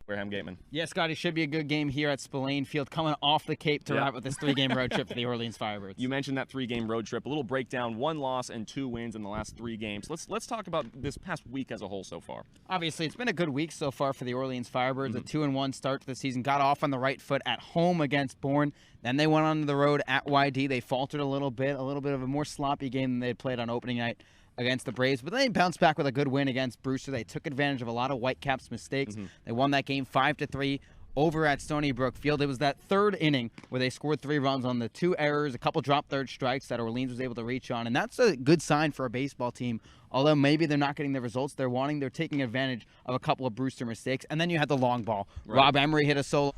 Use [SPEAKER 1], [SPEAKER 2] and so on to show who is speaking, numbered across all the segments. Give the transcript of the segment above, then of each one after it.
[SPEAKER 1] Wareham Gateman.
[SPEAKER 2] Yeah, Scotty, should be a good game here at Spillane Field, coming off the Cape to wrap up this 3-game road trip for the Orleans Firebirds.
[SPEAKER 1] You mentioned that 3-game road trip. A little breakdown: 1 loss and 2 wins in the last 3 games. Let's talk about this past week as a whole so far.
[SPEAKER 2] Obviously, it's been a good week so far for the Orleans Firebirds. A 2-1 start to the season. Got off on the right foot at home against Bourne. Then they went on the road at YD. They faltered a little bit of a more sloppy game than they had played on opening night against the Braves, but then they bounced back with a good win against Brewster. They took advantage of a lot of Whitecaps' mistakes. They won that game 5-3 over at Stony Brook Field. It was that third inning where they scored 3 runs on the 2 errors, a couple drop third strikes that Orleans was able to reach on, and that's a good sign for a baseball team. Although maybe they're not getting the results they're wanting, they're taking advantage of a couple of Brewster mistakes. And then you had the long ball. Right. Rob Emery hit a solo.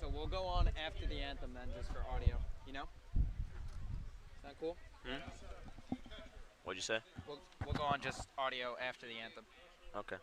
[SPEAKER 2] So we'll go on after the anthem then, just for audio. You know? Is that cool?
[SPEAKER 3] What'd you say?
[SPEAKER 2] We'll go on just audio after the anthem.
[SPEAKER 3] Okay.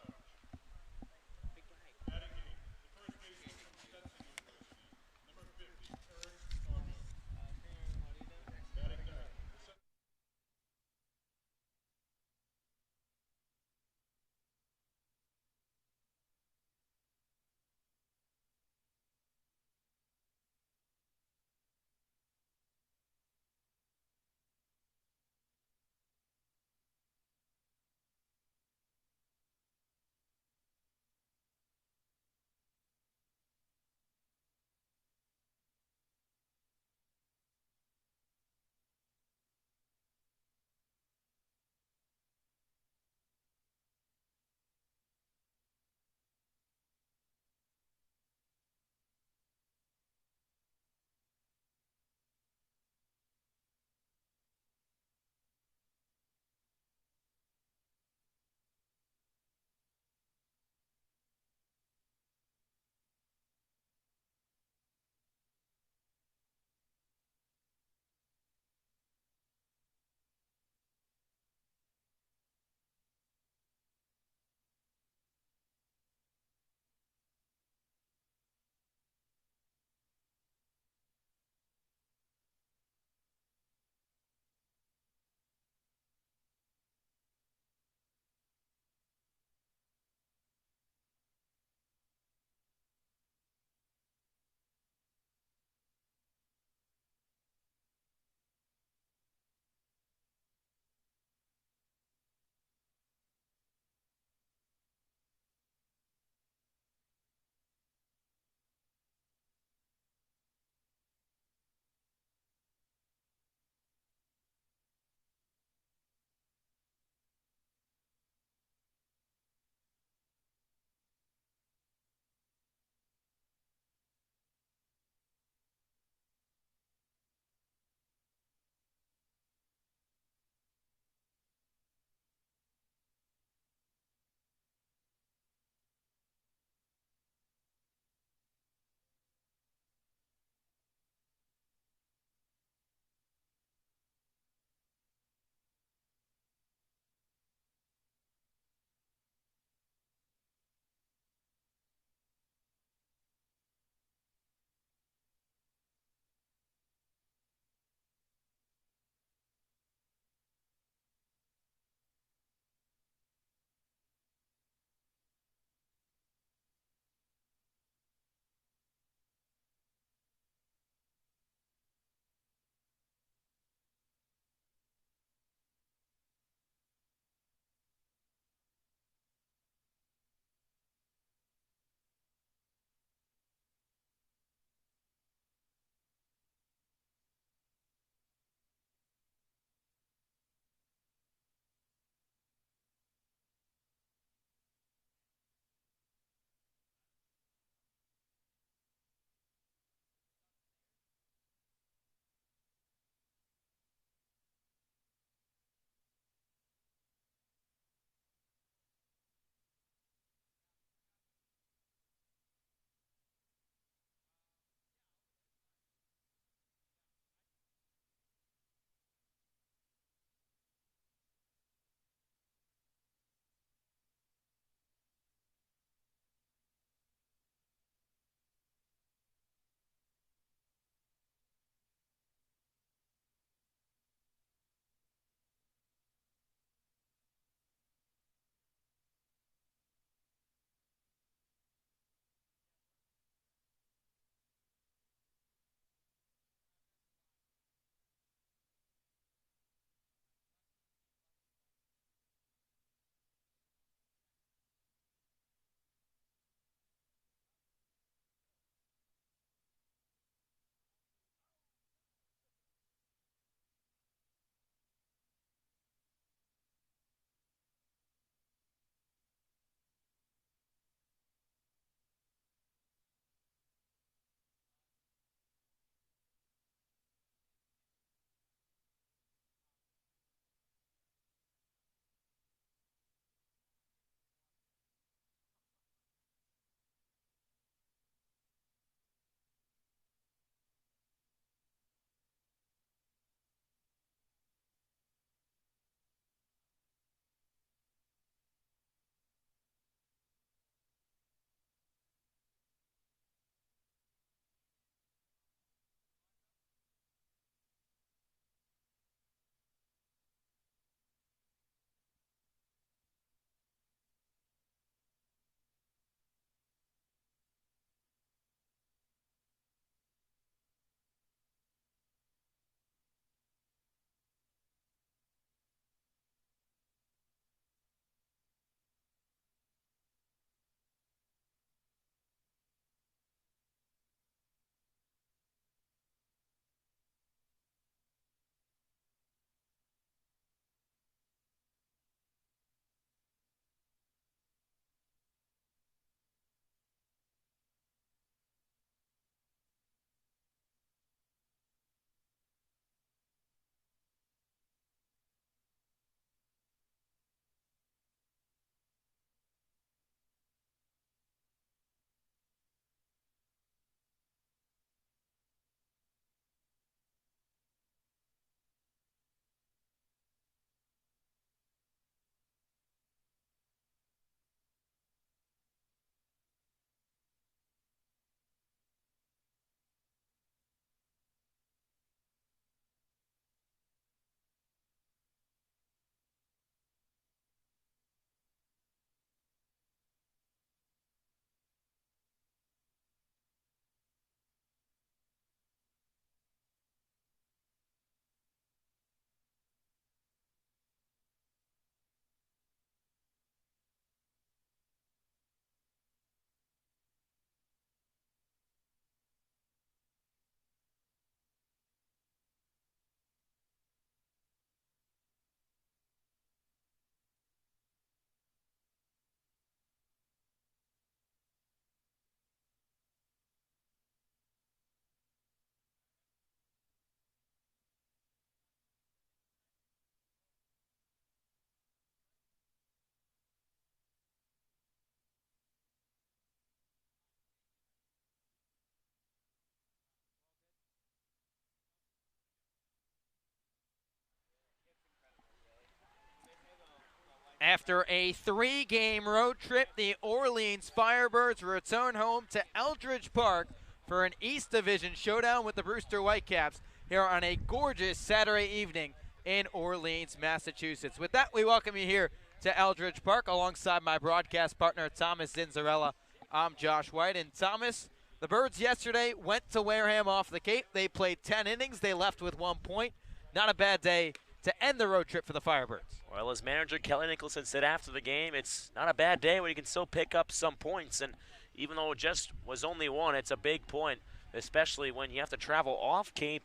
[SPEAKER 4] After a 3-game road trip, the Orleans Firebirds return home to Eldridge Park for an East Division showdown with the Brewster Whitecaps here on a gorgeous Saturday evening in Orleans, Massachusetts. With that, we welcome you here to Eldridge Park alongside my broadcast partner, Thomas Zinzarella. I'm Josh White. And Thomas, the Birds yesterday went to Wareham off the Cape. They played 10 innings. They left with 1 point. Not a bad day to end the road trip for the Firebirds.
[SPEAKER 3] Well, as manager Kelly Nicholson said after the game, it's not a bad day when you can still pick up some points. And even though it just was only one, it's a big point, especially when you have to travel off Cape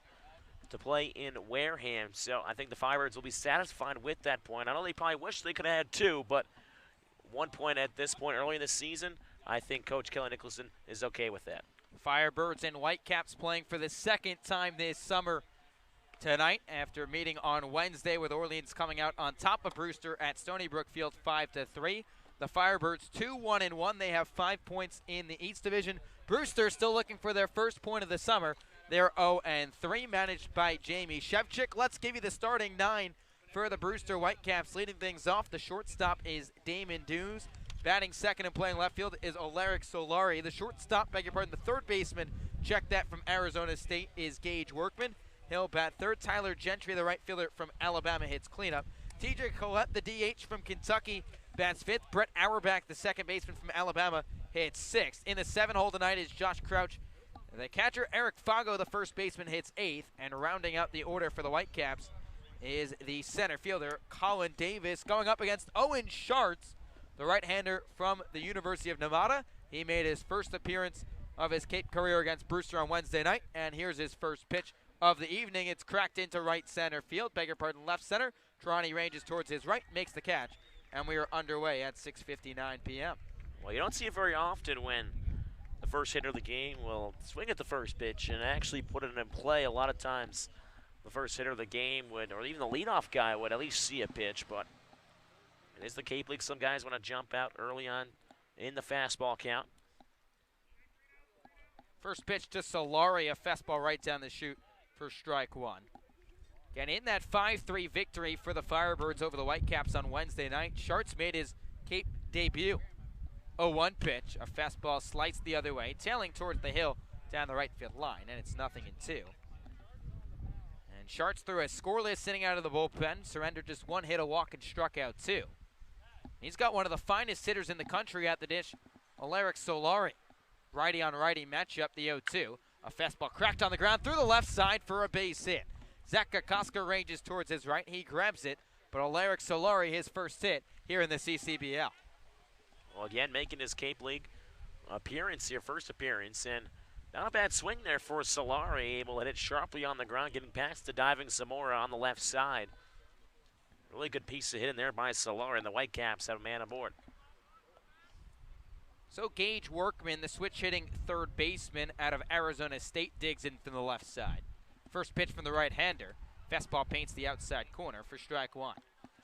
[SPEAKER 3] to play in Wareham. So I think the Firebirds will be satisfied with that point. I know they probably wish they could have had 2, but 1 point at this point early in the season, I think Coach Kelly Nicholson is okay with that.
[SPEAKER 4] Firebirds and Whitecaps playing for the second time this summer tonight after meeting on Wednesday with Orleans coming out on top of Brewster at Stony Brook Field 5-3. The Firebirds 2-1-1. They have 5 points in the East Division. Brewster still looking for their first point of the summer. They're 0-3, managed by Jamie Shevchik. Let's give you the starting 9 for the Brewster Whitecaps. Leading things off, the shortstop is Damon Dews. Batting second and playing left field is Alaric Solari. The shortstop, beg your pardon, the third baseman, check that from Arizona State, is Gage Workman. He'll bat third. Tyler Gentry, the right fielder from Alabama, hits cleanup. TJ Collette, the DH from Kentucky, bats fifth. Brett Auerbach, the second baseman from Alabama, hits sixth. In the 7-hole tonight is Josh Crouch. The catcher, Eric Fago, the first baseman, hits eighth. And rounding out the order for the Whitecaps is the center fielder, Colin Davis, going up against Owen Schartz, the right-hander from the University of Nevada. He made his first appearance of his Cape career against Brewster on Wednesday night, and here's his first pitch of the evening. It's cracked into right center field, beg your pardon, left center. Trani ranges towards his right, makes the catch, and we are underway at 6:59 p.m.
[SPEAKER 3] Well, you don't see it very often when the first hitter of the game will swing at the first pitch and actually put it in play. A lot of times the first hitter of the game would, or even the leadoff guy would at least see a pitch, but it is the Cape League. Some guys want to jump out early on in the fastball count.
[SPEAKER 4] First pitch to Solari, a fastball right down the chute for strike one. Again, in that 5-3 victory for the Firebirds over the Whitecaps on Wednesday night, Schartz made his Cape debut. 0-1 pitch, a fastball sliced the other way, tailing towards the hill down the right field line, and it's 0-2. And Schartz threw a scoreless inning out of the bullpen, surrendered just 1 hit, a walk, and struck out 2. He's got one of the finest hitters in the country at the dish, Alaric Solari. Righty on righty matchup, the 0-2. A fastball cracked on the ground through the left side for a base hit. Zach Kokoska ranges towards his right. He grabs it, but Alaric Solari, his first hit here in the CCBL.
[SPEAKER 3] Well, again, making his Cape League appearance here, first appearance, and not a bad swing there for Solari, able to hit sharply on the ground, getting past the diving Zamora on the left side. Really good piece of hit in there by Solari, and the Whitecaps have a man aboard.
[SPEAKER 4] So Gage Workman, the switch-hitting third baseman out of Arizona State, digs in from the left side. First pitch from the right-hander. Fastball paints the outside corner for strike one.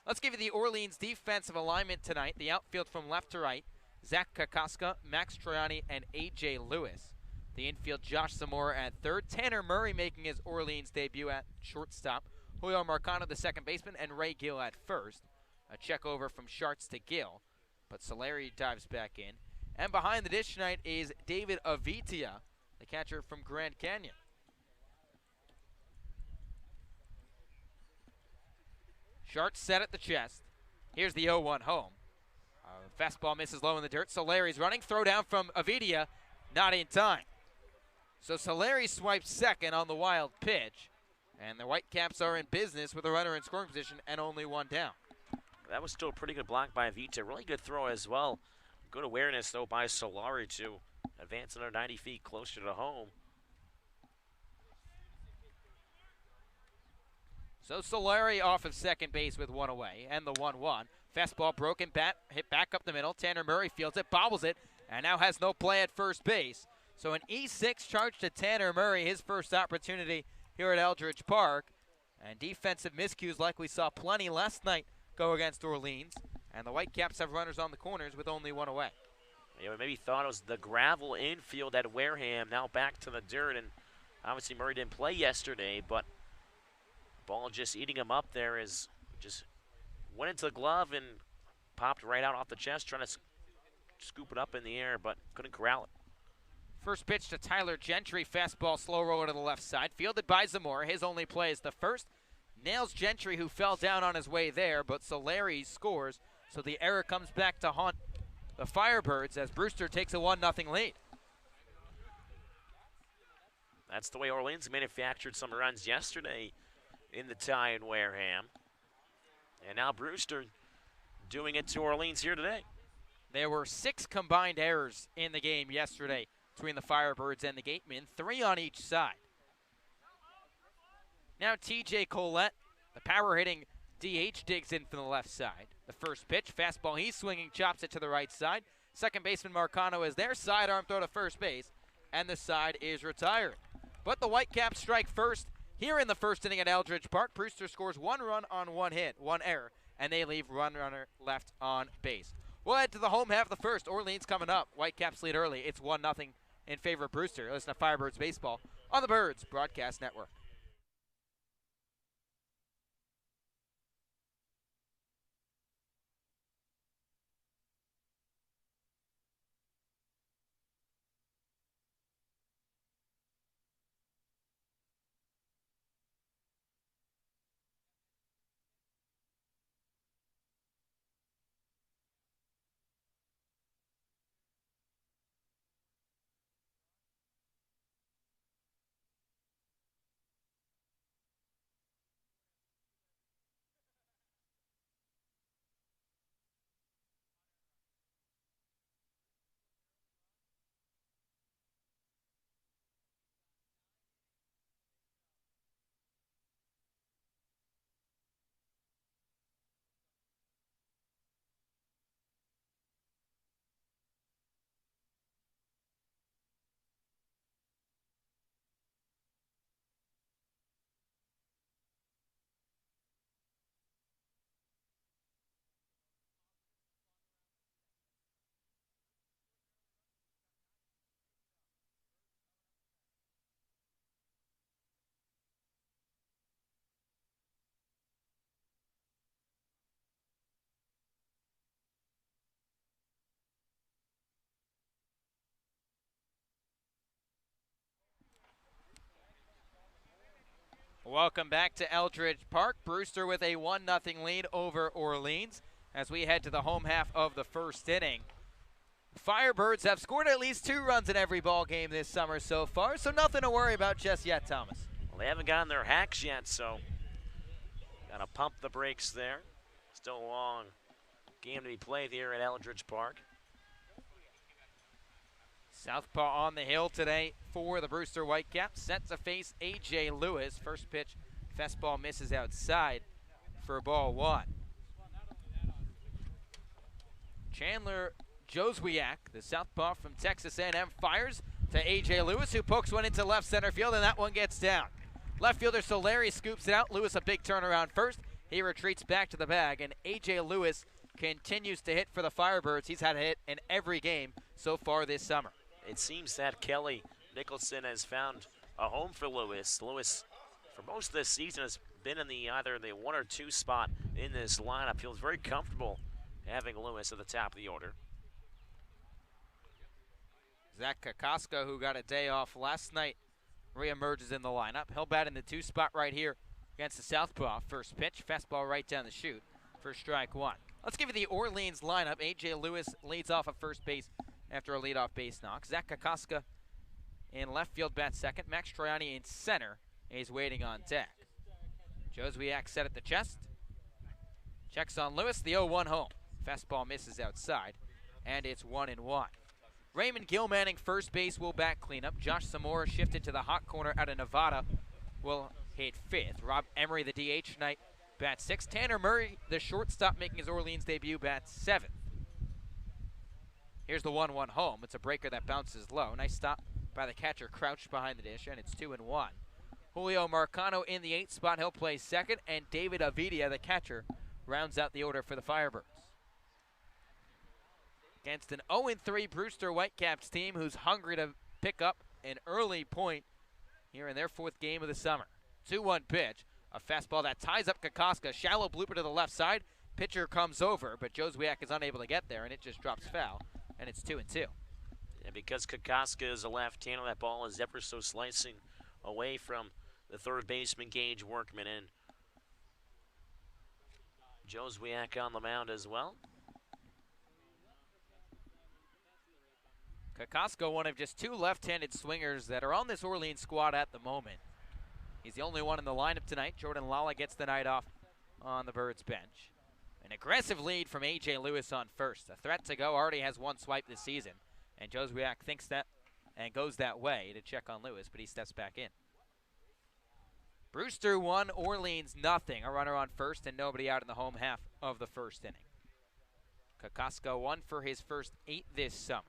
[SPEAKER 4] Let's give you the Orleans defensive alignment tonight. The outfield from left to right, Zach Kokoska, Max Troiani, and A.J. Lewis. The infield, Josh Zamora at third. Tanner Murray making his Orleans debut at shortstop. Julio Marcano, the second baseman, and Ray Gill at first. A check over from Schartz to Gill, but Solari dives back in. And behind the dish tonight is David Avitia, the catcher from Grand Canyon. Schartz set at the chest. Here's the 0-1 home. Fastball misses low in the dirt. Solari's running. Throw down from Avitia. Not in time. So Solari swipes second on the wild pitch. And the Whitecaps are in business with a runner in scoring position and only one down.
[SPEAKER 3] That was still a pretty good block by Avitia. Really good throw as well. Good awareness, though, by Solari to advance another 90 feet closer to home.
[SPEAKER 4] So Solari off of second base with one away, and the 1-1. Fastball broken, bat hit back up the middle. Tanner Murray fields it, bobbles it, and now has no play at first base. So an E6 charge to Tanner Murray, his first opportunity here at Eldridge Park. And defensive miscues like we saw plenty last night go against Orleans. And the Whitecaps have runners on the corners with only one away.
[SPEAKER 3] Yeah, we maybe thought it was the gravel infield at Wareham, now back to the dirt. And obviously Murray didn't play yesterday, but ball just eating him up there is just went into the glove and popped right out off the chest, trying to scoop it up in the air, but couldn't corral it.
[SPEAKER 4] First pitch to Tyler Gentry, fastball slow roller to the left side, fielded by Zamora. His only play is the first. Nails Gentry, who fell down on his way there, but Solari scores, so the error comes back to haunt the Firebirds as Brewster takes a 1-0 lead.
[SPEAKER 3] That's the way Orleans manufactured some runs yesterday in the tie in Wareham. And now Brewster doing it to Orleans here today.
[SPEAKER 4] There were 6 combined errors in the game yesterday between the Firebirds and the Gatemen, 3 on each side. Now TJ Collette, the power-hitting DH, digs in from the left side. The first pitch, fastball, he's swinging, chops it to the right side. Second baseman Marcano is there, sidearm throw to first base, and the side is retired. But the Whitecaps strike first here in the first inning at Eldridge Park. Brewster scores 1 run on 1 hit, 1 error, and they leave one runner left on base. We'll head to the home half of the first. Orleans coming up. Whitecaps lead early. It's 1-0 in favor of Brewster. Listen to Firebirds Baseball on the Birds Broadcast Network. Welcome back to Eldridge Park. Brewster with a 1-0 lead over Orleans as we head to the home half of the first inning. Firebirds have scored at least 2 runs in every ball game this summer so far, so nothing to worry about just yet, Thomas.
[SPEAKER 3] Well, they haven't gotten their hacks yet, so got to pump the brakes there. Still a long game to be played here at Eldridge Park.
[SPEAKER 4] Southpaw on the hill today for the Brewster Whitecaps. Set to face A.J. Lewis. First pitch, fastball misses outside for ball 1. Chandler Joswiak, the southpaw from Texas A&M, fires to A.J. Lewis, who pokes one into left center field, and that one gets down. Left fielder Solari scoops it out. Lewis a big turnaround first. He retreats back to the bag, and A.J. Lewis continues to hit for the Firebirds. He's had a hit in every game so far this summer.
[SPEAKER 3] It seems that Kelly Nicholson has found a home for Lewis. Lewis, for most of this season, has been in either the 1 or 2 spot in this lineup. Feels very comfortable having Lewis at the top of the order.
[SPEAKER 4] Zach Kokoska, who got a day off last night, reemerges in the lineup. He'll bat in the 2 spot right here against the southpaw. First pitch, fastball right down the chute for strike 1. Let's give you the Orleans lineup. A.J. Lewis leads off at first base after a leadoff base knock. Zach Kokoska in left field bats second. Max Troiani in center is waiting on deck. Joswiak set at the chest. Checks on Lewis, the 0-1 home. Fastball misses outside, and it's 1-1. Raymond Gilmanning, first base, will bat cleanup. Josh Zamora shifted to the hot corner out of Nevada, will hit 5th. Rob Emery, the DH tonight, bats 6th. Tanner Murray, the shortstop, making his Orleans debut, bats 7th. Here's the 1-1 home. It's a breaker that bounces low. Nice stop by the catcher, crouched behind the dish, and it's 2-1. Julio Marcano in the 8th spot. He'll play second, and David Avidia, the catcher, rounds out the order for the Firebirds. Against an 0-3 Brewster Whitecaps team who's hungry to pick up an early point here in their 4th game of the summer. 2-1 pitch. A fastball that ties up Kokoska. Shallow blooper to the left side. Pitcher comes over, but Joswiak is unable to get there, and it just drops foul, and it's 2-2.
[SPEAKER 3] And because Kokoska is a left-hander, that ball is ever so slicing away from the third baseman, Gage Workman, and Joswiak on the mound as well.
[SPEAKER 4] Kokoska, one of just 2 left-handed swingers that are on this Orleans squad at the moment. He's the only one in the lineup tonight. Jordan Lala gets the night off on the Birds bench. An aggressive lead from A.J. Lewis on first. A threat to go, already has 1 swipe this season. And Joswiak thinks that and goes that way to check on Lewis, but he steps back in. Brewster 1, Orleans nothing. A runner on first and nobody out in the home half of the first inning. Kokoska 1 for his first 8 this summer.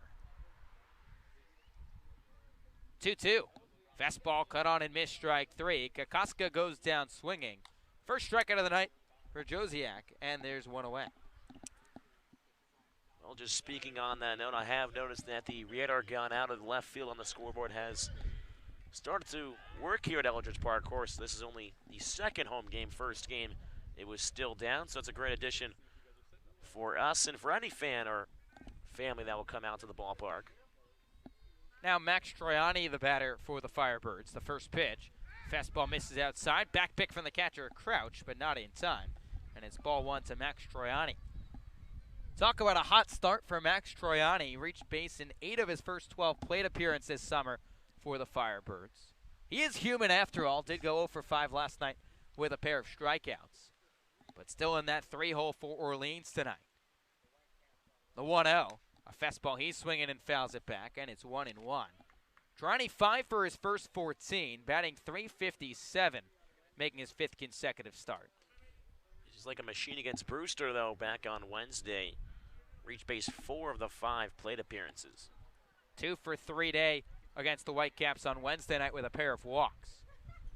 [SPEAKER 4] 2-2. Fastball cut on and missed, strike 3. Kokoska goes down swinging. First strikeout of the night for Joswiak, and there's 1 away.
[SPEAKER 3] Well, just speaking on that note, I have noticed that the radar gun out of the left field on the scoreboard has started to work here at Eldridge Park. Of course, this is only the second home game. First game, it was still down, so it's a great addition for us and for any fan or family that will come out to the ballpark.
[SPEAKER 4] Now Max Troiani, the batter for the Firebirds. The first pitch. Fastball misses outside. Back pick from the catcher, Crouch, but not in time. And it's ball 1 to Max Troiani. Talk about a hot start for Max Troiani. He reached base in 8 of his first 12 plate appearances this summer for the Firebirds. He is human after all. Did go 0 for 5 last night with a pair of strikeouts. But still in that 3-hole for Orleans tonight. The 1-0. A fastball, he's swinging and fouls it back, and it's 1-1. Troiani 5 for his first 14, batting .357, making his 5th consecutive start.
[SPEAKER 3] He's like a machine against Brewster, though, back on Wednesday. Reached base 4 of the 5 plate appearances.
[SPEAKER 4] 2 for 3 day against the Whitecaps on Wednesday night with a pair of walks.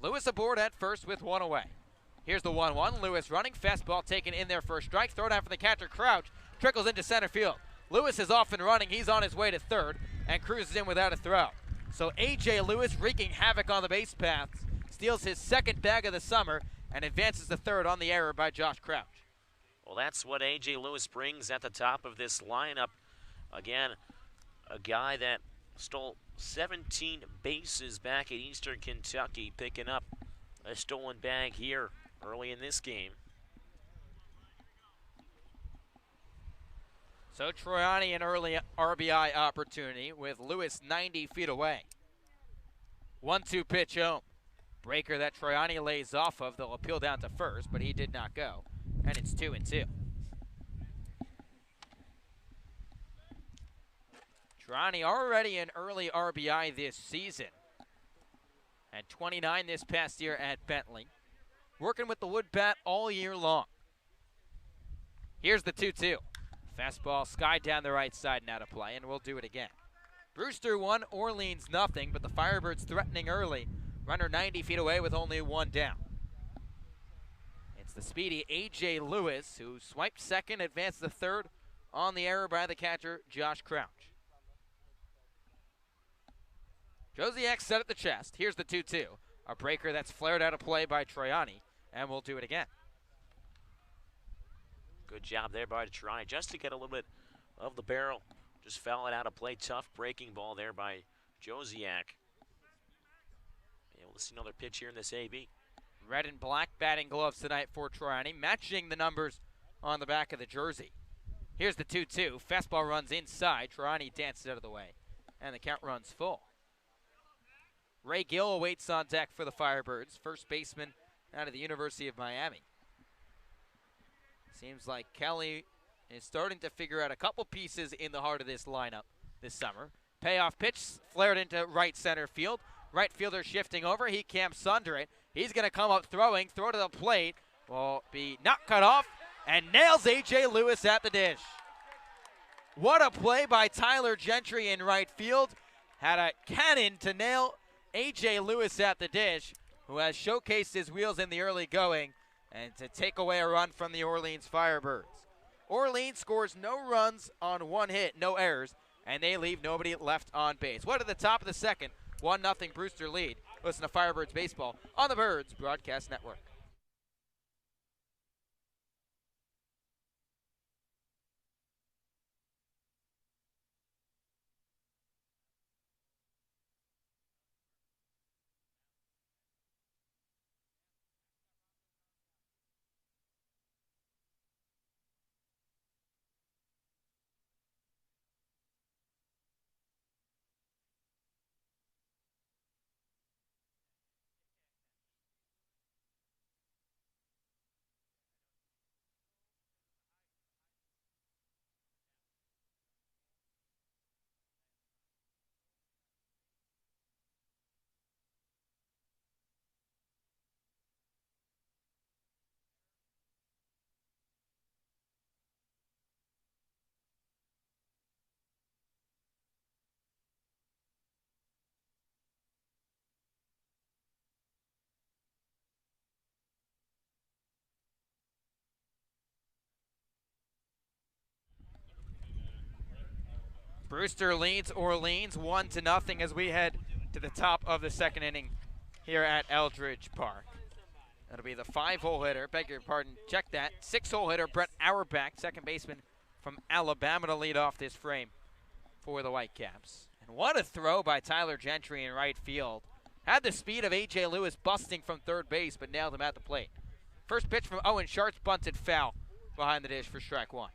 [SPEAKER 4] Lewis aboard at first with 1 away. Here's the 1-1. Lewis running, fastball taken in there for a strike. Throw down for the catcher, Crouch. Trickles into center field. Lewis is off and running. He's on his way to third and cruises in without a throw. So A.J. Lewis wreaking havoc on the base paths, steals his 2nd bag of the summer, and advances to third on the error by Josh Crouch.
[SPEAKER 3] Well, that's what A.J. Lewis brings at the top of this lineup. Again, a guy that stole 17 bases back at Eastern Kentucky, picking up a stolen bag here early in this game.
[SPEAKER 4] So Troiani an early RBI opportunity with Lewis 90 feet away. 1-2 pitch home. Breaker that Troiani lays off of. They'll appeal down to first, but he did not go. And it's 2-2. Troiani already an early RBI this season. And 29 this past year at Bentley. Working with the wood bat all year long. Here's the 2-2. Fastball skied down the right side and out of play, and we'll do it again. Brewster 1, Orleans nothing, but the Firebirds threatening early. Runner 90 feet away with only 1 down. It's the speedy A.J. Lewis who swiped second, advanced to third on the error by the catcher, Josh Crouch. Joswiak set at the chest. Here's the 2-2. A breaker that's flared out of play by Troiani, and we'll do it again.
[SPEAKER 3] Good job there by Troiani just to get a little bit of the barrel. Just foul it out of play. Tough breaking ball there by Joswiak. Able to see another pitch here in this AB.
[SPEAKER 4] Red and black batting gloves tonight for Troiani, matching the numbers on the back of the jersey. Here's the 2-2. Fastball runs inside. Troiani dances out of the way, and the count runs full. Ray Gill awaits on deck for the Firebirds, first baseman out of the University of Miami. Seems like Kelly is starting to figure out a couple pieces in the heart of this lineup this summer. Payoff pitch flared into right center field. Right fielder shifting over. He camps under it. He's going to come up throwing. Throw to the plate. Will be not cut off and nails A.J. Lewis at the dish. What a play by Tyler Gentry in right field. Had a cannon to nail A.J. Lewis at the dish, who has showcased his wheels in the early going, and to take away a run from the Orleans Firebirds. Orleans scores no runs on 1 hit, no errors, and they leave nobody left on base. What at the top of the second, 1-0 Brewster lead. Listen to Firebirds baseball on the Birds Broadcast Network. Brewster leads Orleans 1-0 as we head to the top of the second inning here at Eldridge Park. That'll be the 5-hole hitter, beg your pardon, check that. 6-hole hitter, Brett Auerbach, second baseman from Alabama, to lead off this frame for the Whitecaps. And what a throw by Tyler Gentry in right field. Had the speed of A.J. Lewis busting from third base, but nailed him at the plate. First pitch from Owen Sharts, bunted foul behind the dish for strike one.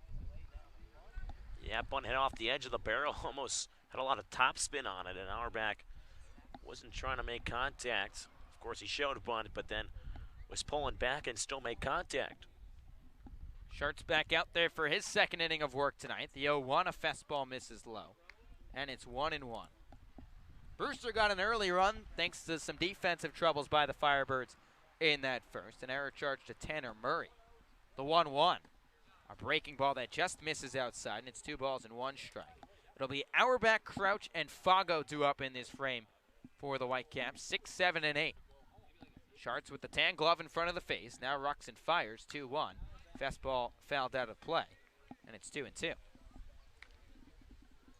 [SPEAKER 3] Yeah, bunt hit off the edge of the barrel, almost had a lot of top spin on it, and Auerbach wasn't trying to make contact. Of course, he showed a bunt, but then was pulling back and still made contact.
[SPEAKER 4] Sharts back out there for his second inning of work tonight. The 0-1, a fastball misses low, and it's 1-1. Brewster got an early run thanks to some defensive troubles by the Firebirds in that first. An error charge to Tanner Murray. The 1-1. A breaking ball that just misses outside, and it's 2 balls and 1 strike. It'll be Auerbach, Crouch, and Fago due up in this frame for the Whitecaps, 6, 7, and 8. Sharts with the tan glove in front of the face. Now Ruxin fires, 2-1. Fastball fouled out of play, and it's 2-2.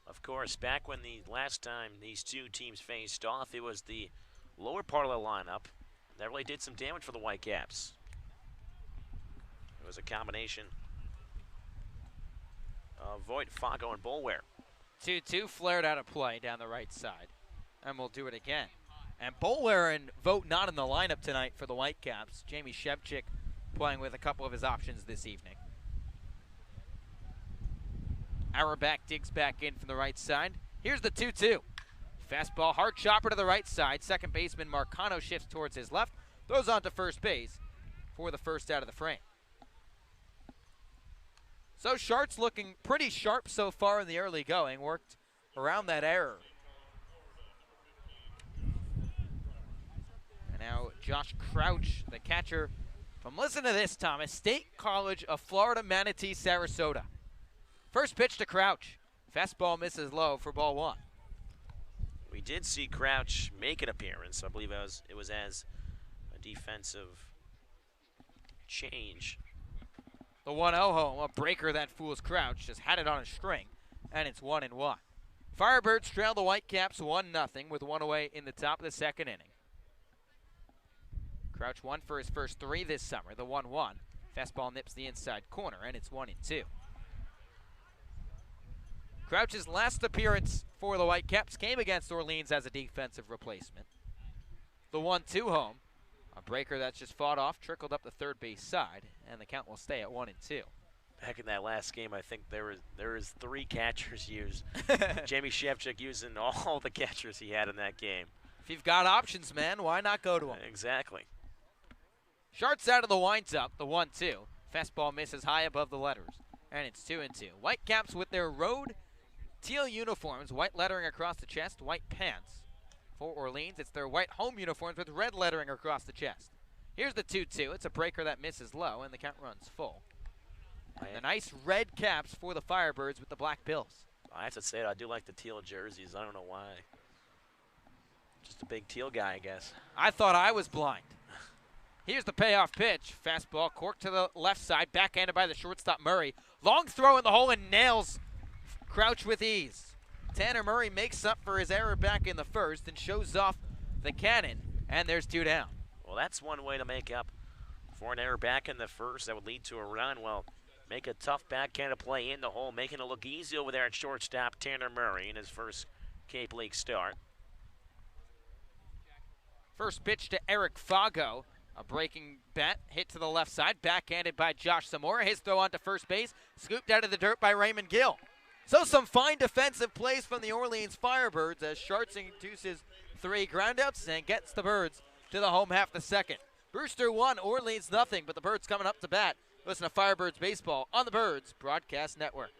[SPEAKER 3] Of course, back when the last time these two teams faced off, it was the lower part of the lineup that really did some damage for the Whitecaps. It was a combination of Voigt, Fago, and Boulware.
[SPEAKER 4] 2-2 flared out of play down the right side, and we'll do it again. And Boulware and Vogt not in the lineup tonight for the Whitecaps. Jamie Shevchik playing with a couple of his options this evening. Auerbach digs back in from the right side. Here's the 2-2. Fastball, hard chopper to the right side. Second baseman Marcano shifts towards his left. Throws on to first base for the first out of the frame. So Sharts looking pretty sharp so far in the early going. Worked around that error. And now Josh Crouch, the catcher from, listen to this, Thomas, State College of Florida Manatee, Sarasota. First pitch to Crouch. Fastball misses low for ball 1.
[SPEAKER 3] We did see Crouch make an appearance. I believe it was as a defensive change.
[SPEAKER 4] The 1-0 home, a breaker that fools Crouch, just had it on a string, and it's 1-1. Firebirds trail the Whitecaps 1-0 with 1 away in the top of the second inning. Crouch won for his first 3 this summer, the 1-1. Fastball nips the inside corner, and it's 1-2. Crouch's last appearance for the Whitecaps came against Orleans as a defensive replacement. The 1-2 home, a breaker that's just fought off, trickled up the third base side, and the count will stay at 1-2.
[SPEAKER 3] Back in that last game, I think there was 3 catchers used. Jamie Shevchik using all the catchers he had in that game.
[SPEAKER 4] If you've got options, man, why not go to them?
[SPEAKER 3] Exactly.
[SPEAKER 4] Sharts out of the winds-up, the 1-2. Fastball misses high above the letters, and it's 2-2. Whitecaps with their road teal uniforms, white lettering across the chest, white pants. For Orleans, it's their white home uniforms with red lettering across the chest. Here's the 2-2. It's a breaker that misses low, and the count runs full. And the nice red caps for the Firebirds with the black bills.
[SPEAKER 3] I have to say, I do like the teal jerseys. I don't know why. Just a big teal guy, I guess.
[SPEAKER 4] I thought I was blind. Here's the payoff pitch. Fastball corked to the left side, backhanded by the shortstop Murray. Long throw in the hole and nails Crouch with ease. Tanner Murray makes up for his error back in the first and shows off the cannon, and there's 2 down.
[SPEAKER 3] Well, that's one way to make up for an error back in the first that would lead to a run. Well, make a tough backhanded play in the hole, making it look easy over there at shortstop Tanner Murray in his first Cape League start.
[SPEAKER 4] First pitch to Eric Fago. A breaking bat hit to the left side, backhanded by Josh Zamora. His throw onto first base, scooped out of the dirt by Raymond Gill. So some fine defensive plays from the Orleans Firebirds as Sharts induces 3 groundouts and gets the Birds to the home half the second. Brewster 1, Orleans nothing, but the Birds coming up to bat. Listen to Firebirds Baseball on the Birds Broadcast Network.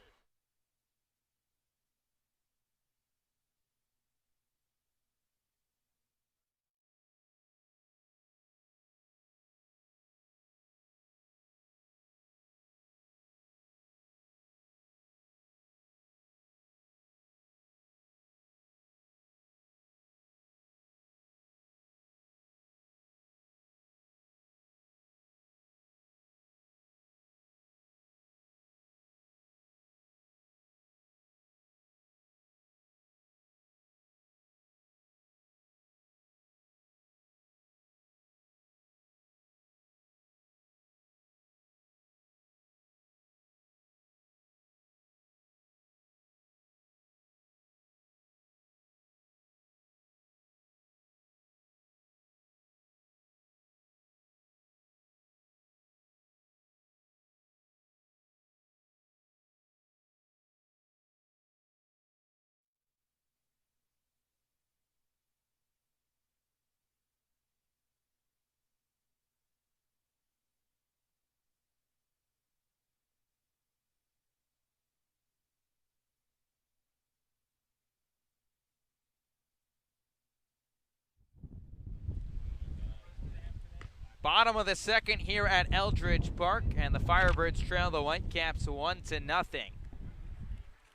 [SPEAKER 4] Bottom of the second here at Eldridge Park, and the Firebirds trail the Whitecaps 1-0.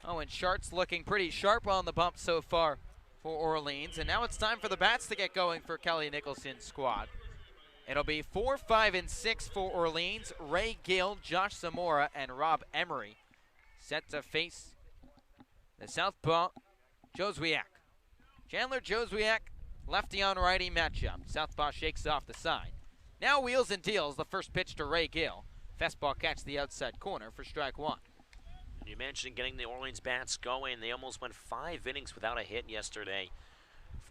[SPEAKER 4] And Shart's looking pretty sharp on the bump so far for Orleans, and now it's time for the bats to get going for Kelly Nicholson's squad. It'll be 4, 5, and 6 for Orleans. Ray Gill, Josh Zamora, and Rob Emery set to face the southpaw Joswiak. Chandler Joswiak, lefty on righty matchup. Southpaw shakes off the side. Now wheels and deals, the first pitch to Ray Gill. Fastball catch the outside corner for strike one.
[SPEAKER 3] You mentioned getting the Orleans bats going. They almost went 5 innings without a hit yesterday.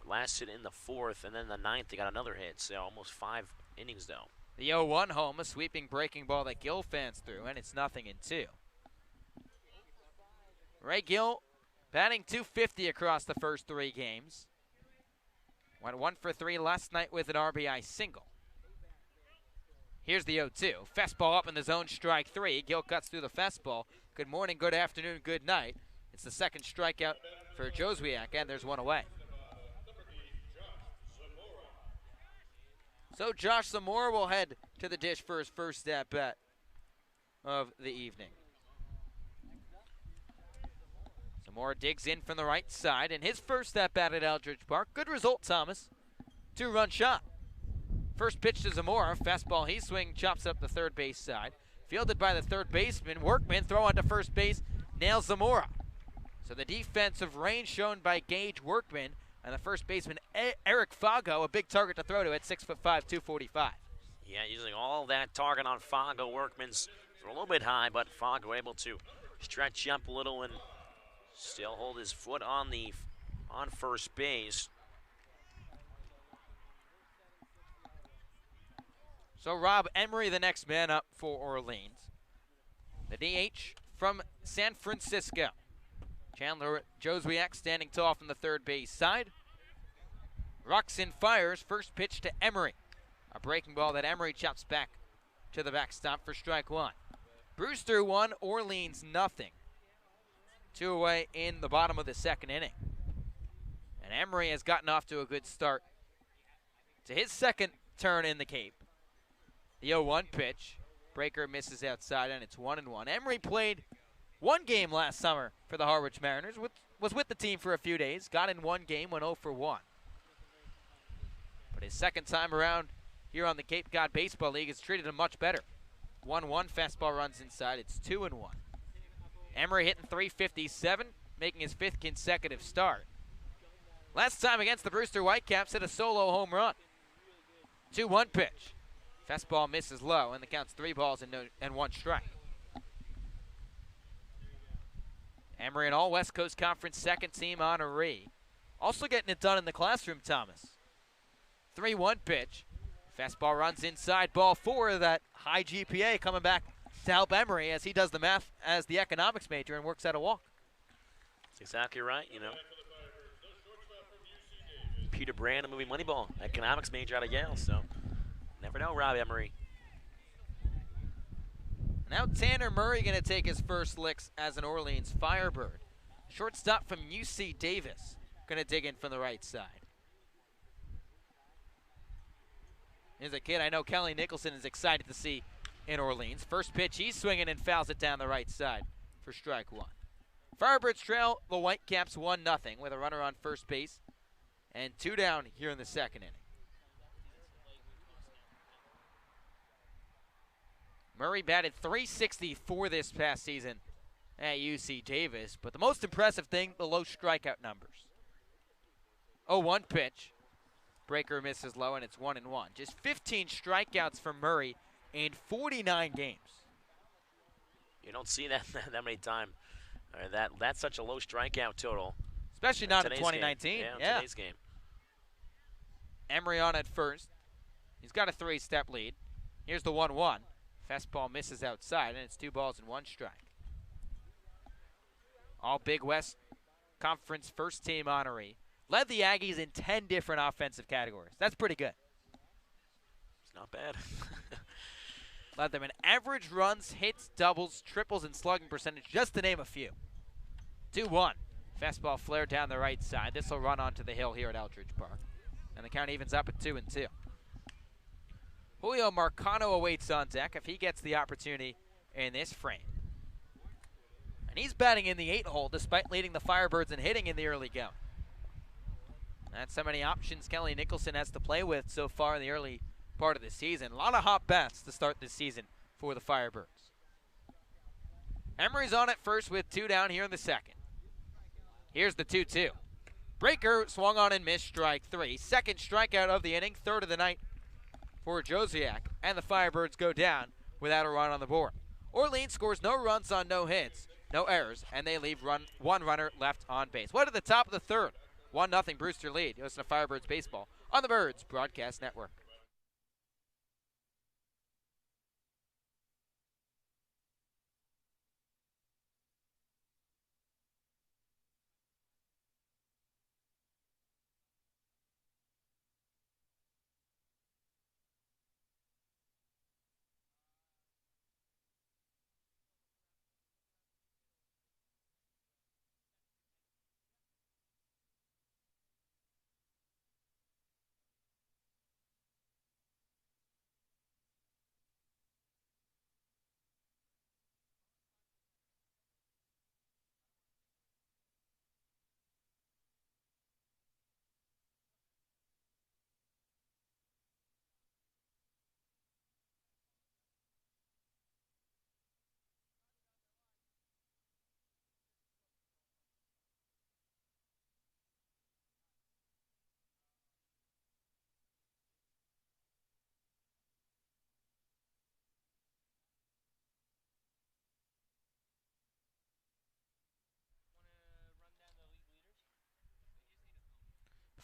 [SPEAKER 3] Last hit in the 4th, and then the 9th they got another hit, so almost 5 innings though.
[SPEAKER 4] The 0-1 home, a sweeping breaking ball that Gill fans through, and it's 0-2. Ray Gill batting .250 across the first 3 games. Went 1 for 3 last night with an RBI single. Here's the 0-2. Fastball up in the zone, strike 3. Gill cuts through the fastball. Good morning, good afternoon, good night. It's the second strikeout for Joswiak, and there's one away. So Josh Zamora will head to the dish for his first at-bat of the evening. Zamora digs in from the right side, and his first at-bat at Eldridge Park. Good result, Thomas. 2-run shot. First pitch to Zamora, fastball he swing, chops up the third base side. Fielded by the third baseman, Workman throw onto first base, nails Zamora. So the defensive range shown by Gage Workman, and the first baseman Eric Fago, a big target to throw to at 6'5", 245.
[SPEAKER 3] Yeah, using all that target on Fago. Workman's a little bit high, but Fago able to stretch up a little and still hold his foot on first base.
[SPEAKER 4] So Rob Emery, the next man up for Orleans. The DH from San Francisco. Chandler Joswiak standing tall from the third base side. Ruxin fires, first pitch to Emery. A breaking ball that Emery chops back to the backstop for strike one. Brewster 1, Orleans 0. 2 away in the bottom of the second inning. And Emery has gotten off to a good start to his second turn in the Cape. The 0-1 pitch. Breaker misses outside, and it's 1-1. Emery played 1 game last summer for the Harwich Mariners. Was with the team for a few days. Got in 1 game, went 0 for 1. But his second time around here on the Cape Cod Baseball League has treated him much better. 1-1, fastball runs inside. It's 2-1. Emery hitting .357, making his 5th consecutive start. Last time against the Brewster Whitecaps, hit a solo home run. 2-1 pitch. Fastball misses low, and the count's 3 balls and 1 strike. Emery, an all-West Coast Conference second-team honoree. Also getting it done in the classroom, Thomas. 3-1 pitch. Fastball runs inside, ball 4. That high GPA coming back to help Emery as he does the math as the economics major and works out a walk.
[SPEAKER 3] That's exactly right, you know. Peter Brand, a movie Moneyball, economics major out of Yale, so never know, Rob Emery.
[SPEAKER 4] Now Tanner Murray going to take his first licks as an Orleans Firebird. Shortstop from UC Davis going to dig in from the right side. Here's a kid I know Kelly Nicholson is excited to see in Orleans. First pitch, he's swinging and fouls it down the right side for strike 1. Firebirds trail the Whitecaps 1-0 with a runner on first base and 2 down here in the second inning. Murray batted .364 this past season at UC Davis, but the most impressive thing, the low strikeout numbers. 0-1 pitch. Breaker misses low, and it's 1-1. Just 15 strikeouts for Murray in 49 games.
[SPEAKER 3] You don't see that many times. That's such a low strikeout total.
[SPEAKER 4] Especially not in 2019.
[SPEAKER 3] Game. Yeah, today's game.
[SPEAKER 4] Emery on at first. He's got a 3-step lead. Here's the 1-1. Fastball misses outside, and it's 2 balls and 1 strike. All Big West Conference first-team honoree. Led the Aggies in 10 different offensive categories. That's pretty good.
[SPEAKER 3] It's not bad.
[SPEAKER 4] Led them in average runs, hits, doubles, triples, and slugging percentage, just to name a few. 2-1. Fastball flared down the right side. This will run onto the hill here at Eldridge Park. And the count evens up at 2-2. Julio Marcano awaits on deck if he gets the opportunity in this frame. And he's batting in the 8-hole despite leading the Firebirds and hitting in the early go. That's how many options Kelly Nicholson has to play with so far in the early part of the season. A lot of hot bats to start this season for the Firebirds. Emery's on at first with 2 down here in the second. Here's the 2-2. Breaker swung on and missed, strike 3. Second strikeout of the inning, third of the night for Josiak, and the Firebirds go down without a run on the board. Orleans scores no runs on no hits, no errors, and they leave one runner left on base. What at the top of the third? 1-0 Brewster lead. You listen to Firebirds Baseball on the Birds Broadcast Network.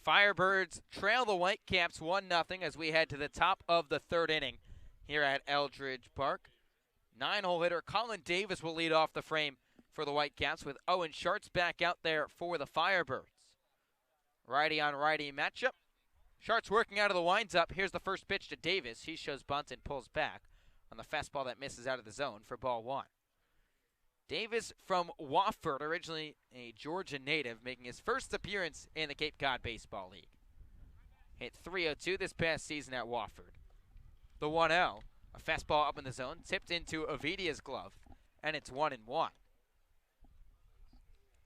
[SPEAKER 4] Firebirds trail the Whitecaps 1-0 as we head to the top of the third inning here at Eldridge Park. 9-hole hitter Colin Davis will lead off the frame for the Whitecaps with Owen Schartz back out there for the Firebirds. Righty on righty matchup. Schartz working out of the winds-up. Here's the first pitch to Davis. He shows bunt and pulls back on the fastball that misses out of the zone for ball 1. Davis from Wofford, originally a Georgia native, making his first appearance in the Cape Cod Baseball League. Hit .302 this past season at Wofford. The 1-0, a fastball up in the zone, tipped into Ovidia's glove, and it's 1-1.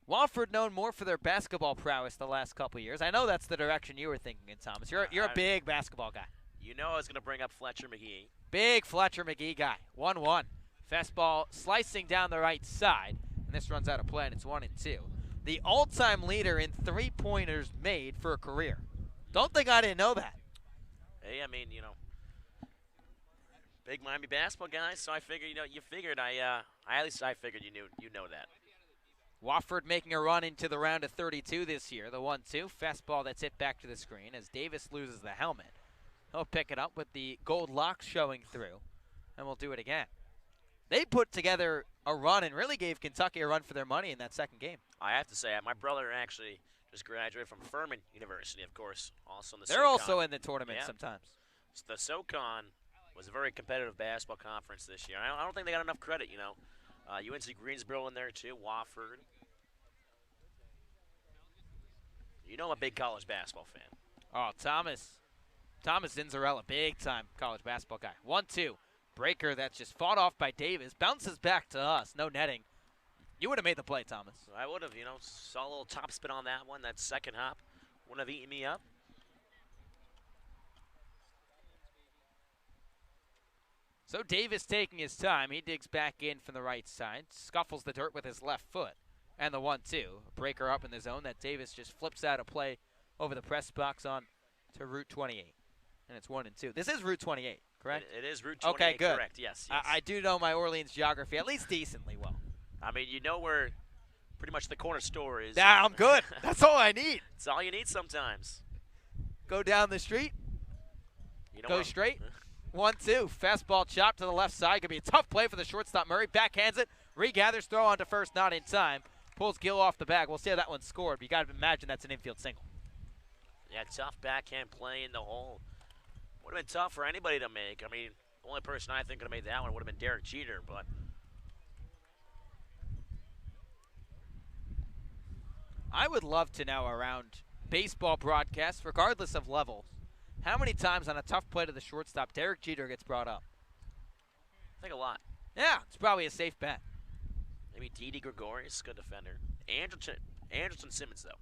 [SPEAKER 4] Wofford known more for their basketball prowess the last couple years. I know that's the direction you were thinking in, Thomas. You're a big basketball guy.
[SPEAKER 3] You know I was going to bring up Fletcher McGee.
[SPEAKER 4] Big Fletcher McGee guy. 1-1. Fastball slicing down the right side, and this runs out of play, and it's 1-2. The all-time leader in three-pointers made for a career. Don't think I didn't know that.
[SPEAKER 3] Hey, I mean, big Miami basketball guy, so I figured, you figured at least I figured you know that.
[SPEAKER 4] Wofford making a run into the round of 32 this year. The 1-2, fastball that's hit back to the screen as Davis loses the helmet. He'll pick it up with the gold locks showing through, and we'll do it again. They put together a run and really gave Kentucky a run for their money in that second game.
[SPEAKER 3] I have to say, my brother actually just graduated from Furman University, of course, also in the
[SPEAKER 4] They're
[SPEAKER 3] SoCon.
[SPEAKER 4] also in the tournament sometimes.
[SPEAKER 3] So the SoCon was a very competitive basketball conference this year. I don't think they got enough credit, UNC Greensboro in there, too, Wofford. I'm a big college basketball fan.
[SPEAKER 4] Oh, Thomas Zinzarella, big-time college basketball guy. 1-2. Breaker that's just fought off by Davis. Bounces back to us. No netting. You would have made the play, Thomas.
[SPEAKER 3] I would have, saw a little top spin on that one. That second hop wouldn't have eaten me up.
[SPEAKER 4] So Davis taking his time. He digs back in from the right side. Scuffles the dirt with his left foot. And the 1-2. Breaker up in the zone that Davis just flips out a play over the press box on to Route 28. And it's 1-2. This is Route 28, correct?
[SPEAKER 3] It is Route 28,
[SPEAKER 4] okay, good.
[SPEAKER 3] Correct, yes.
[SPEAKER 4] I do know my Orleans geography at least decently well.
[SPEAKER 3] I mean, where pretty much the corner store is.
[SPEAKER 4] Yeah, I'm good. That's all I need.
[SPEAKER 3] That's all you need sometimes.
[SPEAKER 4] Go down the street. Go straight. 1-2. Fastball chop to the left side. Could be a tough play for the shortstop. Murray backhands it. Regathers. Throw on to first. Not in time. Pulls Gill off the bag. We'll see how that one scored. But you got to imagine that's an infield single.
[SPEAKER 3] Yeah, tough backhand play in the hole. Would have been tough for anybody to make. I mean, the only person I think could have made that one would have been Derek Jeter, but.
[SPEAKER 4] I would love to know around baseball broadcasts, regardless of levels, How many times on a tough play to the shortstop, Derek Jeter gets brought up?
[SPEAKER 3] I think a lot.
[SPEAKER 4] Yeah, it's probably a safe bet.
[SPEAKER 3] Maybe Didi Gregorius, good defender. Anderson Simmons, though.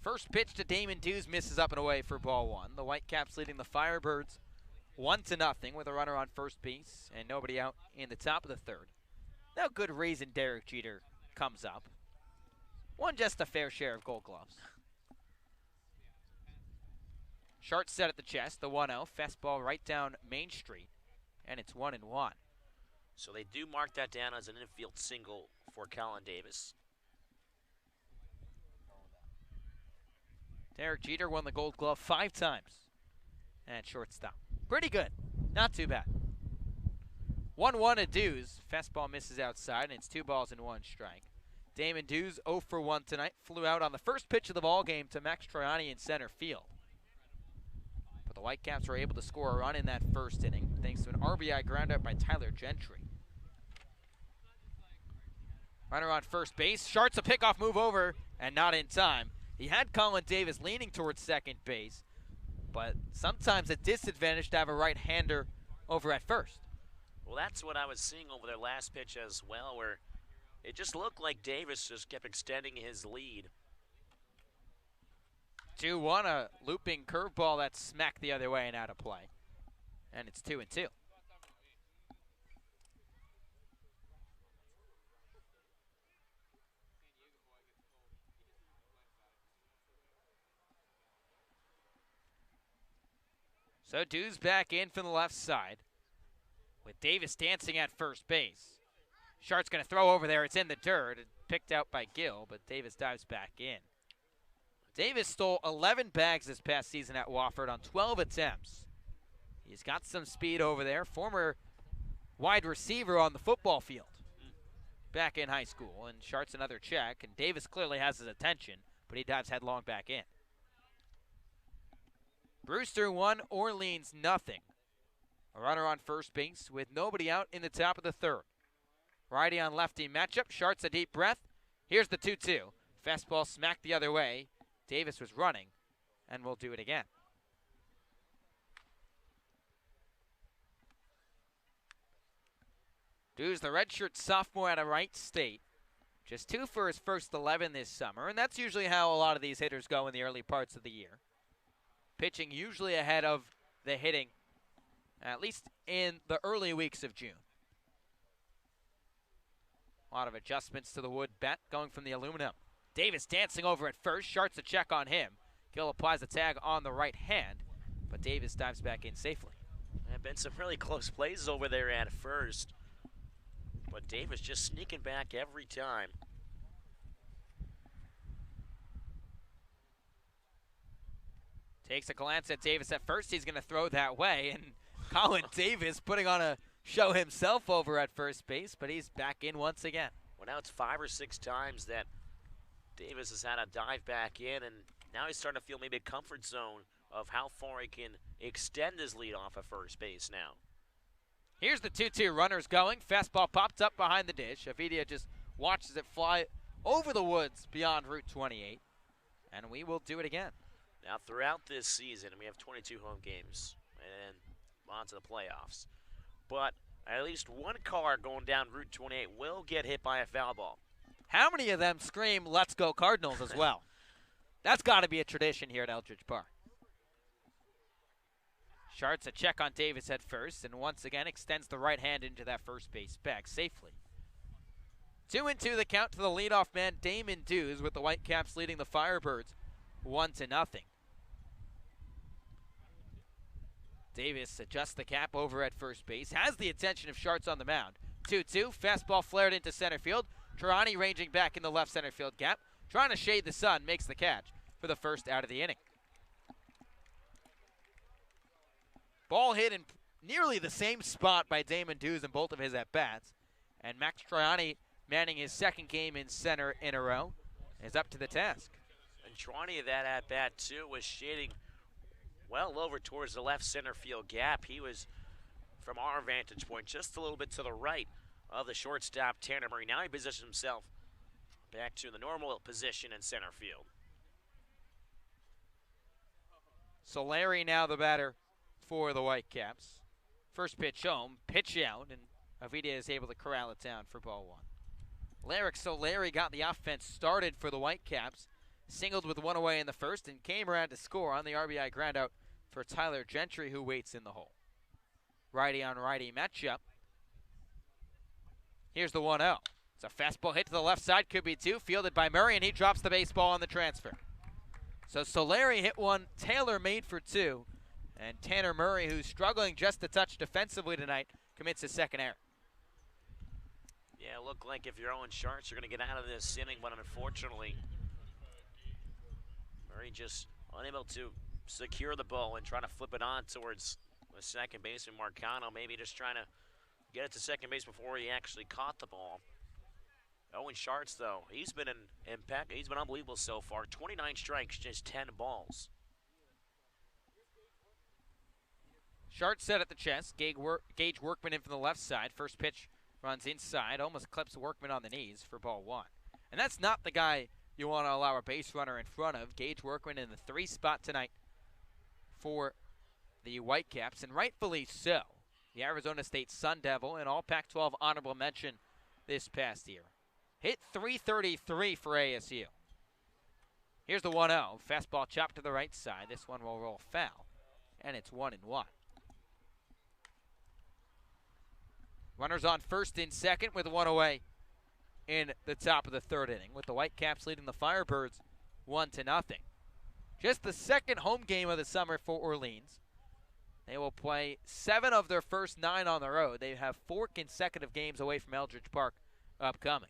[SPEAKER 4] First pitch to Damon Dews misses up and away for ball one. The Whitecaps leading the Firebirds 1-0 with a runner on first base and nobody out in the top of the third. No good reason Derek Jeter comes up. Won just a fair share of Gold Gloves. Short set at the chest, the 1-0. Fastball right down Main Street, and it's 1-1.
[SPEAKER 3] So they do mark that down as an infield single for Colin Davis.
[SPEAKER 4] Derek Jeter won the Gold Glove 5 times at shortstop. Pretty good. Not too bad. 1-1 to Dews. Fastball misses outside, and it's 2 balls and 1 strike. Damon Dews 0 for 1 tonight. Flew out on the first pitch of the ball game to Max Troiani in center field. But the Whitecaps were able to score a run in that first inning thanks to an RBI groundout by Tyler Gentry. Runner on first base. Sharts a pickoff move over, and not in time. He had Colin Davis leaning towards second base, but sometimes a disadvantage to have a right-hander over at first.
[SPEAKER 3] Well, that's what I was seeing over their last pitch as well, where it just looked like Davis just kept extending his lead.
[SPEAKER 4] 2-1, a looping curveball that's smacked the other way and out of play. And it's 2-2. So Dews back in from the left side with Davis dancing at first base. Shart's going to throw over there. It's in the dirt. Picked out by Gill, but Davis dives back in. Davis stole 11 bags this past season at Wofford on 12 attempts. He's got some speed over there. Former wide receiver on the football field back in high school. And Shart's another check, and Davis clearly has his attention, but he dives headlong back in. Brewster 1, Orleans 0. A runner on first base with nobody out in the top of the third. Righty on lefty matchup. Sharts a deep breath. Here's the 2-2. Fastball smacked the other way. Davis was running, and we'll do it again. Dews, the redshirt sophomore out of Wright State. Just 2 for his first 11 this summer, and that's usually how a lot of these hitters go in the early parts of the year. Pitching usually ahead of the hitting, at least in the early weeks of June. A lot of adjustments to the wood bat going from the aluminum. Davis dancing over at first. Sharts a check on him. Gill applies the tag on the right hand, but Davis dives back in safely.
[SPEAKER 3] There have been some really close plays over there at first, but Davis just sneaking back every time.
[SPEAKER 4] Takes a glance at Davis at first. He's going to throw that way, and Colin Davis putting on a show himself over at first base, but he's back in once again.
[SPEAKER 3] Well, now it's 5 or 6 times that Davis has had a dive back in, and now he's starting to feel maybe a comfort zone of how far he can extend his lead off of first base now.
[SPEAKER 4] Here's the 2-2. Runners going. Fastball popped up behind the dish. Avidia just watches it fly over the woods beyond Route 28, and we will do it again.
[SPEAKER 3] Now, throughout this season, we have 22 home games and on to the playoffs. But at least one car going down Route 28 will get hit by a foul ball.
[SPEAKER 4] How many of them scream, "Let's go Cardinals" as well? That's got to be a tradition here at Eldridge Park. Sharts a check on Davis at first, and once again extends the right hand into that first base bag safely. 2-2 the count to the leadoff man, Damon Dews, with the Whitecaps leading the Firebirds 1-0. Davis adjusts the cap over at first base, has the attention of Sharts on the mound. 2-2, fastball flared into center field. Troiani ranging back in the left center field gap, trying to shade the sun, makes the catch for the first out of the inning. Ball hit in nearly the same spot by Damon Dews in both of his at-bats, and Max Troiani, manning his second game in center in a row, is up to the task.
[SPEAKER 3] And Troiani, that at-bat too, was shading well over towards the left center field gap. He was, from our vantage point, just a little bit to the right of the shortstop, Tanner Murray. Now he positions himself back to the normal position in center field.
[SPEAKER 4] Solari now the batter for the Whitecaps. First pitch home, pitch out, and Avita is able to corral it down for ball one. Larrick Solari got the offense started for the Whitecaps, singled with one away in the first, and came around to score on the RBI groundout for Tyler Gentry, who waits in the hole. Righty on righty matchup. Here's the 1-0. It's a fastball hit to the left side, could be two, fielded by Murray, and he drops the baseball on the transfer. So Solari hit one, Taylor made for two, and Tanner Murray, who's struggling just a touch defensively tonight, commits his second error.
[SPEAKER 3] Yeah, it looked like if you're Owen Sharks, you're going to get out of this inning, but unfortunately, Murray just unable to secure the ball and try to flip it on towards the second baseman, Marcano, maybe just trying to get it to second base before he actually caught the ball. Owen Sharks, though, he's been an impact. He's been unbelievable so far. 29 strikes, just 10 balls.
[SPEAKER 4] Sharks set at the chest. Gage Workman in from the left side. First pitch runs inside, almost clips Workman on the knees for ball one. And that's not the guy you want to allow a base runner in front of. Gage Workman in the 3 spot tonight for the Whitecaps, and rightfully so. The Arizona State Sun Devil, and all Pac-12 honorable mention this past year. Hit .333 for ASU. Here's the 1-0. Fastball chopped to the right side. This one will roll foul, and it's 1-1. Runners on first and second with one away in the top of the third inning, with the Whitecaps leading the Firebirds 1-0. Just the second home game of the summer for Orleans. They will play 7 of their first 9 on the road. They have 4 consecutive games away from Eldridge Park upcoming.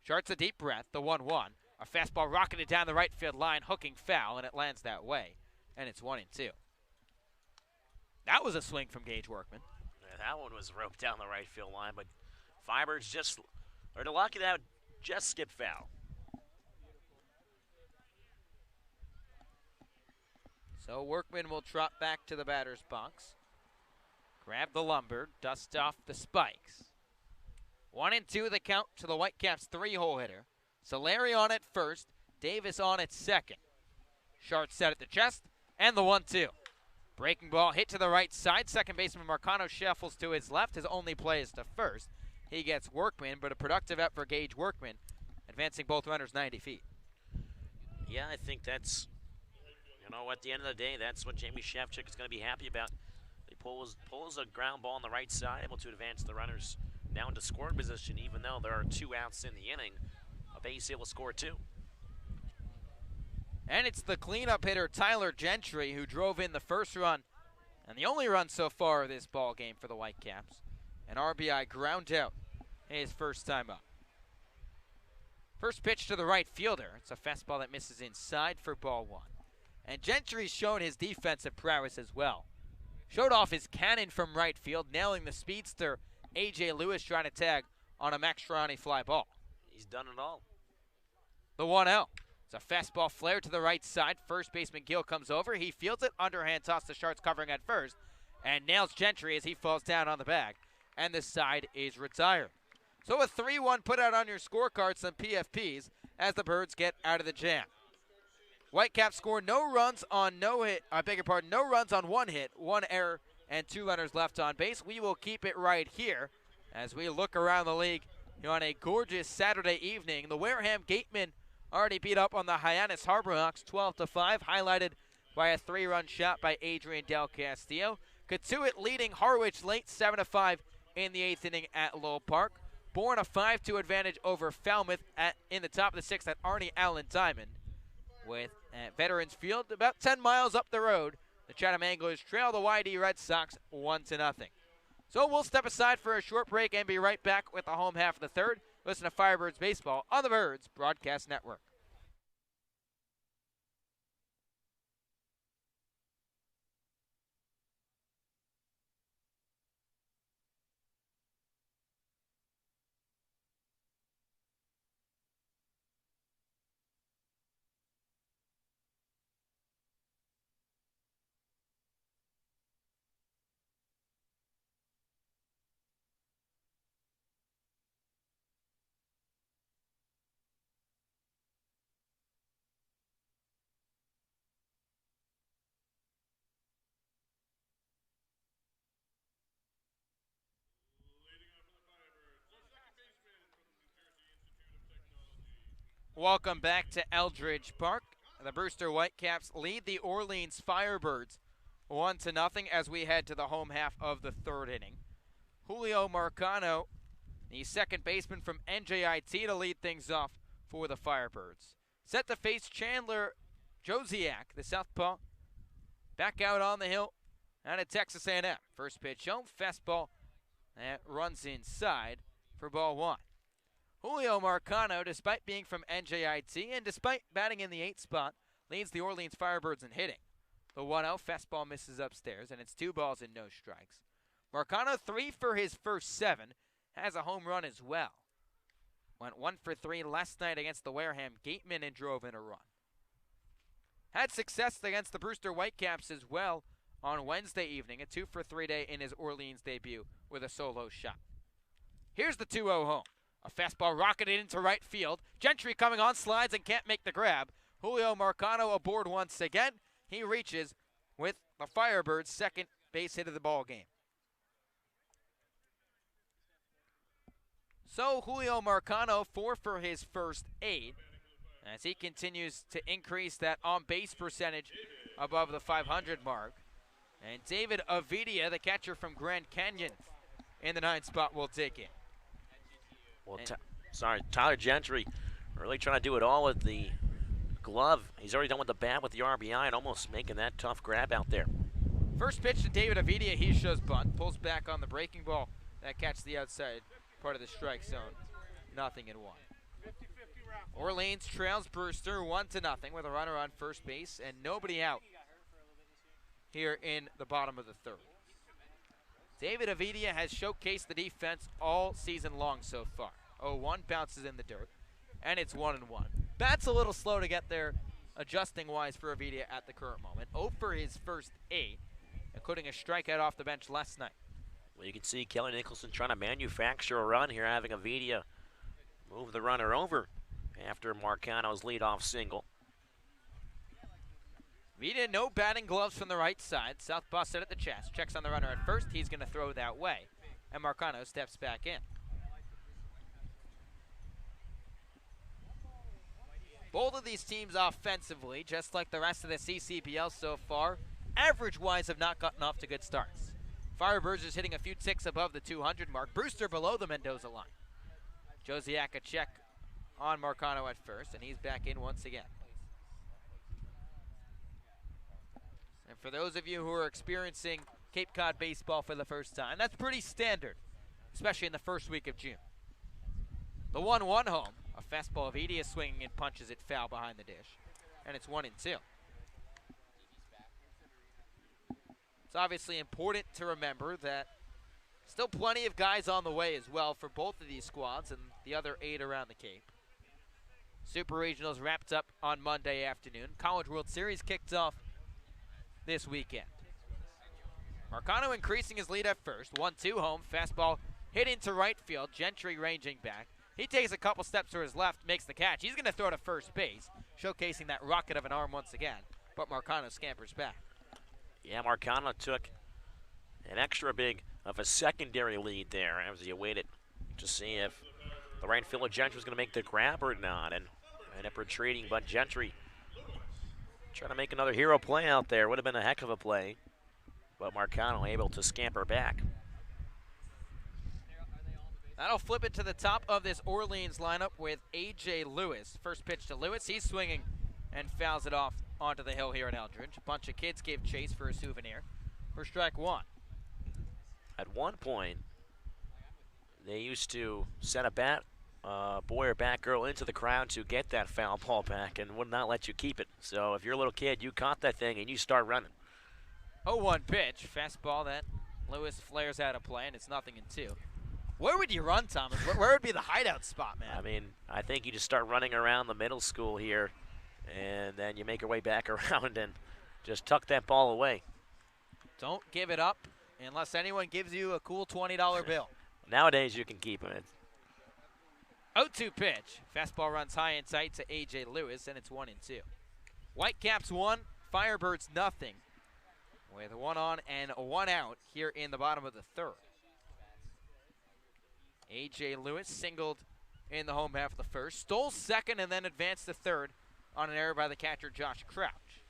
[SPEAKER 4] Sharks a deep breath, the 1-1. A fastball rocketed down the right field line, hooking foul, and it lands that way. And it's 1-2. That was a swing from Gage Workman.
[SPEAKER 3] Yeah, that one was roped down the right field line, but Firebirds just are lucky to just skip foul.
[SPEAKER 4] So Workman will trot back to the batter's box. Grab the lumber, dust off the spikes. 1-2 the count to the Whitecaps 3-hole hitter. Solari on at first, Davis on at second. Sharks set at the chest, and the 1-2. Breaking ball hit to the right side. Second baseman Marcano shuffles to his left. His only play is to first. He gets Workman, but a productive effort for Gage Workman, advancing both runners 90 feet.
[SPEAKER 3] Yeah, I think that's, at the end of the day, that's what Jamie Shevchik is going to be happy about. He pulls a ground ball on the right side, able to advance the runners down to scoring position, even though there are 2 outs in the inning. A base hit will score 2.
[SPEAKER 4] And it's the cleanup hitter, Tyler Gentry, who drove in the first run, and the only run so far of this ball game for the Whitecaps. An RBI ground out his first time up. First pitch to the right fielder. It's a fastball that misses inside for ball one. And Gentry's shown his defensive prowess as well. Showed off his cannon from right field, nailing the speedster A.J. Lewis trying to tag on a Max Sharani fly ball.
[SPEAKER 3] He's done it all.
[SPEAKER 4] The 1-0. It's a fastball flare to the right side. First baseman Gill comes over. He fields it. Underhand toss to Sharks covering at first. And nails Gentry as he falls down on the bag. And the side is retired. So a 3-1 put out on your scorecard, some PFPs, as the Birds get out of the jam. Whitecaps score no runs on no runs on 1 hit, 1 error, and 2 runners left on base. We will keep it right here as we look around the league on a gorgeous Saturday evening. The Wareham Gatemen already beat up on the Hyannis Harbor Hawks 12-5, highlighted by a 3-run shot by Adrian Del Castillo. Katuitt leading Harwich late 7-5 in the 8th inning at Lowell Park. Bourne a 5-2 advantage over Falmouth in the top of the 6th at Arnie Allen Diamond. With Veterans Field about 10 miles up the road, the Chatham Anglers trail the YD Red Sox 1-0. So we'll step aside for a short break and be right back with the home half of the third. Listen to Firebirds Baseball on the Birds Broadcast Network. Welcome back to Eldridge Park. The Brewster Whitecaps lead the Orleans Firebirds 1-0 as we head to the home half of the third inning. Julio Marcano, the second baseman from NJIT, to lead things off for the Firebirds. Set to face Chandler Josiak, the southpaw, back out on the hill out of Texas A&M. First pitch home, fastball that runs inside for ball one. Julio Marcano, despite being from NJIT and despite batting in the 8th spot, leads the Orleans Firebirds in hitting. The 1-0 fastball misses upstairs, and it's 2 balls and no strikes. Marcano 3 for his first 7, has a home run as well. Went 1 for 3 last night against the Wareham Gatemen and drove in a run. Had success against the Brewster Whitecaps as well on Wednesday evening, a 2 for 3 day in his Orleans debut with a solo shot. Here's the 2-0 home. A fastball rocketed into right field. Gentry coming on, slides and can't make the grab. Julio Marcano aboard once again. He reaches with the Firebirds' second base hit of the ball game. So Julio Marcano 4 for his first 8 as he continues to increase that on-base percentage above the 500 mark. And David Avidia, the catcher from Grand Canyon, in the 9th spot will take it.
[SPEAKER 3] Well, Tyler Gentry really trying to do it all with the glove. He's already done with the bat with the RBI and almost making that tough grab out there.
[SPEAKER 4] First pitch to David Avidia, he shows bunt, pulls back on the breaking ball. That catches the outside part of the strike zone. 0-1. Orleans trails Brewster 1-0 with a runner on first base and nobody out here in the bottom of the third. David Avidia has showcased the defense all season long so far. 0-1 bounces in the dirt, and it's 1-1. Bat's a little slow to get there adjusting-wise for Avidia at the current moment. 0 for his first 8, including a strikeout off the bench last night.
[SPEAKER 3] Well, you can see Kelly Nicholson trying to manufacture a run here, having Avidia move the runner over after Marcano's leadoff single.
[SPEAKER 4] Avidia, no batting gloves from the right side. Southpaw set at the chest, checks on the runner at first. He's going to throw that way, and Marcano steps back in. Both of these teams offensively, just like the rest of the CCPL so far, average-wise have not gotten off to good starts. Firebirds is hitting a few ticks above the 200 mark. Brewster below the Mendoza line. Josiak a check on Marcano at first, and he's back in once again. And for those of you who are experiencing Cape Cod baseball for the first time, that's pretty standard, especially in the first week of June. The 1-1 home, a fastball of Avidia swinging and punches it foul behind the dish, and it's 1-2. It's obviously important to remember that still plenty of guys on the way as well for both of these squads and the other 8 around the Cape. Super Regionals wrapped up on Monday afternoon. College World Series kicked off this weekend. Marcano increasing his lead at first. 1-2 home. Fastball hit into right field. Gentry ranging back. He takes a couple steps to his left, makes the catch. He's going to throw to first base, showcasing that rocket of an arm once again. But Marcano scampers back.
[SPEAKER 3] Yeah, Marcano took an extra big of a secondary lead there as he waited to see if the right fielder Gentry was going to make the grab or not, and ended up retreating. But Gentry trying to make another hero play out there. Would have been a heck of a play, but Marcano able to scamper back.
[SPEAKER 4] That'll flip it to the top of this Orleans lineup with A.J. Lewis. First pitch to Lewis. He's swinging and fouls it off onto the hill here in Eldridge. A bunch of kids gave chase for a souvenir for strike 1.
[SPEAKER 3] At one point, they used to send a bat boy or bat girl into the crowd to get that foul ball back and would not let you keep it. So if you're a little kid, you caught that thing and you start running.
[SPEAKER 4] 0-1 pitch. Fastball that Lewis flares out of play, and it's 0-2. Where would you run, Thomas? Where would be the hideout spot, man?
[SPEAKER 3] I mean, I think you just start running around the middle school here, and then you make your way back around and just tuck that ball away.
[SPEAKER 4] Don't give it up unless anyone gives you a cool $20 bill.
[SPEAKER 3] Nowadays, you can keep it.
[SPEAKER 4] 0-2 pitch. Fastball runs high and tight to A.J. Lewis, and it's 1-2. Whitecaps 1, Firebirds 0, with 1 on and 1 out here in the bottom of the third. A.J. Lewis singled in the home half of the first. Stole second and then advanced to third on an error by the catcher, Josh Crouch.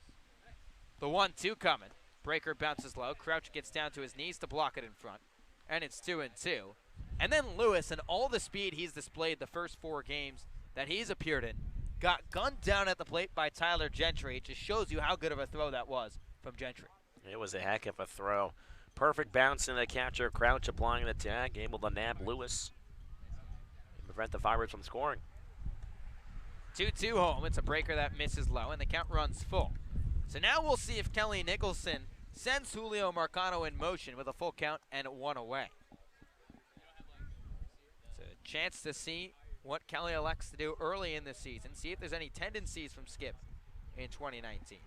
[SPEAKER 4] The 1-2 coming. Breaker bounces low. Crouch gets down to his knees to block it in front. And it's 2-2. And then Lewis, and all the speed he's displayed the first 4 games that he's appeared in, got gunned down at the plate by Tyler Gentry. It just shows you how good of a throw that was from Gentry.
[SPEAKER 3] It was a heck of a throw. Perfect bounce in the catcher. Crouch applying the tag, able to nab Lewis and prevent the Firebirds from scoring.
[SPEAKER 4] 2-2 home. It's a breaker that misses low, and the count runs full. So now we'll see if Kelly Nicholson sends Julio Marcano in motion with a full count and 1 away. It's a chance to see what Kelly elects to do early in the season, see if there's any tendencies from Skip in 2019.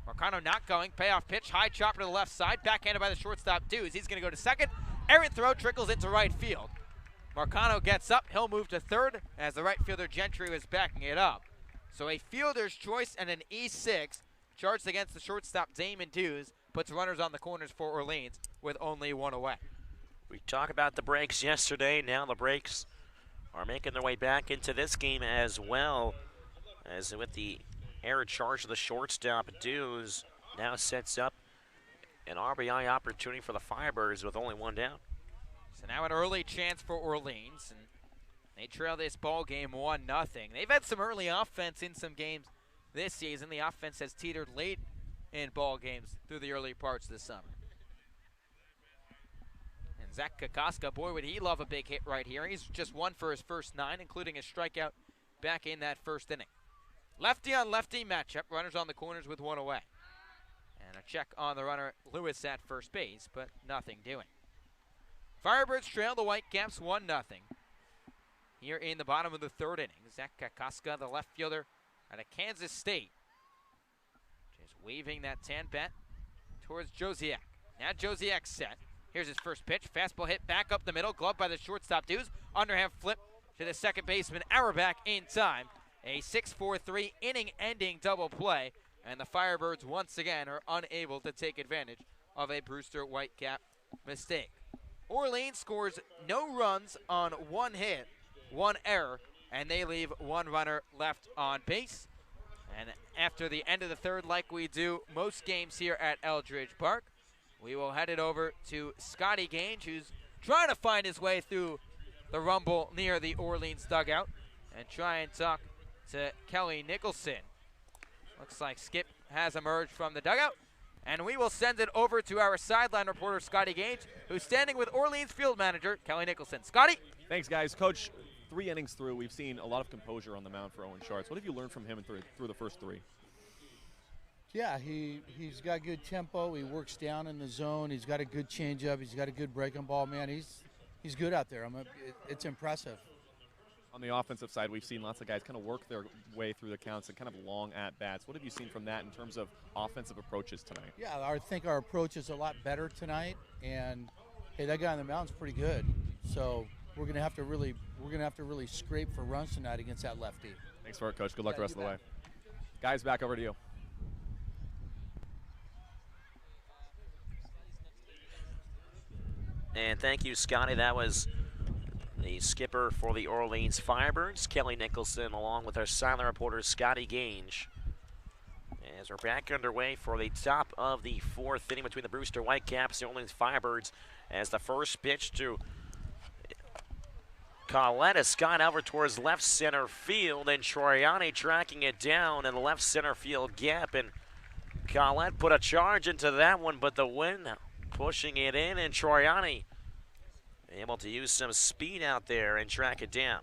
[SPEAKER 4] Marcano not going, payoff pitch, high chopper to the left side, backhanded by the shortstop Dews. He's going to go to second. Errant throw trickles into right field. Marcano gets up, he'll move to third as the right fielder Gentry was backing it up. So a fielder's choice and an E6 charged against the shortstop Damon Dews puts runners on the corners for Orleans with only 1 away.
[SPEAKER 3] We talked about the breaks yesterday. Now the breaks are making their way back into this game as well, as with the error charge of the shortstop Dews now sets up an RBI opportunity for the Firebirds with only 1 down.
[SPEAKER 4] So now an early chance for Orleans, and they trail this ball game 1-0. They've had some early offense in some games this season. The offense has teetered late in ball games through the early parts of the summer. And Zach Kokoska, boy, would he love a big hit right here. He's just 1 for his first 9, including a strikeout back in that first inning. Lefty on lefty matchup, runners on the corners with 1 away. And a check on the runner, Lewis at first base, but nothing doing. Firebirds trail the Whitecaps 1-0. Here in the bottom of the 3rd inning, Zach Kokoska, the left fielder out of Kansas State, just waving that tan bat towards Josiak. Now Josiak set. Here's his first pitch. Fastball hit back up the middle, gloved by the shortstop Dews. Underhand flip to the second baseman Auerbach in time. A 6-4-3 inning-ending double play, and the Firebirds once again are unable to take advantage of a Brewster Whitecap mistake. Orleans scores no runs on 1 hit, 1 error, and they leave 1 runner left on base. And after the end of the 3rd, like we do most games here at Eldridge Park, we will head it over to Scotty Gage, who's trying to find his way through the rumble near the Orleans dugout and try and talk to Kelly Nicholson. Looks like Skip has emerged from the dugout, and we will send it over to our sideline reporter, Scotty Gage, who's standing with Orleans field manager, Kelly Nicholson. Scotty?
[SPEAKER 1] Thanks, guys. Coach, 3 innings through, we've seen a lot of composure on the mound for Owen Schartz. What have you learned from him through the first 3?
[SPEAKER 5] Yeah, he's got good tempo. He works down in the zone. He's got a good changeup. He's got a good breaking ball. Man, he's good out there. It's impressive.
[SPEAKER 1] On the offensive side, we've seen lots of guys kind of work their way through the counts and kind of long at-bats. What have you seen from that in terms of offensive approaches tonight?
[SPEAKER 5] Yeah, I think our approach is a lot better tonight. And hey, that guy on the mound's pretty good. So we're gonna have to really scrape for runs tonight against that lefty.
[SPEAKER 1] Thanks for it, Coach. Good luck the rest of the way. Guys, back over to you.
[SPEAKER 3] And thank you, Scotty. That was the skipper for the Orleans Firebirds, Kelly Nicholson, along with our silent reporter, Scotty Gage. As we're back underway for the top of the 4th inning between the Brewster Whitecaps and the Orleans Firebirds, as the first pitch to Collette is skied over towards left center field, and Troiani tracking it down in the left center field gap, and Collette put a charge into that one, but the wind pushing it in, and Troiani able to use some speed out there and track it down.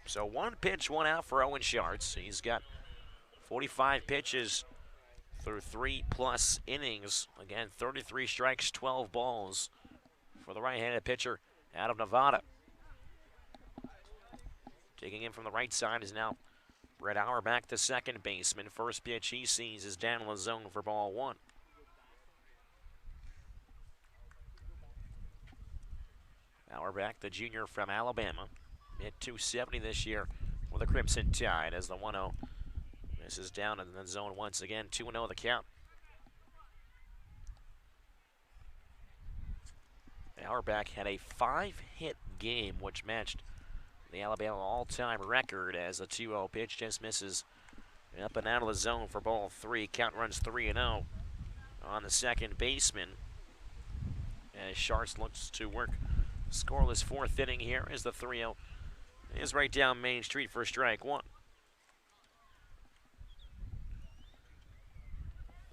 [SPEAKER 3] So 1 pitch, 1 out for Owen Schartz. He's got 45 pitches through 3+ innings. Again, 33 strikes, 12 balls for the right-handed pitcher out of Nevada. Taking in from the right side is now Brett Auerbach, the second baseman. First pitch he sees is down in the zone for ball 1. Auerbach, the junior from Alabama, hit .270 this year with the Crimson Tide as the 1-0 misses down in the zone once again. 2-0 the count. Auerbach had a 5-hit game, which matched The Alabama all-time record as a 2-0 pitch just misses up and out of the zone for ball 3. Count runs 3-0 on the second baseman. As Sharks looks to work scoreless 4th inning here as the 3-0 is right down Main Street for strike 1.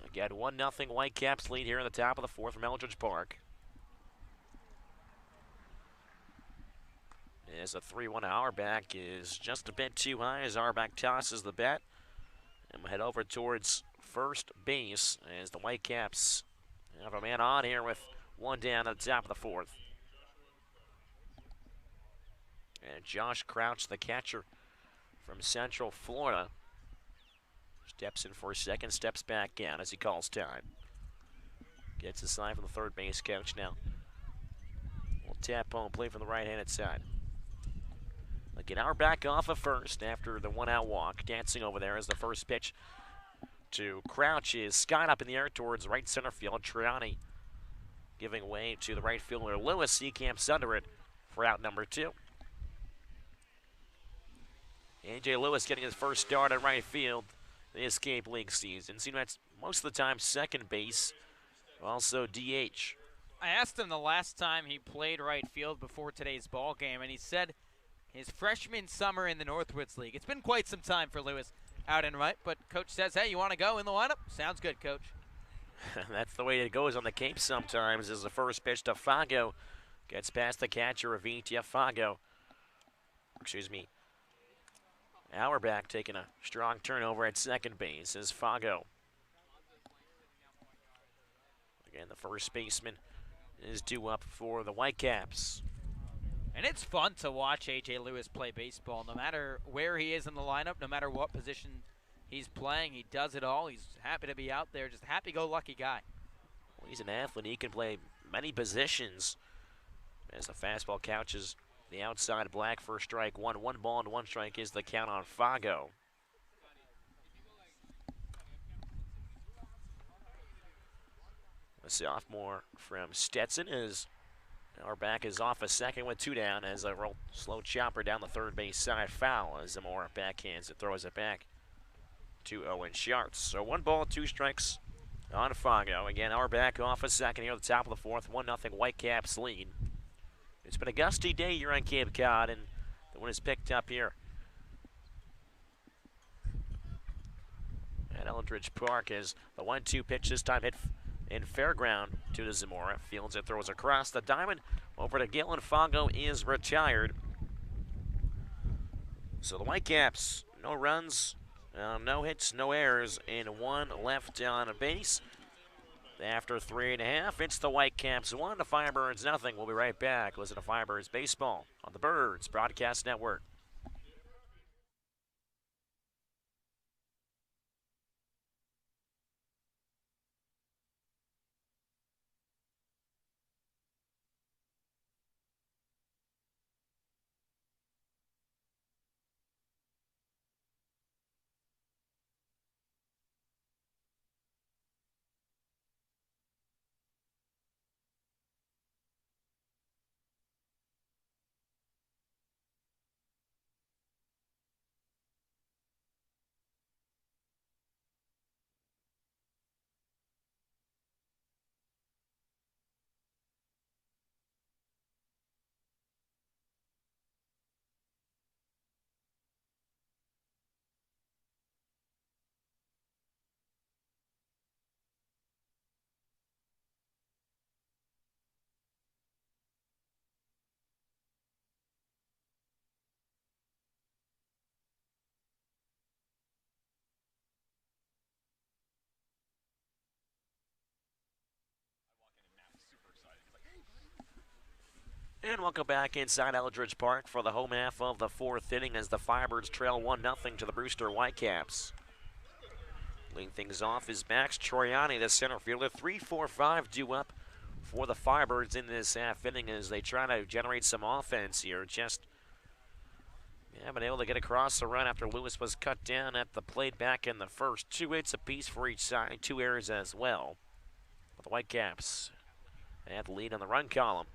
[SPEAKER 3] Again, 1-0 Whitecaps lead here in the top of the 4th from Eldridge Park. As a 3-1 Auerbach is just a bit too high as Auerbach tosses the bat. And we'll head over towards first base as the Whitecaps have a man on here with 1 down at the top of the 4th. And Josh Crouch, the catcher from Central Florida, steps in for a second, steps back down as he calls time. Gets a sign from the third base coach now. We'll tap home play from the right-handed side. Again, Auerbach off of first after the 1-out walk. Dancing over there as the first pitch to Crouch is skied up in the air towards right center field. Triani giving way to the right fielder Lewis. He camps under it for out number 2. A.J. Lewis getting his first start at right field in the Escape League season. So, that's most of the time second base, also DH.
[SPEAKER 4] I asked him the last time he played right field before today's ball game, and he said his freshman summer in the Northwoods League. It's been quite some time for Lewis out in right, but Coach says, hey, you want to go in the lineup? Sounds good, Coach.
[SPEAKER 3] That's the way it goes on the Cape sometimes, as the first pitch to Fago gets past the catcher, Avitia Fago. Auerbach taking a strong turnover at second base as Fago. Again, the first baseman is due up for the Whitecaps.
[SPEAKER 4] And it's fun to watch A.J. Lewis play baseball. No matter where he is in the lineup, no matter what position he's playing, he does it all. He's happy to be out there, just a happy-go-lucky guy.
[SPEAKER 3] Well, he's an athlete. He can play many positions. As the fastball couches the outside black for strike 1. 1 ball and 1 strike is the count on Fago. A sophomore from Stetson is Auerbach is off a second with 2 down as a slow chopper down the third base side foul as Zamora backhands it, throws it back to Owen Sharts. So 1 ball, 2 strikes on Fago. Again, Auerbach off a second here at the top of the 4th. 1-0 Whitecaps lead. It's been a gusty day here on Cape Cod, and the wind is picked up here at Eldridge Park as the 1-2 pitch this time hit in fairground to the Zamora. Fields it, throws across the diamond over to Gillen. Fago is retired. So the Whitecaps, no runs, no hits, no errors, and 1 left on base. After 3.5, it's the Whitecaps 1, the Firebirds 0. We'll be right back. Listen to Firebirds Baseball on the Birds Broadcast Network. And welcome back inside Eldridge Park for the home half of the 4th inning as the Firebirds trail 1-0 to the Brewster Whitecaps. Leading things off is Max Troiani, the center fielder. 3-4-5 due up for the Firebirds in this half inning as they try to generate some offense here. Just been able to get across the run after Lewis was cut down at the plate back in the first. 2 hits apiece for each side, 2 errors as well. But the Whitecaps have the lead on the run column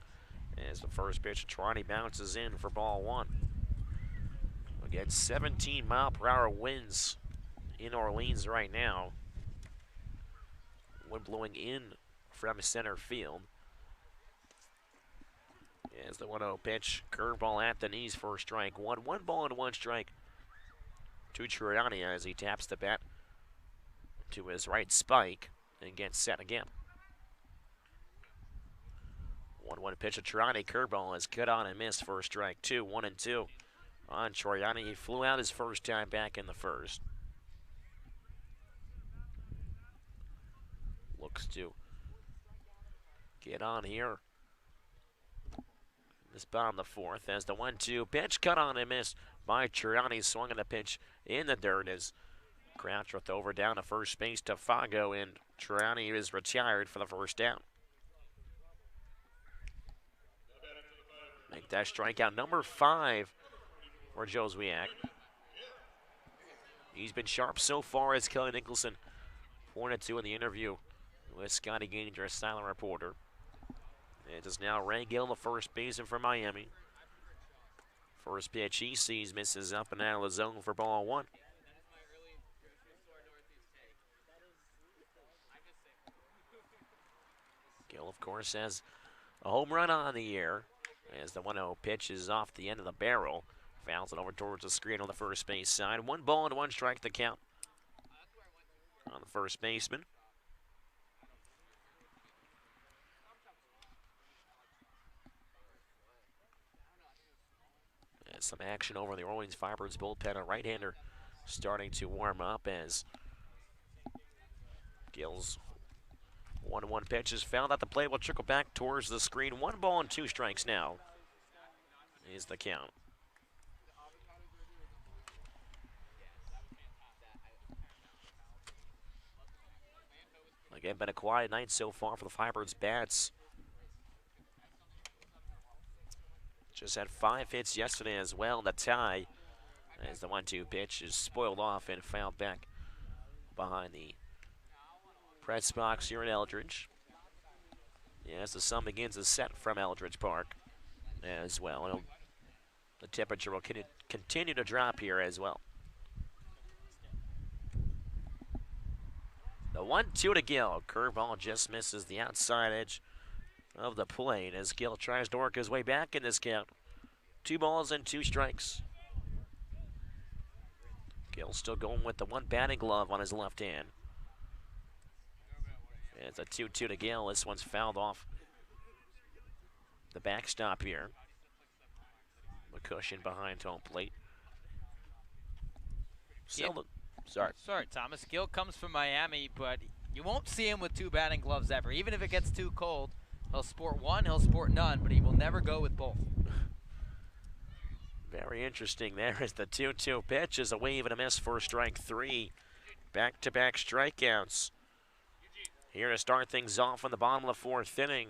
[SPEAKER 3] as the first pitch, Troiani bounces in for ball 1. Again, 17-mile-per-hour winds in Orleans right now. Wind blowing in from center field. As the 1-0 pitch, curveball at the knees for a strike one. 1 ball and 1 strike to Triani as he taps the bat to his right spike and gets set again. 1-1 pitch to Triani. Curveball is cut on and missed for a strike 2. 1-2 on Triani. He flew out his first time back in the first. Looks to get on here. This bottom the fourth as the 1-2 pitch cut on and missed by Triani. Swung on a pitch in the dirt as Crouchworth over down to first base to Fago, and Triani is retired for the first down. Make that strikeout number 5 for Joswiak. He's been sharp so far, as Kelly Nicholson pointed to in the interview with Scotty Ganger, a silent reporter. It is now Ray Gill, the first baseman for Miami. First pitch he sees, misses up and out of the zone for ball 1. Gill, of course, has a home run on the year as the 1-0 pitch is off the end of the barrel. Fouls it over towards the screen on the first base side. 1 ball and 1 strike to count on the first baseman. And some action over the Orleans Firebirds bullpen. A right-hander starting to warm up as Gill's 1-1 pitch is found at the plate. Will trickle back towards the screen. 1 ball and 2 strikes now is the count. Again, been a quiet night so far for the Firebirds bats. Just had 5 hits yesterday as well. The tie as the 1-2 pitch is spoiled off and fouled back behind the press box here in Eldridge. As the sun begins to set from Eldridge Park as well. The temperature will continue to drop here as well. The 1-2 to Gill. Curveball just misses the outside edge of the plate as Gill tries to work his way back in this count. 2 balls and 2 strikes. Gill still going with the 1 batting glove on his left hand. It's a 2-2 to Gill. This one's fouled off the backstop here. McCushion behind home plate.
[SPEAKER 4] Sorry, Thomas. Gill comes from Miami, but you won't see him with 2 batting gloves ever. Even if it gets too cold, he'll sport 1, he'll sport none, but he will never go with both.
[SPEAKER 3] Very interesting. There is the 2-2 pitch, is a wave and a miss for strike 3. Back-to-back strikeouts. Here to start things off in the bottom of the 4th inning.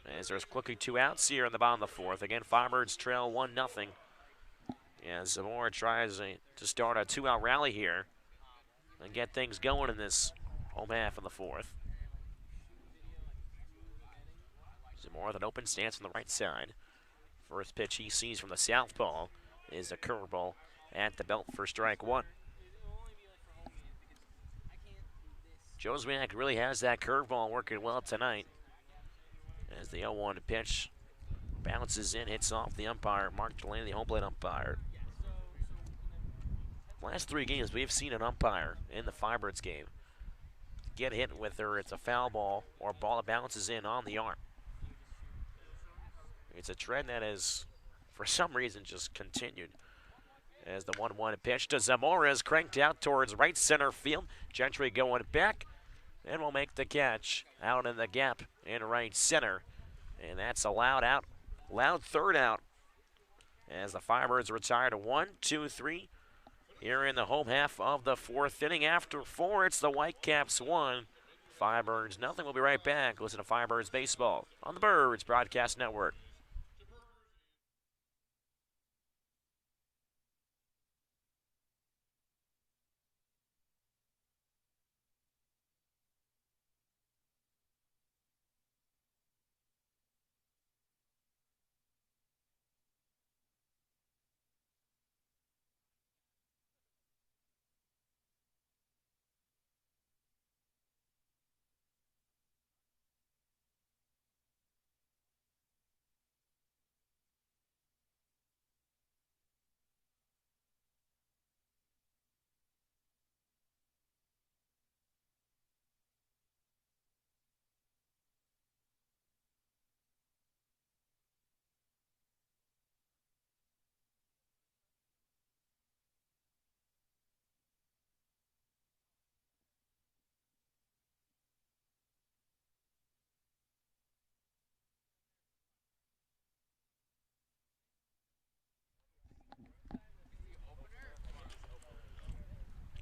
[SPEAKER 3] As there's quickly 2 outs here in the bottom of the 4th. Again, Firebirds trail 1-0. As Zamora tries to start a 2-out rally here and get things going in this home half of the 4th. Zamora with an open stance on the right side. First pitch he sees from the southpaw is a curveball at the belt for strike 1. Joswiak really has that curveball working well tonight. As the 0-1 pitch bounces in, hits off the umpire, Mark Delaney, the home plate umpire. Last 3 games, we've seen an umpire in the Firebirds game get hit with her. It's a foul ball or a ball that bounces in on the arm. It's a trend that has, for some reason, just continued. As the 1-1 pitch to Zamora is cranked out towards right center field. Gentry going back and will make the catch out in the gap in right center. And that's a loud out, loud 3rd out. As the Firebirds retire to 1-2-3 here in the home half of the 4th inning. After 4, it's the Whitecaps 1, Firebirds nothing. We'll be right back. Listen to Firebirds baseball on the Birds Broadcast Network.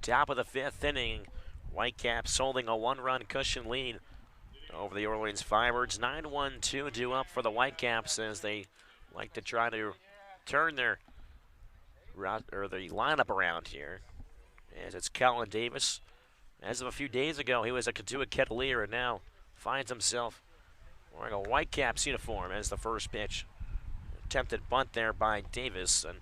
[SPEAKER 3] Top of the 5th inning. Whitecaps holding a 1-run cushion lead over the Orleans Firebirds. 9-1-2 due up for the Whitecaps as they like to try to turn their the lineup around here. As it's Colin Davis. As of a few days ago, he was a Katua Ketalier and now finds himself wearing a Whitecaps uniform as the first pitch. Attempted bunt there by Davis, and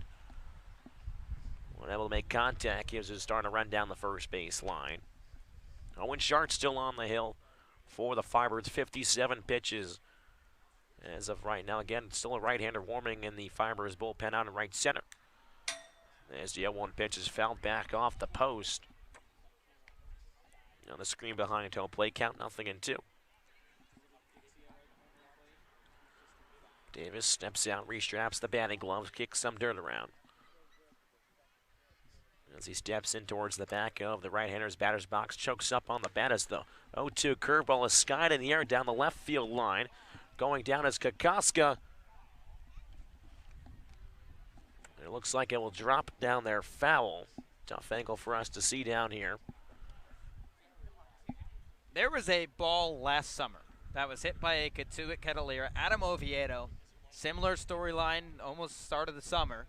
[SPEAKER 3] unable to make contact. He was just starting to run down the first base line. Owen Sharp still on the hill for the Firebirds. 57 pitches as of right now. Again, still a right-hander warming in the Firebirds bullpen out in right center. As the 0-1 pitch is fouled back off the post. On the screen behind home plate, count 0-2. Davis steps out, restraps the batting gloves, kicks some dirt around. As he steps in towards the back of the right-hander's batter's box, chokes up on the bat as the 0-2 curveball is skied in the air down the left field line. Going down is Kokoska. It looks like it will drop down there foul. Tough angle for us to see down here.
[SPEAKER 4] There was a ball last summer that was hit by a Katua Ketalier, Adam Oviedo. Similar storyline, almost start of the summer.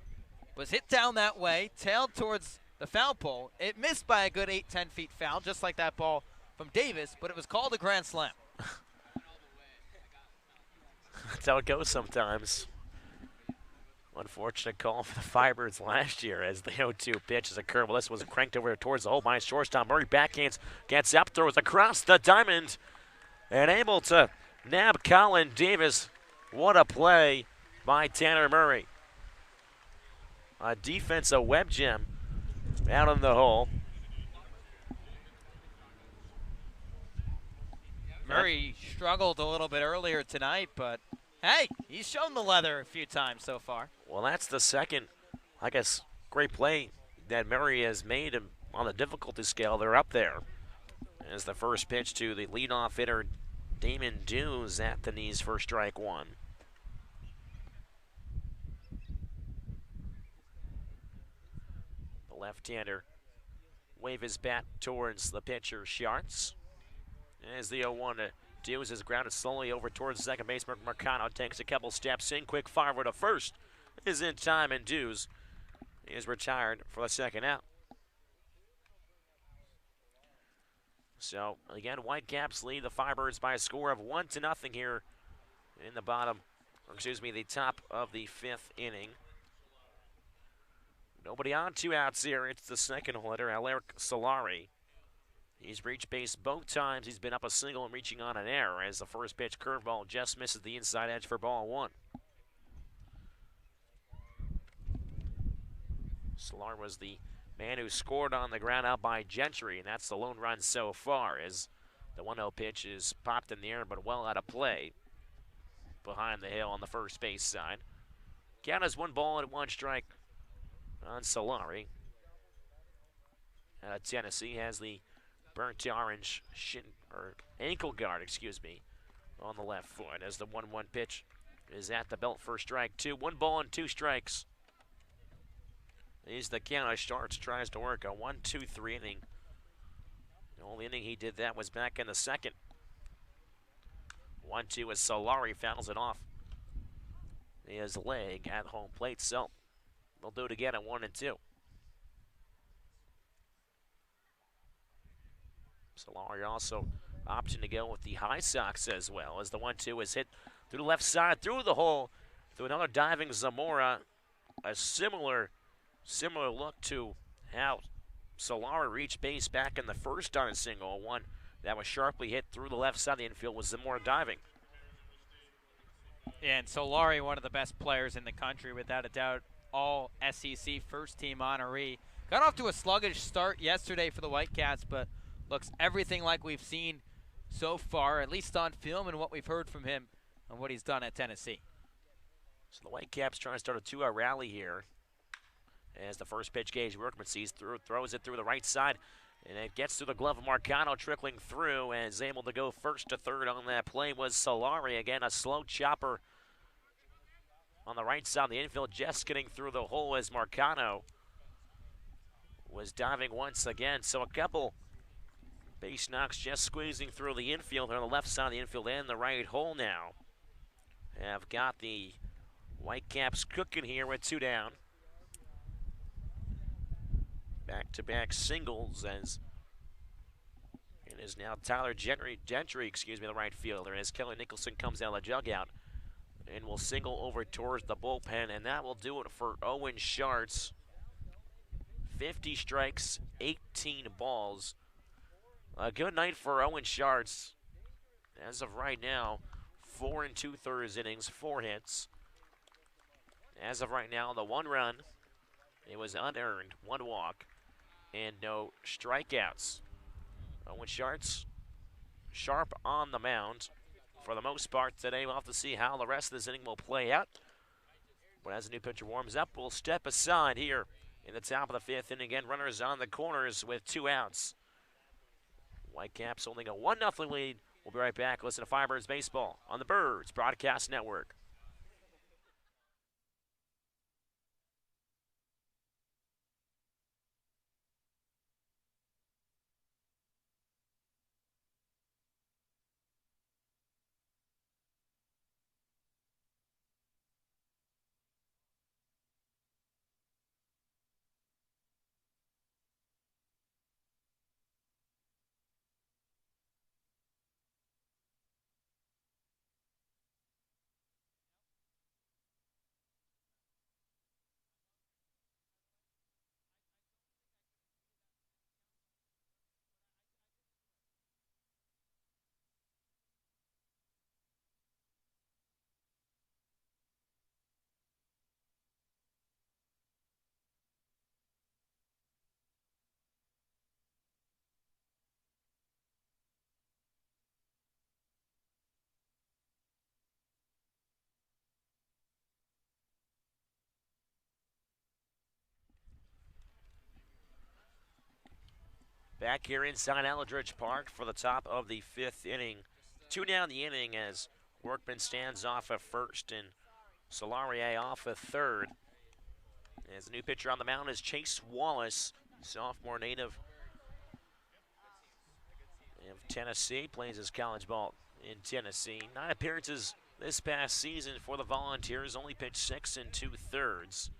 [SPEAKER 4] Was hit down that way, tailed towards the foul pole. It missed by a good 8-10 feet foul, just like that ball from Davis, but it was called a grand slam.
[SPEAKER 3] That's how it goes sometimes. Unfortunate call for the Firebirds last year as the 0-2 pitch is a curveball. This was cranked over towards the hole by shortstop. Murray backhands, gets up, throws across the diamond, and able to nab Colin Davis. What a play by Tanner Murray. A defensive web gem out in the hole.
[SPEAKER 4] Murray struggled a little bit earlier tonight, but hey, he's shown the leather a few times so far.
[SPEAKER 3] Well, that's the second, I guess, great play that Murray has made on the difficulty scale. They're up there. As the first pitch to the leadoff hitter, Damon Dews at the knees for strike one. The left-hander wave his bat towards the pitcher, Schartz. As the 0-1 to Dews is grounded slowly over towards second base. Marcano takes a couple steps in. Quick fire to first is in time, and Dews is retired for the second out. So, again, Whitecaps lead the Firebirds by a score of 1-0 here in the the top of the 5th inning. Nobody on, 2 outs here. It's the second hitter, Alaric Solari. He's reached base both times. He's been up a single and reaching on an error as the first pitch curveball just misses the inside edge for ball one. Solari was the man who scored on the ground out by Gentry, and that's the lone run so far as the 1-0 pitch is popped in the air but well out of play behind the hill on the first base side. Count is 1-1 strike on Solari. Tennessee has the burnt orange ankle guard, on the left foot as the 1-1 pitch is at the belt for strike two. 1-2 strikes. Is the count as Schartz tries to work a 1-2-3 inning. The only inning he did that was back in the second. 1-2 as Solari fouls it off his leg at home plate, so they'll do it again at 1-2. Solari also option to go with the high socks as well as the 1-2 is hit through the left side, through the hole, through another diving Zamora. A similar look to how Solari reached base back in the first on a single. One that was sharply hit through the left side of the infield was Zamora diving.
[SPEAKER 4] Yeah, and Solari, one of the best players in the country, without a doubt, all SEC first-team honoree. Got off to a sluggish start yesterday for the Whitecaps, but looks everything like we've seen so far, at least on film and what we've heard from him and what he's done at Tennessee.
[SPEAKER 3] So the Whitecaps trying to start a 2-out rally here. As the first pitch, Gage Workman sees through, throws it through the right side, and it gets through the glove of Marcano, trickling through, and is able to go first to third on that play was Solari. Again, a slow chopper on the right side of the infield, just getting through the hole as Marcano was diving once again. So a couple base knocks just squeezing through the infield. They're on the left side of the infield and the right hole now. Have got the Whitecaps cooking here with 2 down. Back-to-back singles as it is now Tyler Gentry, the right fielder, as Kelly Nicholson comes out of the dugout and will single over towards the bullpen, and that will do it for Owen Schartz. 50 strikes, 18 balls. A good night for Owen Schartz. As of right now, 4 2/3 innings, 4 hits. As of right now, the 1 run, it was unearned, 1 walk, and no strikeouts. Owen Schartz, sharp on the mound for the most part today. We'll have to see how the rest of this inning will play out. But as the new pitcher warms up, we'll step aside here in the top of the 5th inning. Again, runners on the corners with 2 outs. Whitecaps holding a 1-0 lead. We'll be right back. Listen to Firebirds Baseball on the Birds Broadcast Network. Back here inside Aldridge Park for the top of the 5th inning. 2 down the inning as Workman stands off at first and Solarier off at third. As the new pitcher on the mound is Chase Wallace, sophomore native of Tennessee, plays his college ball in Tennessee. 9 appearances this past season for the Volunteers, only pitched 6 2/3.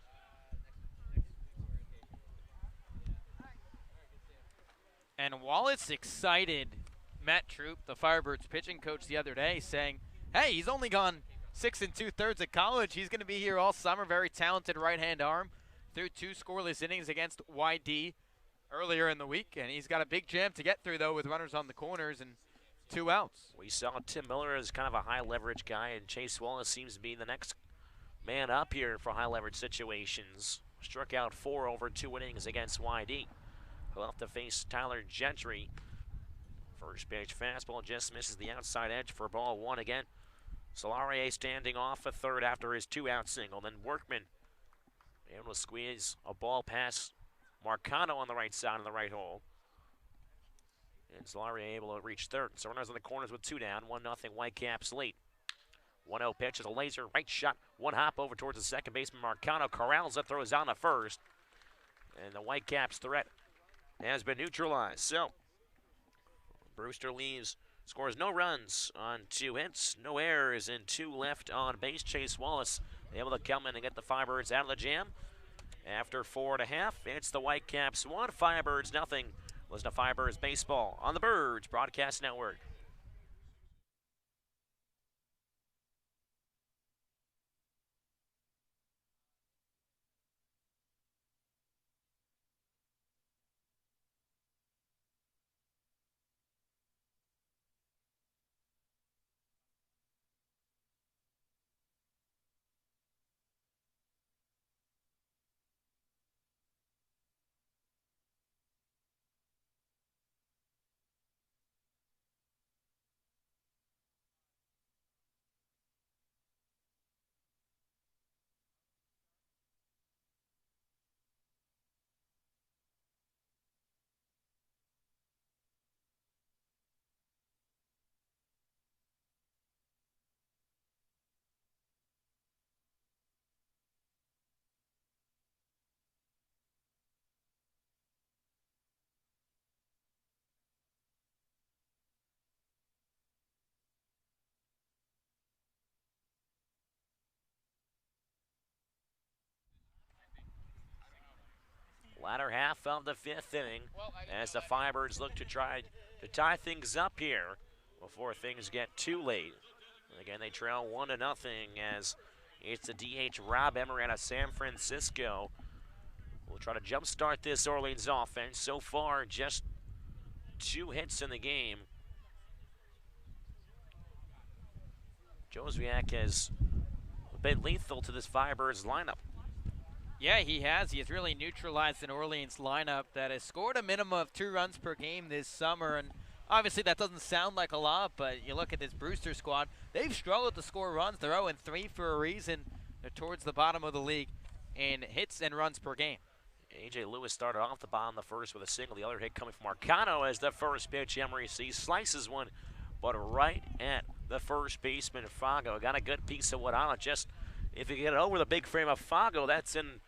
[SPEAKER 4] And Wallace excited Matt Troop, the Firebirds pitching coach, the other day, saying, hey, he's only gone 6 2/3 at college. He's going to be here all summer. Very talented right-hand arm. Threw 2 scoreless innings against YD earlier in the week, and he's got a big jam to get through, though, with runners on the corners and 2 outs.
[SPEAKER 3] We saw Tim Miller as kind of a high-leverage guy, and Chase Wallace seems to be the next man up here for high-leverage situations. Struck out 4 over 2 innings against YD. He'll have to face Tyler Gentry. First pitch fastball just misses the outside edge for ball 1 again. Solarier standing off at third after his 2-out single. Then Workman able to squeeze a ball past Marcano on the right side of the right hole. And Solarier able to reach third. So runners on the corners with 2 down. 1-0 Whitecaps lead. 1-0 pitch is a laser, right shot, 1 hop over towards the second baseman. Marcano corrals it, throws down to first. And the Whitecaps threat has been neutralized. So Brewster leaves, scores no runs on 2 hits, no errors, and 2 left on base. Chase Wallace able to come in and get the Firebirds out of the jam. After 4 1/2, it's the Whitecaps 1, Firebirds 0. Listen to Firebirds Baseball on the Birds Broadcast Network. Latter half of the 5th inning as the Firebirds look to try to tie things up here before things get too late. And again, they trail 1-0 as it's the DH Rob Emery out of San Francisco. We'll try to jumpstart this Orleans offense. So far, just 2 hits in the game. Joswiak has been lethal to this Firebirds lineup.
[SPEAKER 4] Yeah, he has. He has really neutralized an Orleans lineup that has scored a minimum of 2 runs per game this summer. And obviously that doesn't sound like a lot, but you look at this Brewster squad, they've struggled to score runs. They're 0-3 for a reason. They're towards the bottom of the league in hits and runs per game.
[SPEAKER 3] A.J. Lewis started off the bottom of the first with a single. The other hit coming from Arcano as the first pitch Emery sees. Slices one, but right at the first baseman, Fago. Got a good piece of what on it. Just if you get it over the big frame of Fago, that's in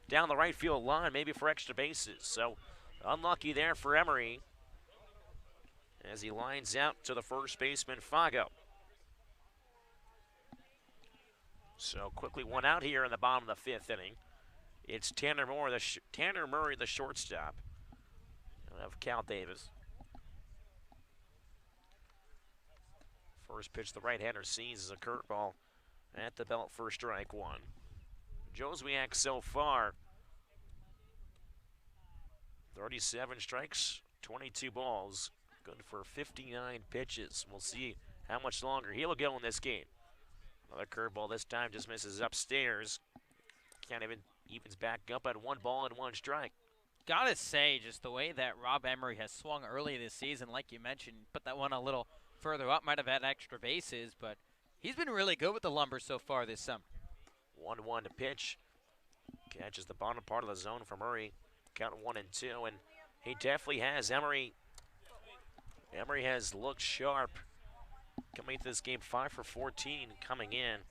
[SPEAKER 3] down the right field line, maybe for extra bases. So unlucky there for Emery as he lines out to the first baseman, Fago. So quickly one out here in the bottom of the 5th inning. It's Tanner Murray, the shortstop. You'll have Cal Davis. First pitch the right-hander sees is a curveball at the belt for strike 1. Joswiak so far, 37 strikes, 22 balls, good for 59 pitches. We'll see how much longer he'll go in this game. Another curveball this time just misses upstairs. Can't even evens back up at 1 ball and 1 strike.
[SPEAKER 4] Gotta say, just the way that Rob Emery has swung early this season, like you mentioned, put that one a little further up, might have had extra bases, but he's been really good with the lumber so far this summer.
[SPEAKER 3] 1-1 to pitch. Catches the bottom part of the zone for Murray. Count 1-2, and he definitely has. Emery has looked sharp coming into this game. 5 for 14 coming in.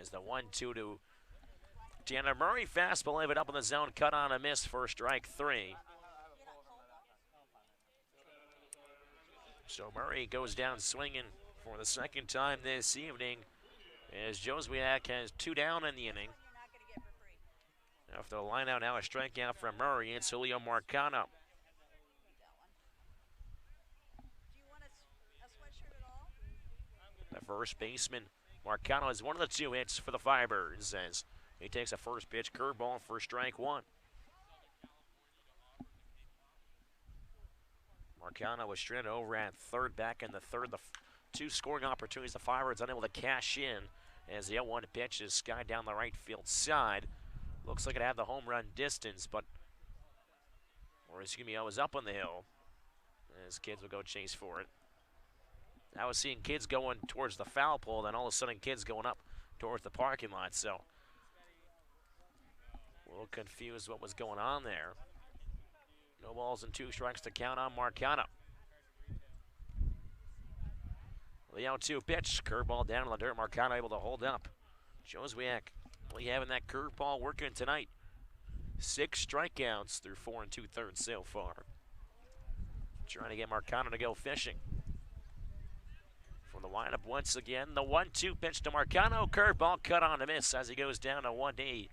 [SPEAKER 3] As the 1-2 to Tanner Murray. Fastball, leave it up in the zone. Cut on a miss for strike 3. So Murray goes down swinging for the second time this evening as Joswiak has 2 down in the inning. After the line out, now a strikeout from Murray. It's Julio Marcano. The first baseman, Marcano, is one of the 2 hits for the Firebirds as he takes a first pitch curveball for strike 1. Marcano was stranded over at third, back in the third. The 2 scoring opportunities, the Firebirds unable to cash in as the 0-1 pitch is skied down the right field side. Looks like it had the home run distance, but, or excuse me, I was up on the hill as kids will go chase for it. I was seeing kids going towards the foul pole, then all of a sudden kids going up towards the parking lot, so a little confused what was going on there. No balls and 2 strikes to count on Marcano. The 0-2 pitch, curveball down in the dirt. Marcano able to hold up. Joswiak really having that curveball working tonight. 6 strikeouts through 4 2/3 so far. Trying to get Marcano to go fishing. From the windup once again, the 1-2 pitch to Marcano. Curveball cut on a miss as he goes down to 1-8.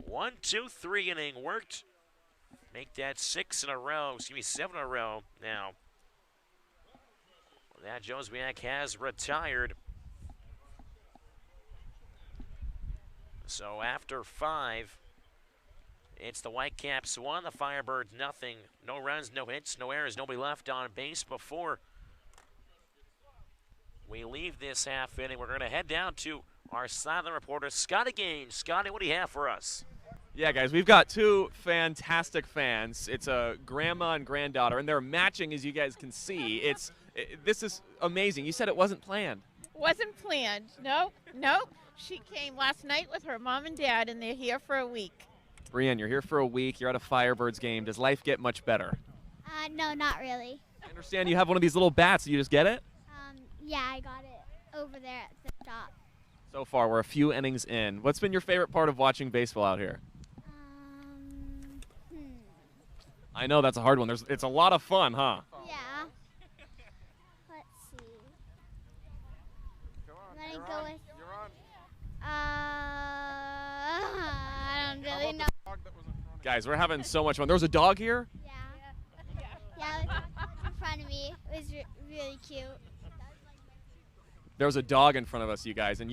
[SPEAKER 3] 1-2-3 inning worked. Make that 6 in a row, 7 in a row now. That Joswiak has retired. So after 5, it's the Whitecaps 1, the Firebirds nothing. No runs, no hits, no errors, nobody left on base before we leave this half inning. We're going to head down to our silent reporter, Scotty Gaines. Scotty, what do you have for us?
[SPEAKER 1] Yeah, guys, we've got 2 fantastic fans. It's a grandma and granddaughter, and they're matching, as you guys can see. This is amazing. You said it wasn't planned.
[SPEAKER 6] Wasn't planned. Nope. She came last night with her mom and dad, and they're here for a week.
[SPEAKER 1] Brienne, you're here for a week. You're at a Firebirds game. Does life get much better?
[SPEAKER 7] No, not really.
[SPEAKER 1] I understand you have one of these little bats. You just get it?
[SPEAKER 7] Yeah, I got it over there at the shop.
[SPEAKER 1] So far, we're a few innings in. What's been your favorite part of watching baseball out here? I know that's a hard one. It's a lot of fun, huh?
[SPEAKER 7] Yeah. Let's see. I'm gonna go with
[SPEAKER 1] Guys, we're having so much fun. There was a dog here?
[SPEAKER 7] Yeah. Yeah, it was in front of me. It was really cute.
[SPEAKER 1] There was a dog in front of us, you guys, and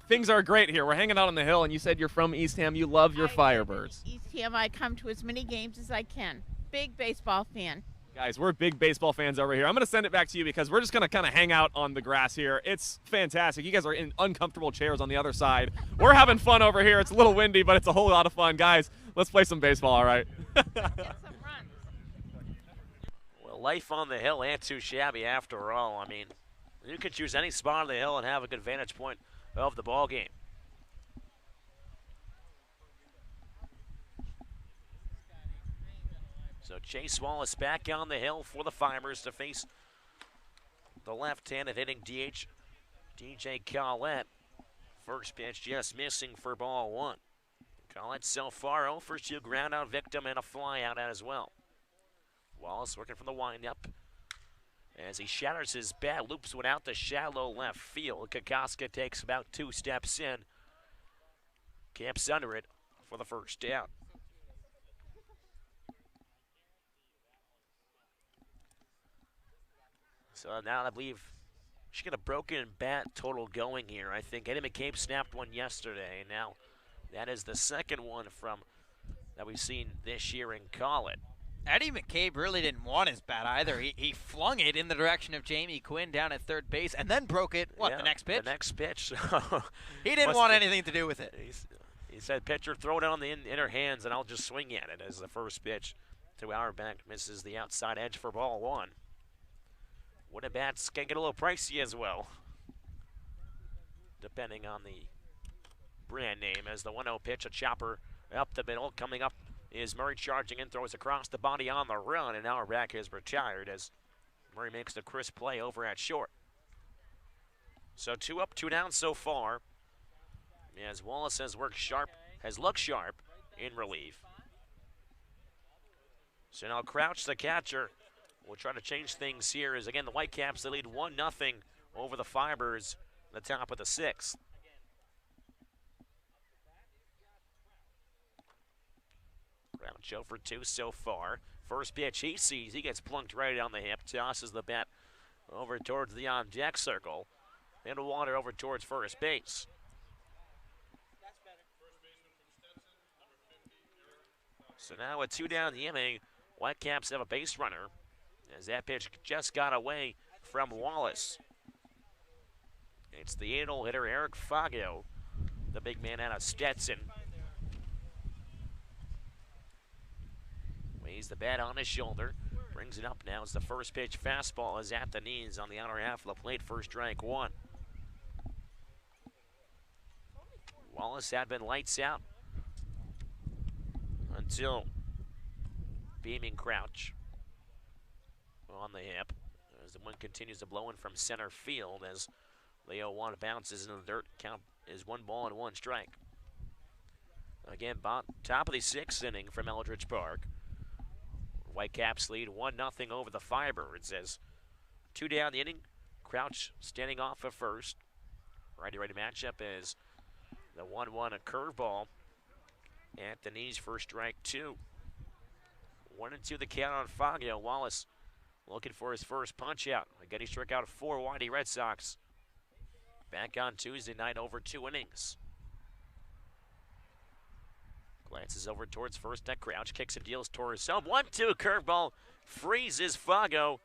[SPEAKER 1] things are great here. We're hanging out on the hill, and you said you're from Eastham. You love your Firebirds.
[SPEAKER 6] Eastham, I come to as many games as I can. Big baseball fan.
[SPEAKER 1] Guys, we're big baseball fans over here. I'm going to send it back to you because we're just going to kind of hang out on the grass here. It's fantastic. You guys are in uncomfortable chairs on the other side. We're having fun over here. It's a little windy, but it's a whole lot of fun. Guys, let's play some baseball, all right?
[SPEAKER 3] Well, life on the hill ain't too shabby after all. I mean, you could choose any spot on the hill and have a good vantage point of the ball game. So Chase Wallace back on the hill for the Fibers to face the left-handed hitting DH, DJ Collette. First pitch just missing for ball one. Collette so far 0 for 2, ground out victim and a fly out as well. Wallace working from the windup. As he shatters his bat, loops one out to shallow left field. Kokoska takes about 2 steps in. Camps under it for the first down. So now I believe she got a broken bat total going here. I think Eddie McCabe snapped one yesterday. Now that is the second one from that we've seen this year in Collett.
[SPEAKER 4] Eddie McCabe really didn't want his bat either. He flung it in the direction of Jamie Quinn down at third base and then broke it, the next pitch?
[SPEAKER 3] The next pitch.
[SPEAKER 4] He didn't want anything to do with it.
[SPEAKER 3] He said, pitcher, throw it on the inner hands and I'll just swing at it as the first pitch to Auerbach misses the outside edge for ball one. Wooden bats can get a little pricey as well, depending on the brand name. As the 1-0 pitch, a chopper up the middle. Coming up is Murray charging in, throws across the body on the run, and Auerbach is retired as Murray makes the crisp play over at short. So 2 up, 2 down so far. As Wallace has looked sharp in relief. So now Crouch, the catcher, will try to change things here as, again, the Whitecaps, they lead 1-0 over the Fibers at the top of the 6th. Crouch 0 for 2 so far. First pitch he sees, he gets plunked right on the hip, tosses the bat over towards the on-deck circle, and water over towards first base. So now with 2 down the inning, Whitecaps have a base runner as that pitch just got away from Wallace. It's the 8-hole hitter Eric Fago, the big man out of Stetson. Weighs the bat on his shoulder, brings it up now as the first pitch fastball is at the knees on the outer half of the plate for strike 1. Wallace had been lights out until beaming Crouch on the hip as the wind continues to blow in from center field as Leo 1 bounces into the dirt. Count is 1 ball and 1 strike. Again, top of the 6th inning from Eldridge Park. Whitecaps lead 1-0 over the Firebirds as 2 down the inning. Crouch standing off at first. Righty-righty matchup is the 1-1 a curveball at the knees for strike 2. 1-2 the count on Faggio. Wallace looking for his first punch out. Again, he struck out 4 Whitey Red Sox back on Tuesday night over 2 innings. Glances over towards first net. Crouch kicks and deals towards home. 1-2 curveball freezes Fago.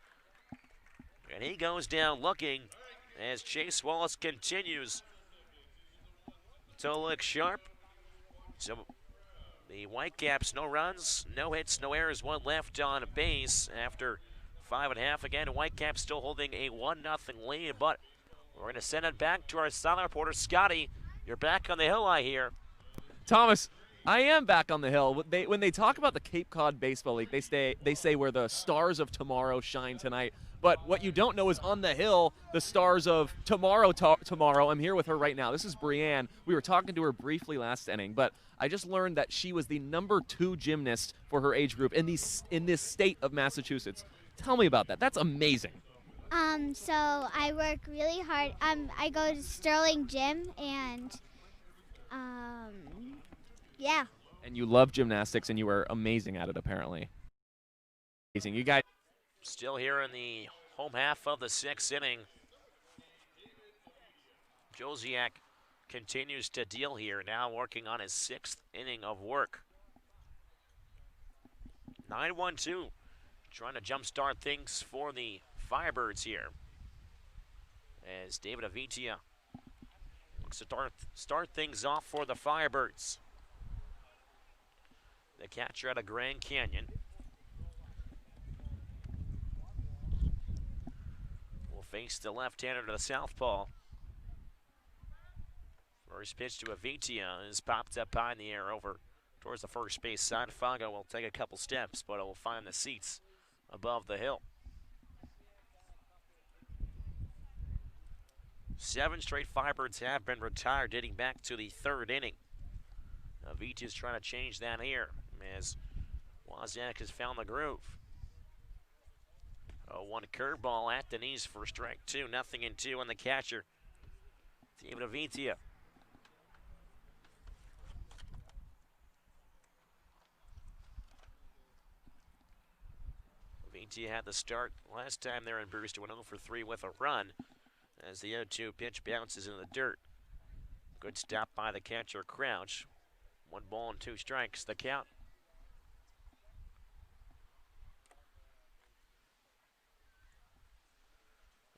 [SPEAKER 3] And he goes down looking as Chase Wallace continues to look sharp. So the Whitecaps, no runs, no hits, no errors, 1 left on base after 5.5. Again, Whitecaps still holding a 1-0 lead, but we're going to send it back to our silent reporter, Scotty. You're back on the hill, I hear.
[SPEAKER 1] Thomas, I am back on the hill. When they talk about the Cape Cod Baseball League, they say where the stars of tomorrow shine tonight. But what you don't know is on the hill, the stars of tomorrow. I'm here with her right now. This is Brianne. We were talking to her briefly last inning, but I just learned that she was the number 2 gymnast for her age group in this state of Massachusetts. Tell me about that. That's amazing.
[SPEAKER 7] So I work really hard. I go to Sterling Gym and, yeah.
[SPEAKER 1] And you love gymnastics, and you were amazing at it, apparently. Amazing. You guys.
[SPEAKER 3] Still here in the home half of the 6th inning. Josiak continues to deal here, now working on his 6th inning of work. 9-1-2, trying to jumpstart things for the Firebirds here. As David Avitia looks to start things off for the Firebirds. The catcher out of Grand Canyon. Will face the left-hander to the southpaw. First pitch to Avitia is popped up high in the air over towards the first base side. Fago will take a couple steps, but it will find the seats above the hill. 7 straight Firebirds have been retired dating back to the 3rd inning. Avitia is trying to change that here as Wozniak has found the groove. 0-1 curveball at the knees for strike 2. 0-2 on the catcher, David Avitia. Avitia had the start last time there in Brewster, went 0-for-3 with a run as the 0-2 pitch bounces in the dirt. Good stop by the catcher, Crouch. 1 ball and 2 strikes, the count.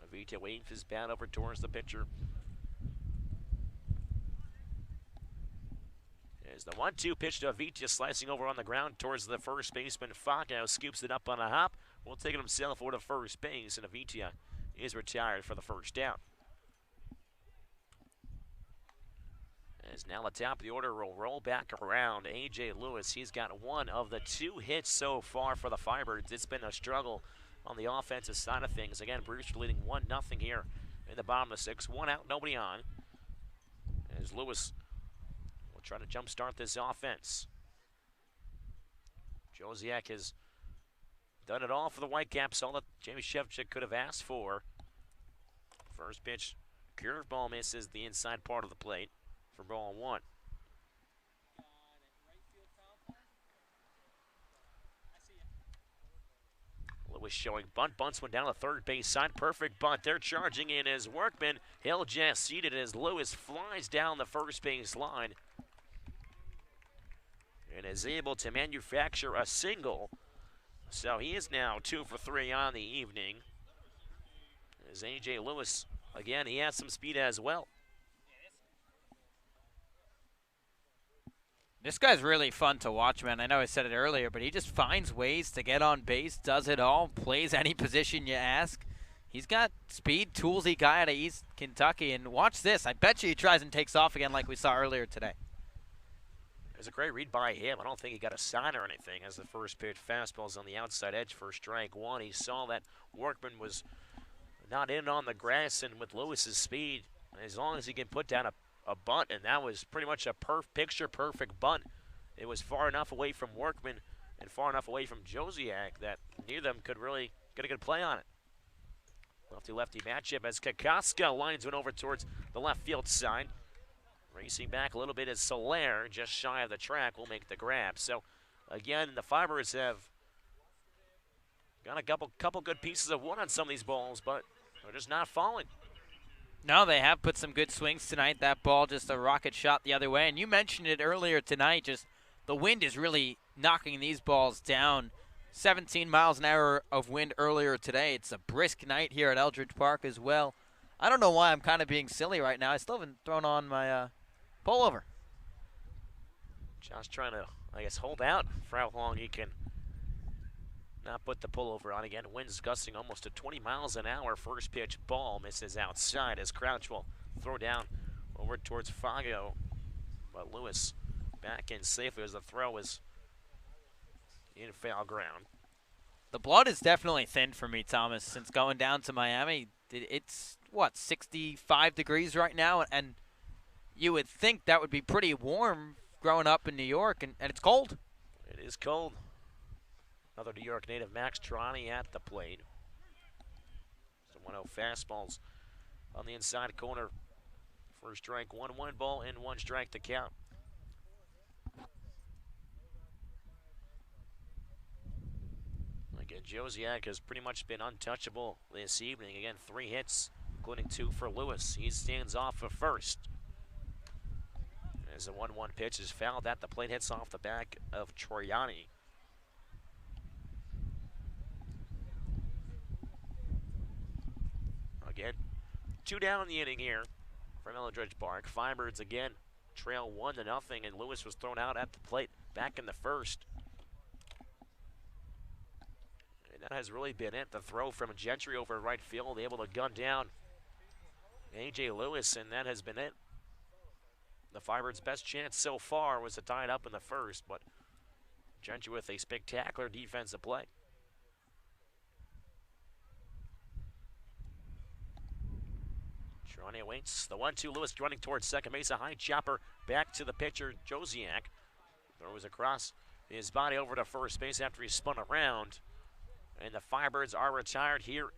[SPEAKER 3] Avitia waves his bat over towards the pitcher. As the 1-2 pitch to Avitia, slicing over on the ground towards the first baseman. Fago scoops it up on a hop. Will take it himself over to first base, and Avitia is retired for the first down. As now the top of the order will roll back around. A.J. Lewis, he's got 1 of the 2 hits so far for the Firebirds. It's been a struggle on the offensive side of things. Again, Brewster leading 1-0 here in the bottom of the 6th. 1 out, nobody on. As Lewis will try to jumpstart this offense. Josiak has done it all for the Whitecaps, all that Jamie Shevchik could have asked for. First pitch, curveball misses the inside part of the plate for ball 1. Lewis showing bunt. Bunts went down the third base side. Perfect bunt. They're charging in as Workman. He'll just seat it as Lewis flies down the first base line and is able to manufacture a single. So he is now 2-for-3 on the evening. As A.J. Lewis, again, he has some speed as well.
[SPEAKER 4] This guy's really fun to watch, man. I know I said it earlier, but he just finds ways to get on base, does it all, plays any position you ask. He's got speed, toolsy guy out of East Kentucky, and watch this. I bet you he tries and takes off again like we saw earlier today.
[SPEAKER 3] There's a great read by him. I don't think he got a sign or anything as the first pitch fastball's on the outside edge for strike 1. He saw that Workman was not in on the grass, and with Lewis's speed, as long as he can put down a bunt, and that was pretty much a picture-perfect bunt. It was far enough away from Workman and far enough away from Josiak that neither of them could really get a good play on it. Lefty-lefty matchup as Kakaska lines one over towards the left field side. Racing back a little bit as Soler, just shy of the track, will make the grab. So, again, the Fibers have got a couple good pieces of wood on some of these balls, but they're just not falling.
[SPEAKER 4] No, they have put some good swings tonight. That ball just a rocket shot the other way. And you mentioned it earlier tonight, just the wind is really knocking these balls down. 17 miles an hour of wind earlier today. It's a brisk night here at Eldridge Park as well. I don't know why I'm kind of being silly right now. I still haven't thrown on my pullover.
[SPEAKER 3] Josh trying to, I guess, hold out for how long he can not put the pullover on again. Winds gusting almost to 20 miles an hour. First pitch ball misses outside as Crouch will throw down over towards Fago. But Lewis back in safely as the throw is in foul ground.
[SPEAKER 4] The blood is definitely thinned for me, Thomas, since going down to Miami. It's, what, 65 degrees right now? And you would think that would be pretty warm growing up in New York, and it's cold.
[SPEAKER 3] It is cold. Another New York native, Max Trani, at the plate. So 1-0 fastballs on the inside corner. First strike, 1-1 ball and 1 strike to count. Josiak has pretty much been untouchable this evening. Again, 3 hits, including 2 for Lewis. He stands off for first. As the 1-1 pitch is fouled at the plate, hits off the back of Troiani. Again, 2 down in the inning here from Eldridge Park. Firebirds again trail 1-0, and Lewis was thrown out at the plate back in the first. And that has really been it. The throw from Gentry over right field, able to gun down A.J. Lewis, and that has been it. The Firebirds' best chance so far was to tie it up in the first, but Gentry with a spectacular defensive play. Troiani waits. The 1-2, Lewis running towards second base. A high chopper back to the pitcher, Josiak. Throws across his body over to first base after he spun around. And the Firebirds are retired here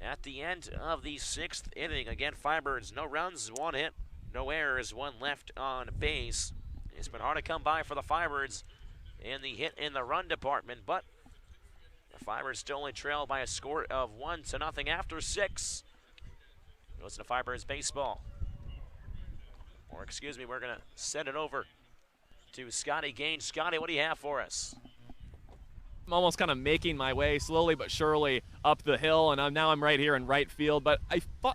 [SPEAKER 3] at the end of the 6th inning. Again, Firebirds, no runs, 1 hit, no errors, 1 left on base. It's been hard to come by for the Firebirds in the hit and the run department, but the Firebirds still only trail by a score of 1-0 after 6. Goes to Firebirds baseball. Or excuse me, we're going to send it over to Scotty Gaines. Scotty, what do you have for us?
[SPEAKER 1] I'm almost kind of making my way slowly but surely up the hill, and now I'm right here in right field. But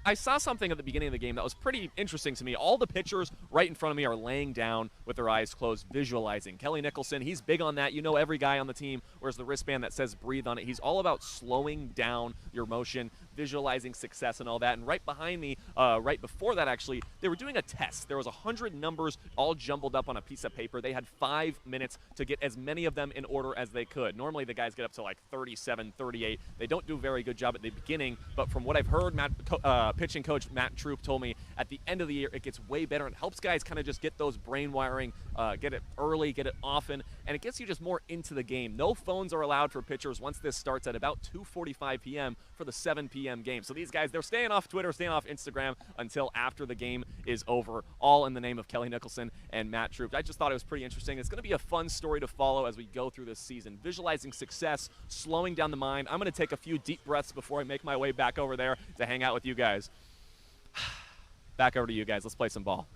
[SPEAKER 1] I saw something at the beginning of the game that was pretty interesting to me. All the pitchers right in front of me are laying down with their eyes closed, visualizing. Kelly Nicholson, he's big on that. You know, every guy on the team wears the wristband that says breathe on it. He's all about slowing down your motion, visualizing success and all that. And right behind me, right before that actually, they were doing a test. There was 100 numbers all jumbled up on a piece of paper. They had 5 minutes to get as many of them in order as they could. Normally the guys get up to like 37, 38. They don't do a very good job at the beginning, but from what I've heard, pitching coach Matt Troop told me at the end of the year it gets way better. It helps guys kind of just get those brain wiring, get it early, get it often, and it gets you just more into the game. No phones are allowed for pitchers once this starts at about 2:45 p.m. for the 7 p.m. game. So these guys, they're staying off Twitter, staying off Instagram until after the game is over, all in the name of Kelly Nicholson and Matt Troop. I just thought it was pretty interesting. It's going to be a fun story to follow as we go through this season. Visualizing success, slowing down the mind. I'm going to take a few deep breaths before I make my way back over there to hang out with you guys. Back over to you guys. Let's play some ball.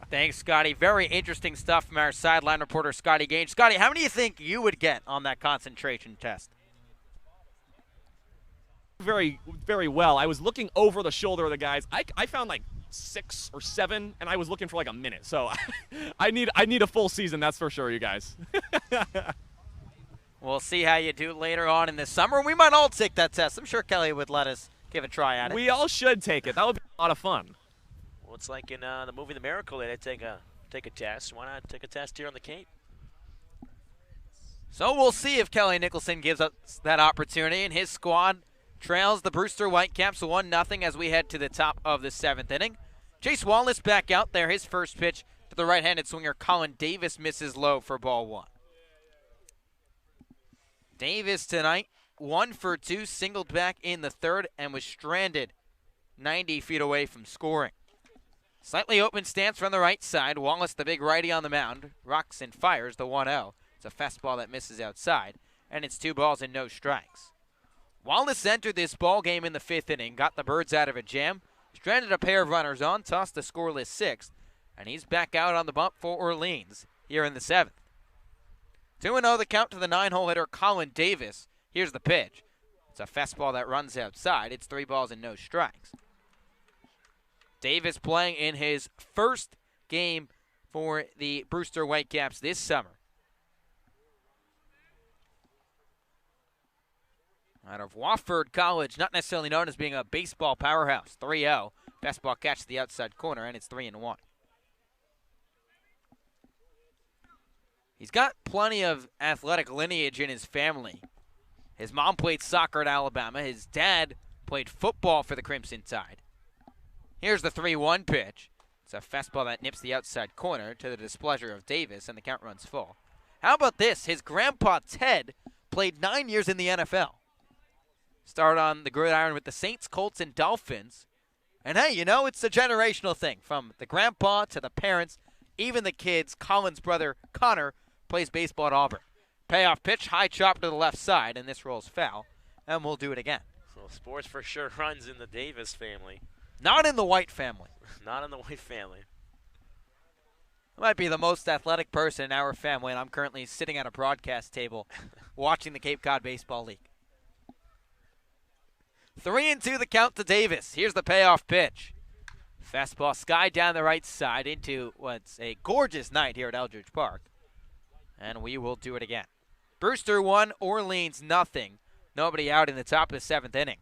[SPEAKER 4] Thanks, Scotty. Very interesting stuff from our sideline reporter, Scotty Gaines. Scotty, how many do you think you would get on that concentration test?
[SPEAKER 1] Very, very well. I was looking over the shoulder of the guys. I found like 6 or 7, and I was looking for like a minute. So I need a full season, that's for sure, you guys.
[SPEAKER 4] We'll see how you do later on in the summer. We might all take that test. I'm sure Kelly would let us give a try at it.
[SPEAKER 1] We all should take it. That would be a lot of fun.
[SPEAKER 3] Well, it's like in the movie The Miracle, they take a test. Why not take a test here on the Cape?
[SPEAKER 4] So we'll see if Kelly Nicholson gives us that opportunity, and his squad trails the Brewster Whitecaps 1-0 as we head to the top of the 7th inning. Chase Wallace back out there. His first pitch to the right-handed swinger Colin Davis misses low for ball 1. Davis tonight, 1 for 2, singled back in the 3rd and was stranded 90 feet away from scoring. Slightly open stance from the right side. Wallace, the big righty on the mound, rocks and fires the 1-0. It's a fastball that misses outside, and it's 2 balls and no strikes. Wallace entered this ball game in the 5th inning, got the Birds out of a jam, stranded a pair of runners on, tossed the scoreless 6th, and he's back out on the bump for Orleans here in the 7th. 2-0 the count to the 9-hole hitter Colin Davis. Here's the pitch. It's a fastball that runs outside. It's 3 balls and no strikes. Davis playing in his first game for the Brewster Whitecaps this summer. Out of Wofford College, not necessarily known as being a baseball powerhouse. 3-0. Fastball catch to the outside corner, and it's 3-1. He's got plenty of athletic lineage in his family. His mom played soccer at Alabama. His dad played football for the Crimson Tide. Here's the 3-1 pitch. It's a fastball that nips the outside corner to the displeasure of Davis, and the count runs full. How about this? His grandpa, Ted, played 9 years in the NFL. Started on the gridiron with the Saints, Colts, and Dolphins. And hey, you know, it's a generational thing. From the grandpa to the parents, even the kids. Colin's brother, Connor, plays baseball at Auburn. Payoff pitch, high chop to the left side, and this rolls foul, and we'll do it again.
[SPEAKER 3] So sports for sure runs in the Davis family.
[SPEAKER 4] Not in the White family.
[SPEAKER 3] Not in the White family.
[SPEAKER 4] I might be the most athletic person in our family, and I'm currently sitting at a broadcast table watching the Cape Cod Baseball League. 3-2 the count to Davis. Here's the payoff pitch. Fastball sky down the right side into what's a gorgeous night here at Eldridge Park. And we will do it again. Brewster 1, Orleans nothing. Nobody out in the top of the 7th inning.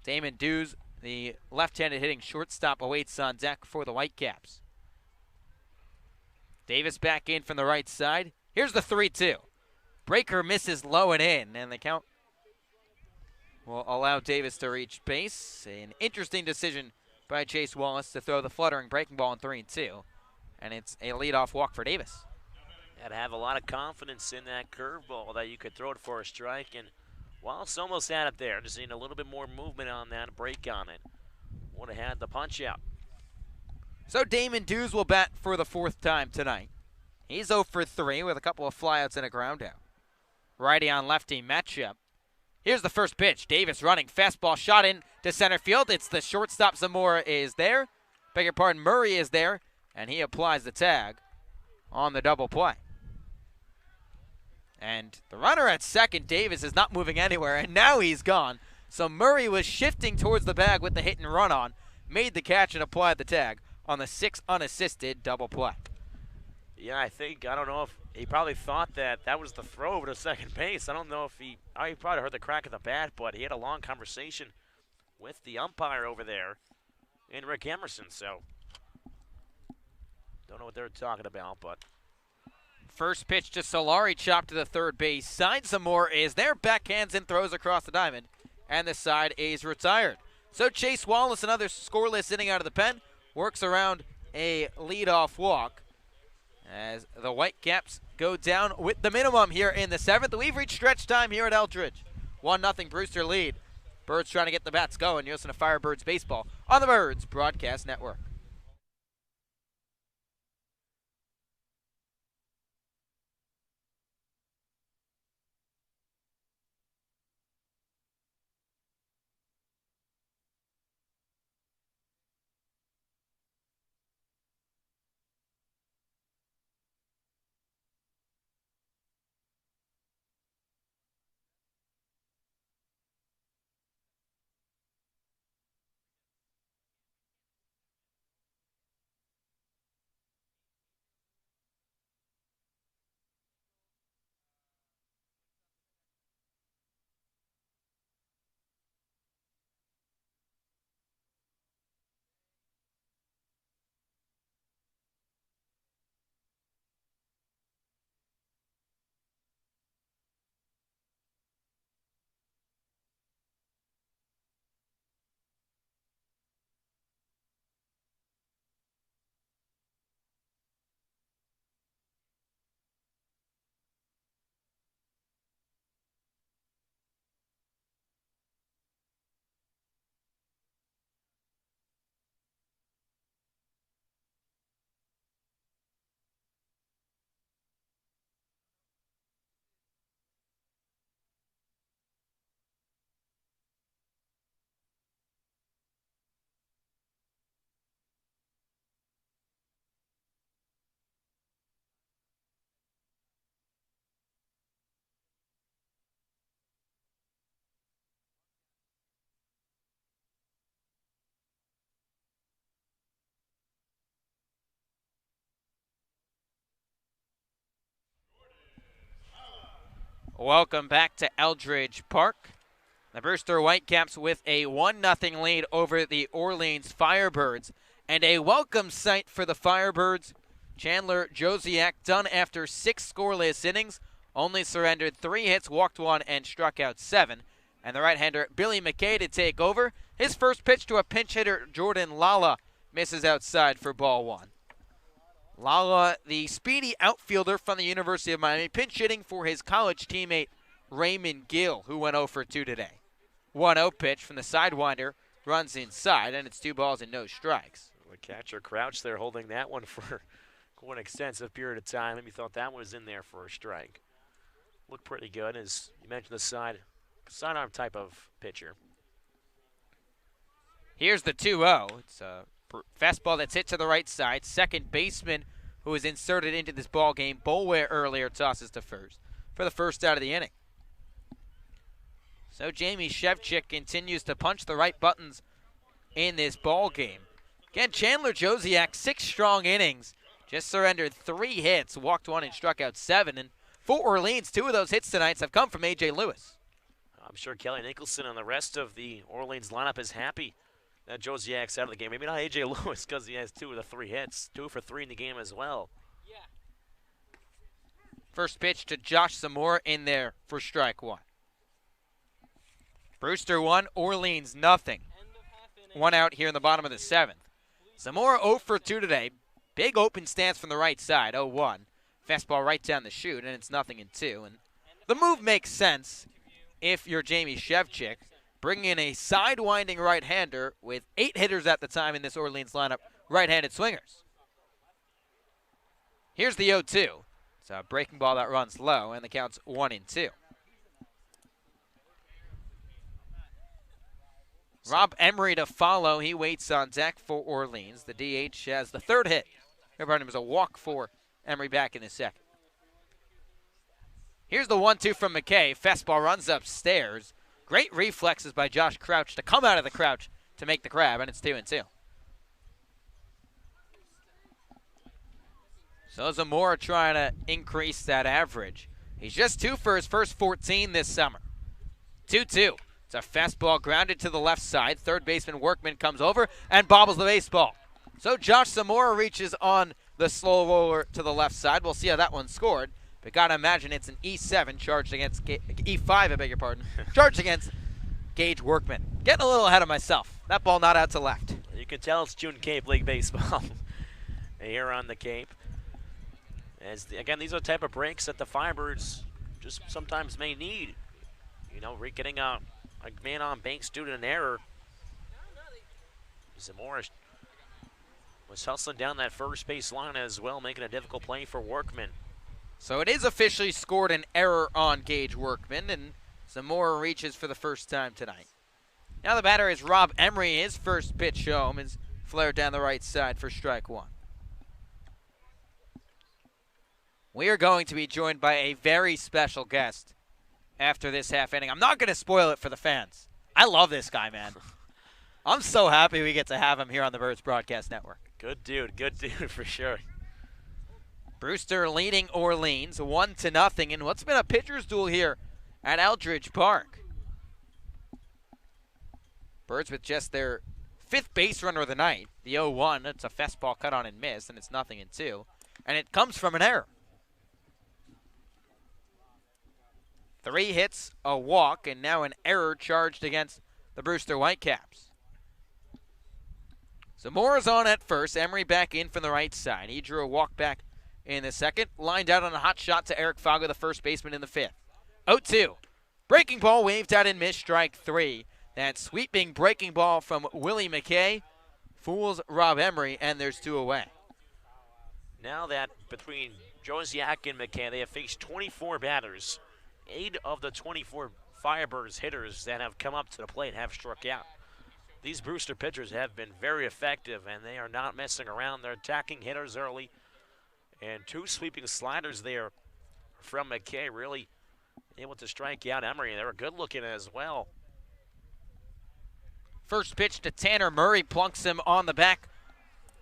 [SPEAKER 4] Damon Dews, the left-handed hitting shortstop, awaits on deck for the Whitecaps. Davis back in from the right side. Here's the 3-2. Breaker misses low and in, and the count will allow Davis to reach base. An interesting decision by Chase Wallace to throw the fluttering breaking ball in 3-2, and it's a leadoff walk for Davis.
[SPEAKER 3] Had to have a lot of confidence in that curveball that you could throw it for a strike, and Wallace almost had it there. Just need a little bit more movement on that, break on it. Would have had the punch out.
[SPEAKER 4] So Damon Dews will bat for the 4th time tonight. He's 0 for 3 with a couple of flyouts and a ground out. Righty on lefty matchup. Here's the first pitch. Davis running. Fastball shot in to center field. It's the shortstop. Zamora is there. Beg your pardon, Murray is there. And he applies the tag on the double play. And the runner at second, Davis, is not moving anywhere. And now he's gone. So Murray was shifting towards the bag with the hit and run on. Made the catch and applied the tag on the 6th unassisted double play.
[SPEAKER 3] Yeah, I don't know if he probably thought that was the throw over to second base. I don't know if he probably heard the crack of the bat, but he had a long conversation with the umpire over there and Rick Emerson, so don't know what they're talking about, but.
[SPEAKER 4] First pitch to Solari, chopped to the third base side. Zamora is there, backhands and throws across the diamond, and the side is retired. So Chase Wallace, another scoreless inning out of the pen, works around a leadoff walk as the Whitecaps go down with the minimum here in the 7th. We've reached stretch time here at Eldridge. 1-0 Brewster lead. Birds trying to get the bats going. You're listening to Firebirds Baseball on the Birds Broadcast Network. Welcome back to Eldridge Park. The Brewster Whitecaps with a 1-0 lead over the Orleans Firebirds. And a welcome sight for the Firebirds. Chandler Josiak, done after 6 scoreless innings, only surrendered 3 hits, walked 1, and struck out 7. And the right-hander Billy McKay to take over. His first pitch to a pinch hitter, Jordan Lala, misses outside for ball 1. Lala, the speedy outfielder from the University of Miami, pinch hitting for his college teammate Raymond Gill, who went 0 for 2 today. 1-0 pitch from the sidewinder, runs inside, and it's 2 balls and no strikes.
[SPEAKER 3] The catcher crouched there holding that one for quite an extensive period of time. Maybe thought that was in there for a strike. look pretty good, as you mentioned, the sidearm type of pitcher.
[SPEAKER 4] Here's the 2-0. It's a fastball that's hit to the right side. Second baseman who was inserted into this ball game, Bolware earlier, tosses to first for the first out of the inning. So Jamie Shevchik continues to punch the right buttons in this ball game. Again, Chandler Josiak, 6 strong innings, just surrendered 3 hits, walked 1 and struck out 7. And for Orleans, 2 of those hits tonight have come from A.J. Lewis.
[SPEAKER 3] I'm sure Kelly Nicholson and the rest of the Orleans lineup is happy that Josiak's out of the game. Maybe not A.J. Lewis because he has 2 of the 3 hits, 2 for 3 in the game as well.
[SPEAKER 4] First pitch to Josh Zamora in there for strike 1. Brewster 1, Orleans nothing. 1 out here in the bottom of the 7th. Zamora 0 for 2 today. Big open stance from the right side, 0-1. Fastball right down the chute, and it's 0-2. And the move makes sense if you're Jamie Shevchik, bringing in a sidewinding right-hander with 8 hitters at the time in this Orleans lineup, right-handed swingers. Here's the 0-2. It's a breaking ball that runs low, and the count's 1-2. Rob Emery to follow. He waits on deck for Orleans. The DH has the 3rd hit. It was a walk for Emery back in the 2nd. Here's the 1-2 from McKay. Fastball runs upstairs. Great reflexes by Josh Crouch to come out of the crouch to make the grab, and it's 2-2. So Zamora trying to increase that average. He's just 2 for his first 14 this summer. 2-2. It's a fastball grounded to the left side. Third baseman Workman comes over and bobbles the baseball. So Josh Zamora reaches on the slow roller to the left side. We'll see how that one scored. But gotta imagine it's an E7 charged against E5, I beg your pardon, charged against Gage Workman. Getting a little ahead of myself. That ball not out to left.
[SPEAKER 3] You can tell it's June Cape League baseball here on the Cape. Again, these are the type of breaks that the Firebirds just sometimes may need. You know, getting a man on base due to an error. Zamora was hustling down that first base line as well, making a difficult play for Workman.
[SPEAKER 4] So it is officially scored an error on Gage Workman, and Zamora reaches for the first time tonight. Now the batter is Rob Emery. His first pitch home is flared down the right side for strike 1. We are going to be joined by a very special guest after this half inning. I'm not going to spoil it for the fans. I love this guy, man. I'm so happy we get to have him here on the Birds Broadcast Network.
[SPEAKER 3] Good dude for sure.
[SPEAKER 4] Brewster leading Orleans 1-0 in what's been a pitcher's duel here at Eldridge Park. Birds with just their 5th base runner of the night, the 0-1. It's a fastball cut on and missed, and it's 0-2. And it comes from an error. 3 hits, a walk, and now an error charged against the Brewster Whitecaps. Zamora's on at first. Emery back in from the right side. He drew a walk back in the 2nd. Lined out on a hot shot to Eric Fago, the first baseman in the 5th. 0-2. Breaking ball waved out and missed, strike 3. That sweeping breaking ball from Willie McKay fools Rob Emery, and there's 2 away.
[SPEAKER 3] Now that between Josiak and McKay, they have faced 24 batters. 8 of the 24 Firebirds hitters that have come up to the plate have struck out. These Brewster pitchers have been very effective, and they are not messing around. They're attacking hitters early. And 2 sweeping sliders there from McKay, really able to strike out Emery. They were good looking as well.
[SPEAKER 4] First pitch to Tanner Murray, plunks him on the back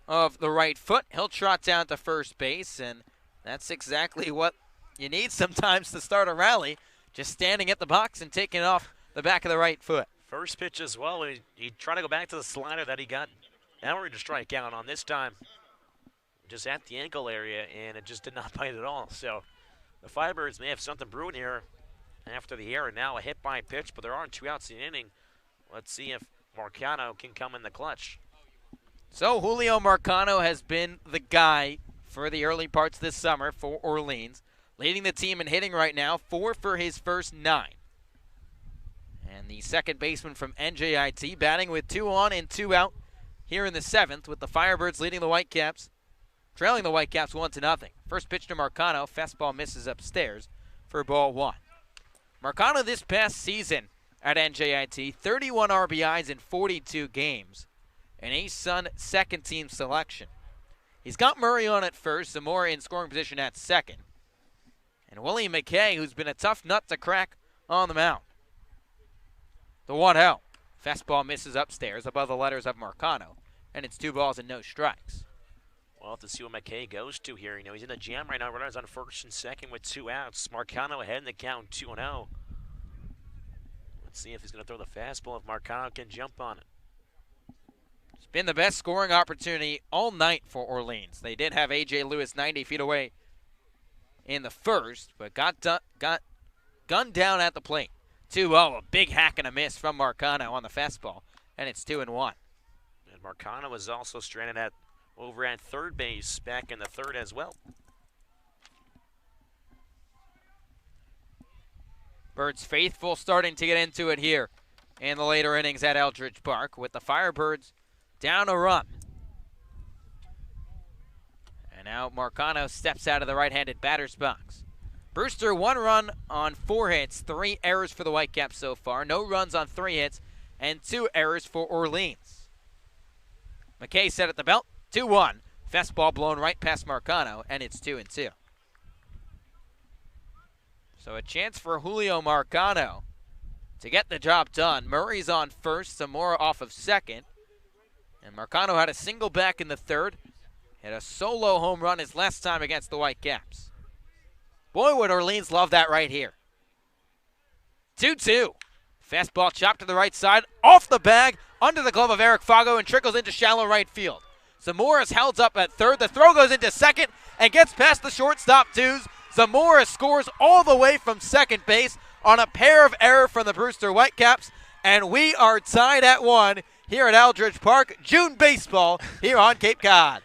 [SPEAKER 4] of the right foot. He'll trot down to first base, and that's exactly what you need sometimes to start a rally, just standing at the box and taking it off the back of the right foot.
[SPEAKER 3] First pitch as well, he tried to go back to the slider that he got Emery to strike out on this time. Just at the ankle area, and it just did not bite at all. So the Firebirds may have something brewing here after the error. Now a hit by pitch, but there aren't 2 outs in the inning. Let's see if Marcano can come in the clutch.
[SPEAKER 4] So Julio Marcano has been the guy for the early parts this summer for Orleans. Leading the team in hitting right now, 4 for his first 9. And the second baseman from NJIT batting with 2 on and 2 out here in the 7th, with the Firebirds leading the Whitecaps, trailing the Whitecaps 1-0. First pitch to Marcano, fastball misses upstairs for ball one. Marcano this past season at NJIT, 31 RBIs in 42 games, and a Sun second-team selection. He's got Murray on at first, Zamora in scoring position at second, and William McKay, who's been a tough nut to crack on the mound. The 1-0. Fastball misses upstairs above the letters of Marcano, and it's 2 balls and no strikes.
[SPEAKER 3] Well, to see what McKay goes to here. You know, he's in a jam right now. Runners on first and second with 2 outs. Marcano ahead in the count, 2-0. Let's see if he's going to throw the fastball, if Marcano can jump on it.
[SPEAKER 4] It's been the best scoring opportunity all night for Orleans. They did have A.J. Lewis 90 feet away in the first, but got gunned down at the plate. 2-0, a big hack and a miss from Marcano on the fastball, and it's 2-1.
[SPEAKER 3] And Marcano was also stranded over at third base back in the third as well.
[SPEAKER 4] Birds faithful starting to get into it here in the later innings at Eldridge Park with the Firebirds down a run. And now Marcano steps out of the right-handed batter's box. Brewster 1 run on 4 hits, 3 errors for the Whitecaps so far. No runs on 3 hits and 2 errors for Orleans. McKay set at the belt, 2-1. Fastball blown right past Marcano, and it's 2-2. So a chance for Julio Marcano to get the job done. Murray's on first, Zamora off of second. And Marcano had a single back in the third. Hit a solo home run his last time against the Whitecaps. Boy, would Orleans love that right here. 2-2. Fastball chopped to the right side, off the bag, under the glove of Eric Fago, and trickles into shallow right field. Zamora's held up at third. The throw goes into second and gets past the shortstop twos. Zamora scores all the way from second base on a pair of errors from the Brewster Whitecaps, and we are tied at 1 here at Eldridge Park. June baseball here on Cape Cod.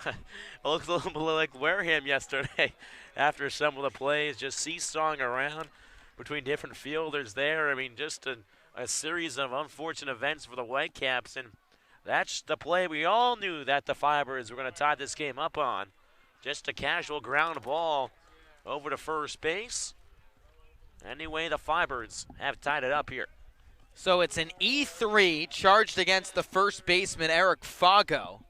[SPEAKER 3] It looks a little bit like Wareham yesterday after some of the plays, just seesawing around between different fielders there. I mean, just a series of unfortunate events for the Whitecaps, and that's the play we all knew that the Firebirds were going to tie this game up on. Just a casual ground ball over to first base. Anyway, the Firebirds have tied it up here.
[SPEAKER 4] So it's an E3 charged against the first baseman, Eric Fago.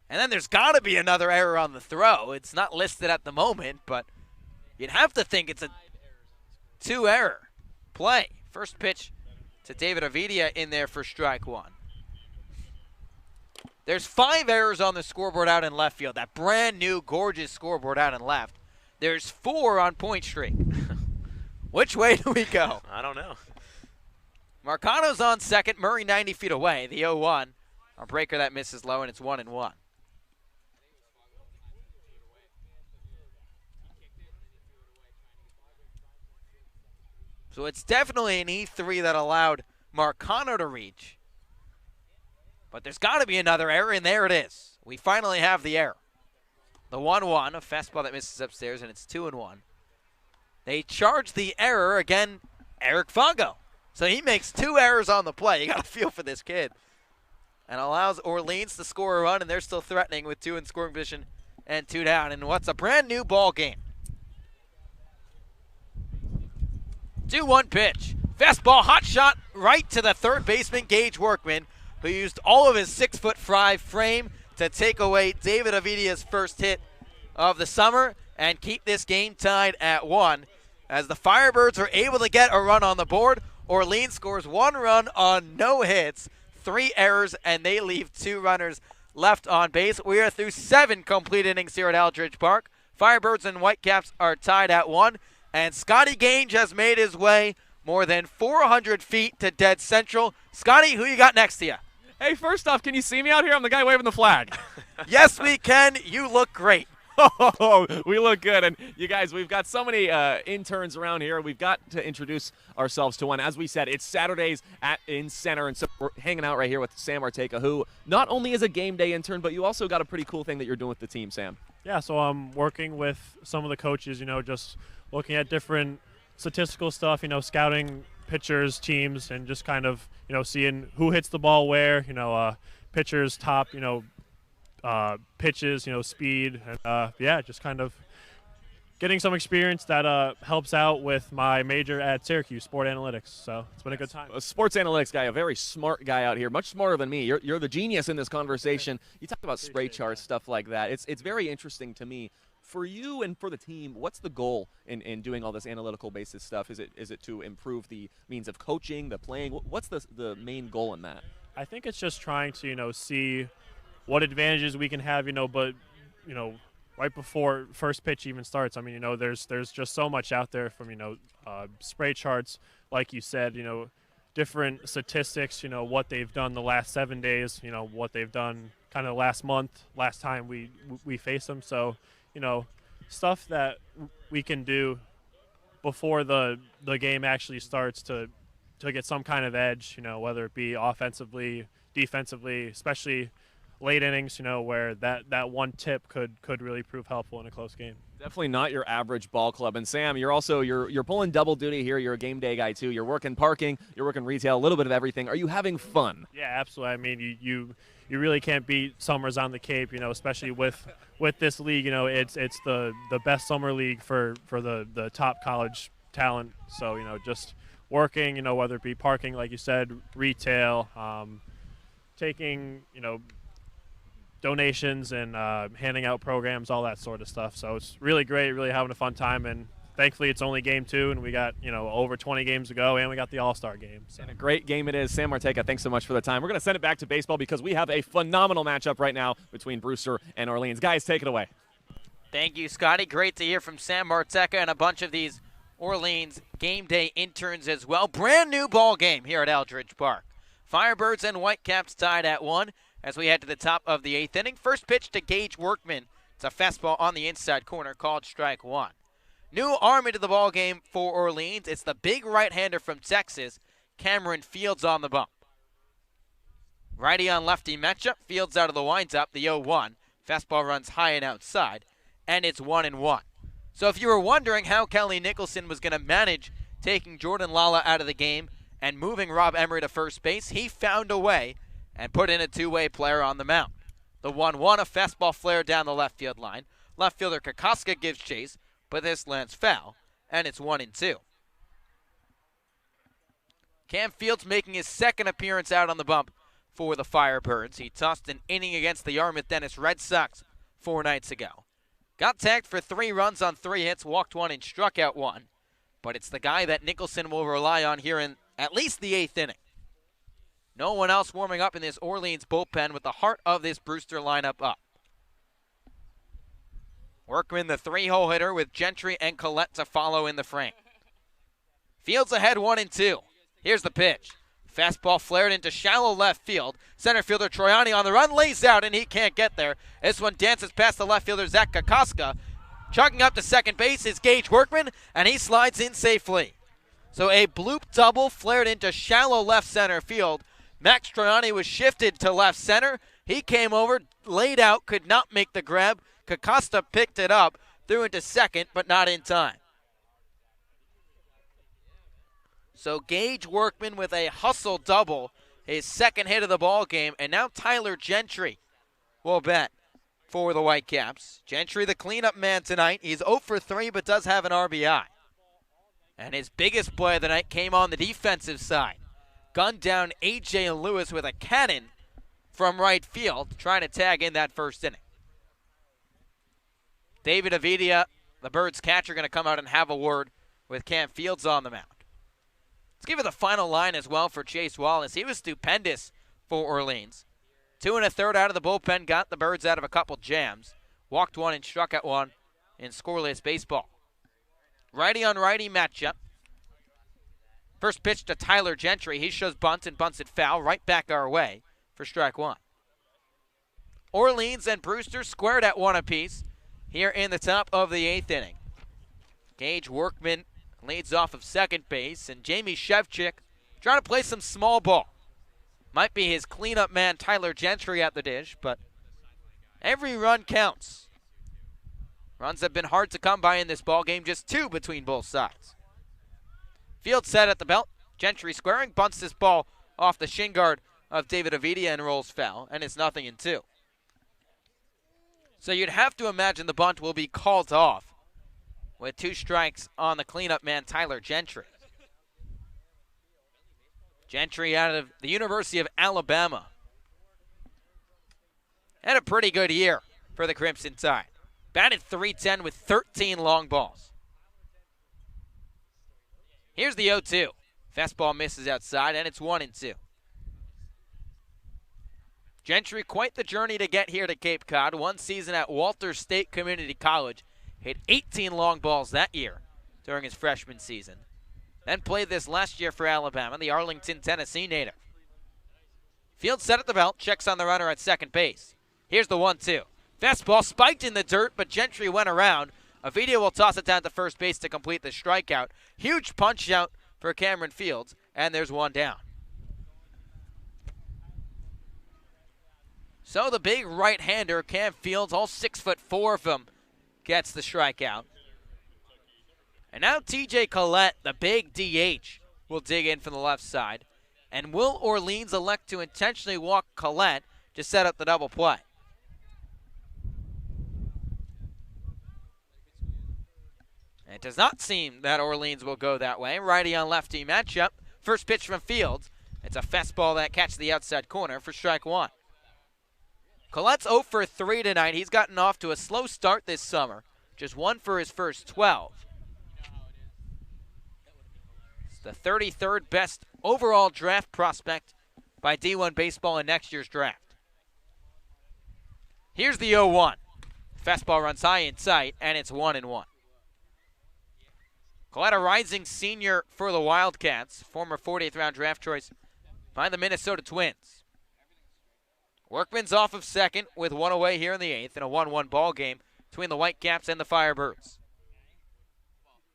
[SPEAKER 4] And then there's got to be another error on the throw. It's not listed at the moment, but you'd have to think it's a 2-error play. First pitch to David Avidia in there for strike 1. There's 5 errors on the scoreboard out in left field. That brand new, gorgeous scoreboard out in left. There's 4 on Point Street. Which way do we go?
[SPEAKER 3] I don't know.
[SPEAKER 4] Marcano's on second. Murray 90 feet away. The 0-1. A breaker that misses low, and it's 1-1. So it's definitely an E3 that allowed Marcano to reach. But there's got to be another error, and there it is. We finally have the error. The 1-1, a fastball that misses upstairs, and it's 2-1. They charge the error again, Eric Fago. So he makes 2 errors on the play. You got to feel for this kid. And allows Orleans to score a run, and they're still threatening with 2 in scoring position and 2 down. And what's a brand new ball game? 2-1 pitch. Fastball, hot shot right to the third baseman, Gage Workman, who used all of his 6'5" frame to take away David Avidia's first hit of the summer and keep this game tied at 1. As the Firebirds are able to get a run on the board, Orleans scores 1 run on no hits, 3 errors, and they leave 2 runners left on base. We are through 7 complete innings here at Eldridge Park. Firebirds and Whitecaps are tied at 1, and Scotty Gange has made his way more than 400 feet to dead central. Scotty, who you got next to you?
[SPEAKER 1] Hey, first off, can you see me out here? I'm the guy waving the flag.
[SPEAKER 4] Yes, we can. You look great.
[SPEAKER 1] Oh, we look good. And you guys, we've got so many interns around here. We've got to introduce ourselves to one. As we said, it's Saturdays in center, and so we're hanging out right here with Sam Arteca, who not only is a game day intern, but you also got a pretty cool thing that you're doing with the team, Sam.
[SPEAKER 8] Yeah, so I'm working with some of the coaches, just looking at different statistical stuff, scouting pitchers, teams, and just kind of, seeing who hits the ball where, pitchers, top, pitches, speed, and just kind of getting some experience that helps out with my major at Syracuse, sport analytics. So it's been a good time.
[SPEAKER 1] A sports analytics guy, a very smart guy out here, much smarter than me. You're the genius in this conversation. You talk about spray charts, stuff like that. It's very interesting to me. For you and for the team, what's the goal in doing all this analytical basis stuff? Is it to improve the means of coaching, the playing? What's the main goal in that?
[SPEAKER 8] I think it's just trying to, see what advantages we can have, but, right before first pitch even starts. I mean, there's just so much out there from, spray charts, like you said, different statistics, what they've done the last 7 days, what they've done kind of last month, last time we faced them. So, stuff that we can do before the game actually starts to get some kind of edge, whether it be offensively, defensively, especially late innings, where that one tip could really prove helpful in a close game.
[SPEAKER 1] Definitely not your average ball club. And Sam, you're also you're pulling double duty here. You're a game day guy too. You're working parking, you're working retail, a little bit of everything. Are you having fun?
[SPEAKER 8] Yeah, absolutely. I mean, you really can't beat summers on the Cape, especially with this league. It's the best summer league for the top college talent. So, just working, whether it be parking, like you said, retail, taking, donations and handing out programs, all that sort of stuff. So it's really great, really having a fun time. And thankfully it's only game 2 and we got, over 20 games to go and we got the All-Star game. So.
[SPEAKER 1] And a great game it is. Sam Marteca, thanks so much for the time. We're going to send it back to baseball because we have a phenomenal matchup right now between Brewster and Orleans. Guys, take it away.
[SPEAKER 4] Thank you, Scotty. Great to hear from Sam Marteca and a bunch of these Orleans game day interns as well. Brand new ball game here at Eldridge Park. Firebirds and Whitecaps tied at 1 as we head to the top of the 8th inning. First pitch to Gage Workman. It's a fastball on the inside corner called strike 1. New arm into the ball game for Orleans. It's the big right-hander from Texas, Cameron Fields on the bump. Righty on lefty matchup. Fields out of the windup, the 0-1. Fastball runs high and outside, and it's 1-1. So if you were wondering how Kelly Nicholson was going to manage taking Jordan Lala out of the game and moving Rob Emery to first base, he found a way and put in a two-way player on the mound. The 1-1, a fastball flare down the left field line. Left fielder Kokoska gives chase, but this lands foul, and it's 1-2. Cam Fields making his second appearance out on the bump for the Firebirds. He tossed an inning against the Yarmouth Dennis Red Sox 4 nights ago. Got tagged for 3 runs on 3 hits, walked 1 and struck out 1. But it's the guy that Nicholson will rely on here in at least the 8th inning. No one else warming up in this Orleans bullpen with the heart of this Brewster lineup up. Workman, the 3-hole hitter, with Gentry and Collette to follow in the frame. Fields ahead 1-2. Here's the pitch. Fastball flared into shallow left field. Center fielder Troiani on the run, lays out, and he can't get there. This one dances past the left fielder Zach Kokoska. Chugging up to second base is Gage Workman, and he slides in safely. So a bloop double flared into shallow left center field. Max Troiani was shifted to left center. He came over, laid out, could not make the grab. Kokoska picked it up, threw into second, but not in time. So Gage Workman with a hustle double, his second hit of the ball game, and now Tyler Gentry will bat for the Whitecaps. Gentry, the cleanup man tonight. He's 0 for 3, but does have an RBI. And his biggest play of the night came on the defensive side. Gunned down A.J. Lewis with a cannon from right field, trying to tag in that first inning. David Avidia, the Birds catcher, going to come out and have a word with Cam Fields on the mound. Let's give it the final line as well for Chase Wallace. He was stupendous for Orleans. 2 1/3 out of the bullpen, got the Birds out of a couple jams. Walked 1 and struck out 1 in scoreless baseball. Righty on righty matchup. First pitch to Tyler Gentry. He shows bunt and bunts it foul right back our way for strike 1. Orleans and Brewster squared at 1 apiece here in the top of the 8th inning. Gage Workman leads off of second base, and Jamie Shevchik trying to play some small ball. Might be his cleanup man Tyler Gentry at the dish, but every run counts. Runs have been hard to come by in this ball game, just 2 between both sides. Field set at the belt. Gentry squaring, bunts this ball off the shin guard of David Avidia and rolls foul, and it's 0-2. So you'd have to imagine the bunt will be called off with 2 strikes on the cleanup man, Tyler Gentry. Gentry out of the University of Alabama. Had a pretty good year for the Crimson Tide. Batted .310 with 13 long balls. Here's the 0-2. Fastball misses outside, and it's 1-2. Gentry, quite the journey to get here to Cape Cod. 1 season at Walters State Community College. Hit 18 long balls that year during his freshman season. Then played this last year for Alabama, the Arlington, Tennessee native. Field set at the belt, checks on the runner at second base. Here's the 1-2. Fastball spiked in the dirt, but Gentry went around. Ovidio will toss it down to first base to complete the strikeout. Huge punch out for Cameron Fields, and there's 1 down. So the big right-hander, Cam Fields, all 6'4" of him, gets the strikeout. And now TJ Collette, the big DH, will dig in from the left side. And will Orleans elect to intentionally walk Collette to set up the double play? And it does not seem that Orleans will go that way. Righty on lefty matchup. First pitch from Fields. It's a fastball that catches the outside corner for strike 1. Collette's 0 for 3 tonight. He's gotten off to a slow start this summer. Just 1 for his first 12. It's the 33rd best overall draft prospect by D1 Baseball in next year's draft. Here's the 0-1. Fastball runs high in sight, and it's 1-1. Collette, a rising senior for the Wildcats, former 40th round draft choice by the Minnesota Twins. Workman's off of second with 1 away here in the 8th in a 1-1 ball game between the Whitecaps and the Firebirds.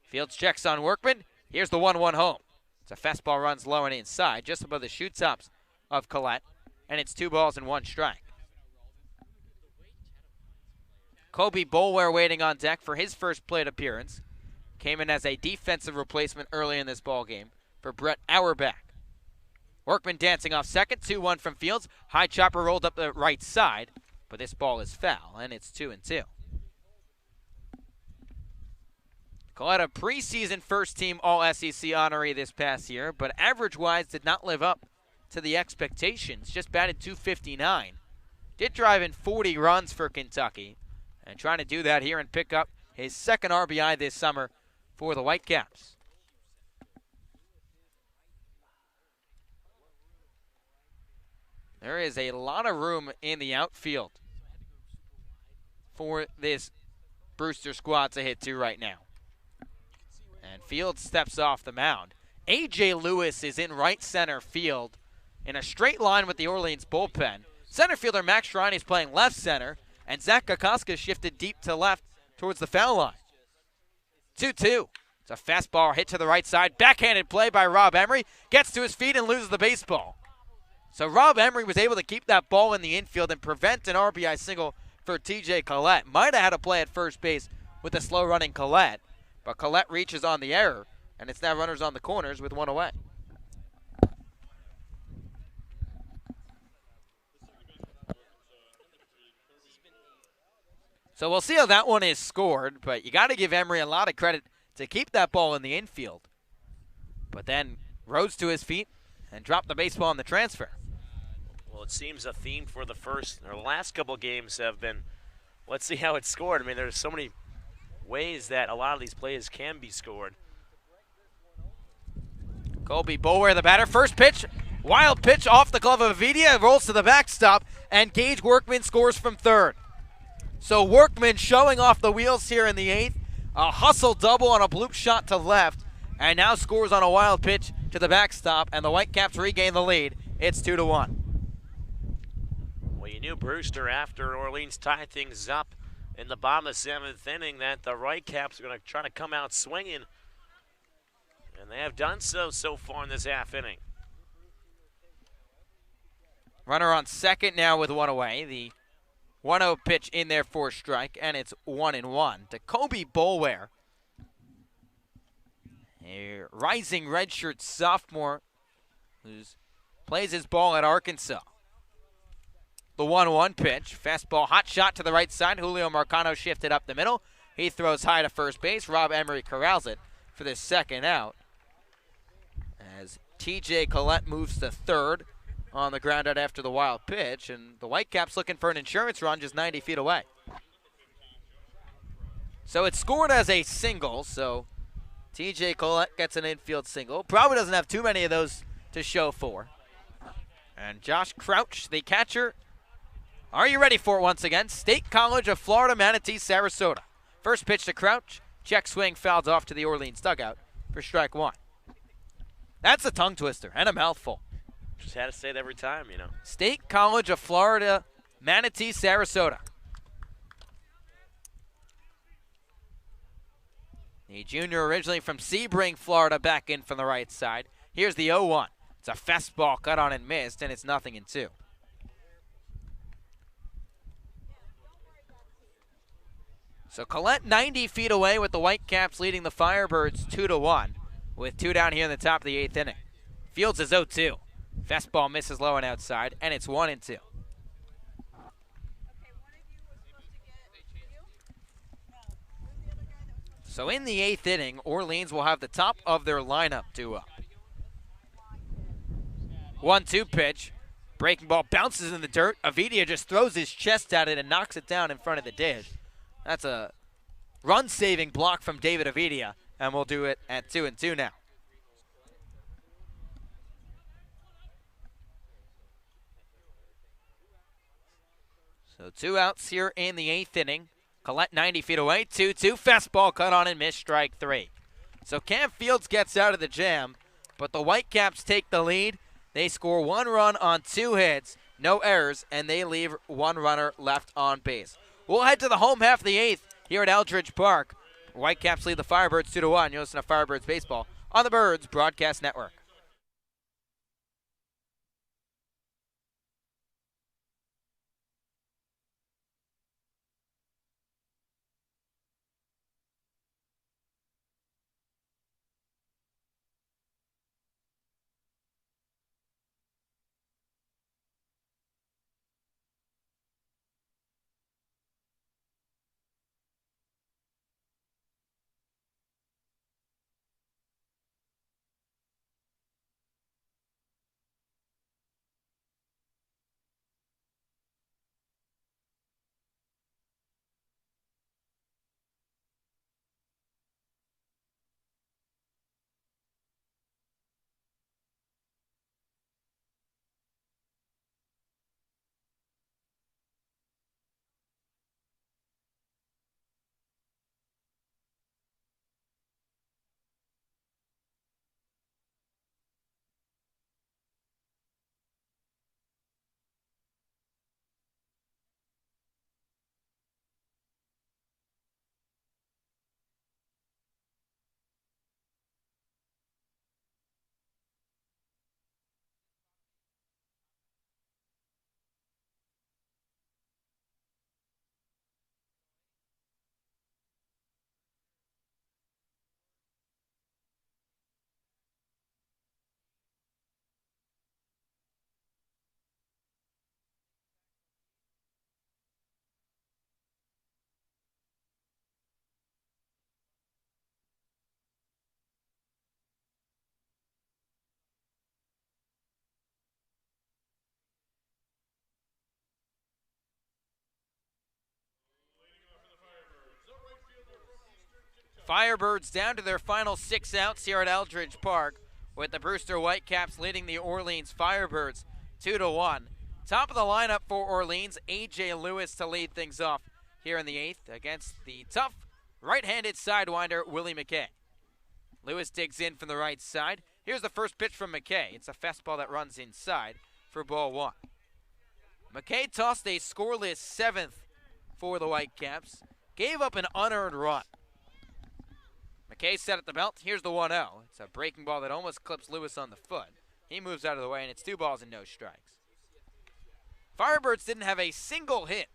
[SPEAKER 4] Fields checks on Workman. Here's the 1-1 home. It's a fastball runs low and inside, just above the shoe tops of Collette, and it's 2 balls and 1 strike. Kobe Boulware waiting on deck for his first plate appearance. Came in as a defensive replacement early in this ball game for Brett Auerbach. Workman dancing off second, 2-1 from Fields. High chopper rolled up the right side, but this ball is foul, and it's 2-2. Collette, a preseason first-team All-SEC honoree this past year, but average-wise did not live up to the expectations. Just batted .259. Did drive in 40 runs for Kentucky, and trying to do that here and pick up his 2nd RBI this summer for the Whitecaps. There is a lot of room in the outfield for this Brewster squad to hit to right now. And Fields steps off the mound. A.J. Lewis is in right center field in a straight line with the Orleans bullpen. Center fielder Max Shrine is playing left center, and Zach Kokoska shifted deep to left towards the foul line. 2-2. It's a fastball hit to the right side. Backhanded play by Rob Emery. Gets to his feet and loses the baseball. So Rob Emery was able to keep that ball in the infield and prevent an RBI single for TJ Collette. Might have had a play at first base with a slow-running Collette, but Collette reaches on the error, and it's now runners on the corners with 1 away. So we'll see how that one is scored, but you got to give Emery a lot of credit to keep that ball in the infield. But then rose to his feet and dropped the baseball on the transfer.
[SPEAKER 3] Well, it seems a theme for the last couple games have been, let's see how it's scored. I mean, there's so many ways that a lot of these plays can be scored.
[SPEAKER 4] Kobe Boulware, the batter. First pitch, wild pitch off the glove of Avidia, rolls to the backstop, and Gage Workman scores from third. So Workman showing off the wheels here in the 8th. A hustle double on a bloop shot to left, and now scores on a wild pitch to the backstop, and the Whitecaps regain the lead. It's 2-1.
[SPEAKER 3] Well, you knew Brewster, after Orleans tied things up in the bottom of the 7th inning, that the Whitecaps are going to try to come out swinging, and they have done so far in this half inning.
[SPEAKER 4] Runner on second now with 1 away. The 1-0 pitch in there for strike, and it's 1-1 to Kobe Boulware. A rising redshirt sophomore who plays his ball at Arkansas. The 1-1 pitch, fastball, hot shot to the right side. Julio Marcano shifted up the middle. He throws high to first base. Rob Emery corrals it for the second out. As TJ Collette moves to third on the ground out after the wild pitch, and the Whitecaps looking for an insurance run just 90 feet away. So it's scored as a single, so TJ Collette gets an infield single. Probably doesn't have too many of those to show for. And Josh Crouch, the catcher, are you ready for it once again? State College of Florida, Manatee, Sarasota. First pitch to Crouch, check swing, fouled off to the Orleans dugout for strike one. That's a tongue twister and a mouthful.
[SPEAKER 3] Just had to say it every time, you know.
[SPEAKER 4] State College of Florida, Manatee, Sarasota. The junior originally from Sebring, Florida, back in from the right side. Here's the 0-1. It's a fastball cut on and missed, and it's 0-2. So Collette 90 feet away with the Whitecaps leading the Firebirds 2-1 with 2 down here in the top of the 8th inning. Fields is 0-2. Fastball misses low and outside, and it's 1-2. So in the 8th inning, Orleans will have the top of their lineup due up. 1-2 pitch. Breaking ball bounces in the dirt. Avidia just throws his chest at it and knocks it down in front of the dish. That's a run-saving block from David Avidia, and we'll do it at 2-2 now. So 2 outs here in the 8th inning. Collette 90 feet away, 2-2. Fastball cut on and missed, strike 3. So Cam Fields gets out of the jam, but the Whitecaps take the lead. They score 1 run on 2 hits, no errors, and they leave 1 runner left on base. We'll head to the home half of the 8th here at Eldridge Park. Whitecaps lead the Firebirds 2-1. You listen to Firebirds Baseball on the Birds Broadcast Network. Firebirds down to their final 6 outs here at Eldridge Park, with the Brewster Whitecaps leading the Orleans Firebirds 2-1. Top of the lineup for Orleans, A.J. Lewis to lead things off here in the 8th against the tough right-handed sidewinder Willie McKay. Lewis digs in from the right side. Here's the first pitch from McKay. It's a fastball that runs inside for ball 1. McKay tossed a scoreless 7th for the Whitecaps. Gave up an unearned run. McKay set at the belt. Here's the 1-0. It's a breaking ball that almost clips Lewis on the foot. He moves out of the way, and it's 2 balls and no strikes. Firebirds didn't have a single hit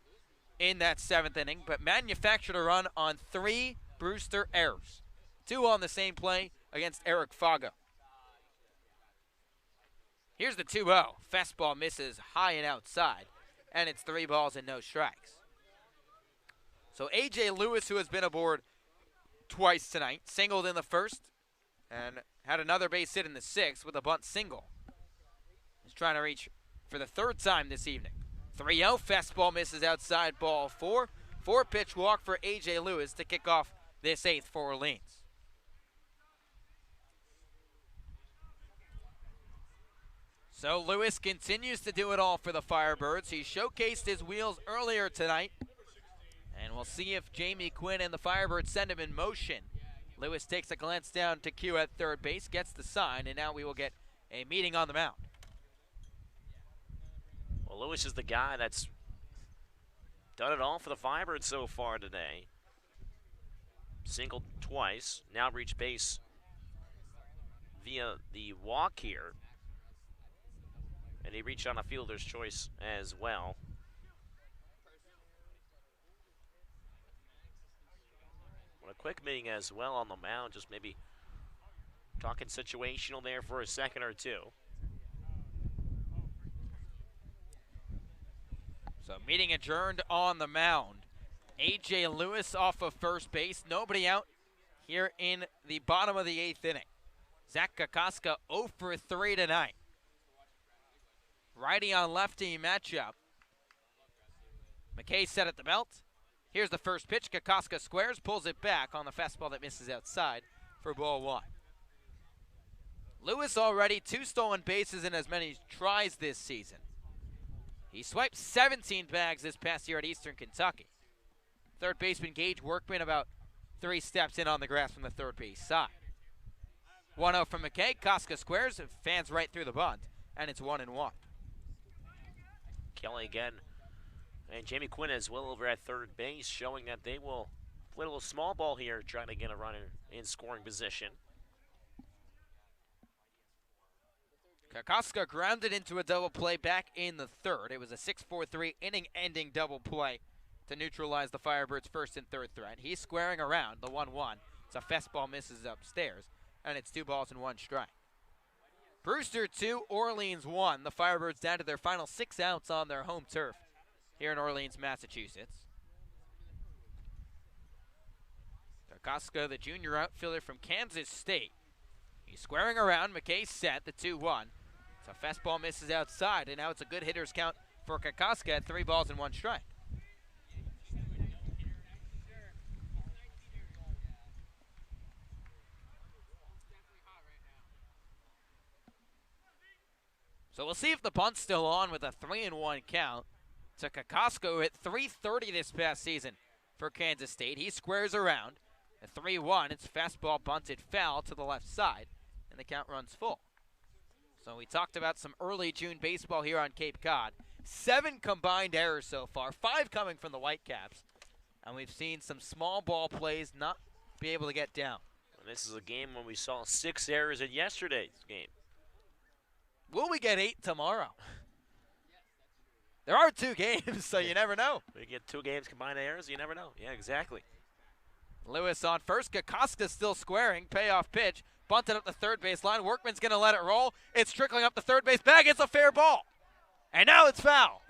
[SPEAKER 4] in that 7th inning, but manufactured a run on 3 Brewster errors. 2 on the same play against Eric Fago. Here's the 2-0. Fastball misses high and outside, and it's 3 balls and no strikes. So A.J. Lewis, who has been aboard twice tonight, singled in the first and had another base hit in the sixth with a bunt single. He's trying to reach for the third time this evening. 3-0, fastball misses outside, ball 4. 4-pitch walk for A.J. Lewis to kick off this eighth for Orleans. So Lewis continues to do it all for the Firebirds. He showcased his wheels earlier tonight. And we'll see if Jamie Quinn and the Firebirds send him in motion. Lewis takes a glance down to Q at third base, gets the sign, and now we will get a meeting on the mound.
[SPEAKER 3] Well, Lewis is the guy that's done it all for the Firebirds so far today. Singled twice, now reached base via the walk here. And he reached on a fielder's choice as well. A quick meeting as well on the mound, just maybe talking situational there for a second or two.
[SPEAKER 4] So meeting adjourned on the mound. A.J. Lewis off of first base, nobody out here in the bottom of the eighth inning. Zach Kokoska 0 for 3 tonight. Righty on lefty matchup. McKay set at the belt. Here's the first pitch. Kokoska squares, pulls it back on the fastball that misses outside for ball 1. Lewis already 2 stolen bases in as many tries this season. He swiped 17 bags this past year at Eastern Kentucky. Third baseman Gage Workman about 3 steps in on the grass from the third base side. 1-0 from McKay. Koska squares, fans right through the bunt, and it's 1-1.
[SPEAKER 3] Kelly again. And Jamie Quinn as well over at third base, showing that they will play a little small ball here, trying to get a runner in scoring position.
[SPEAKER 4] Kokoska grounded into a double play back in the third. It was a 6-4-3 inning-ending double play to neutralize the Firebirds' first and third threat. He's squaring around the 1-1. It's a fastball misses upstairs, and it's 2 balls and 1 strike. Brewster 2, Orleans 1. The Firebirds down to their final 6 outs on their home turf here in Orleans, Massachusetts. Kokoska, the junior outfielder from Kansas State. He's squaring around. McKay set the 2-1. So fastball misses outside, and now it's a good hitter's count for Kokoska at 3 balls and 1 strike. So we'll see if the bunt's still on with a 3-1 count. To Kokoska, who hit .330 this past season for Kansas State. He squares around. At 3-1, it's fastball bunted foul to the left side, and the count runs full. So we talked about some early June baseball here on Cape Cod. 7 combined errors so far, 5 coming from the Whitecaps. And we've seen some small ball plays not be able to get down.
[SPEAKER 3] And this is a game when we saw 6 errors in yesterday's game.
[SPEAKER 4] Will we get 8 tomorrow? There are 2 games, so you never know.
[SPEAKER 3] We get 2 games combined errors, you never know. Yeah, exactly.
[SPEAKER 4] Lewis on first. Kokoska still squaring. Payoff pitch. Bunted up the third base line. Workman's going to let it roll. It's trickling up the third base bag. It's a fair ball. And now it's foul.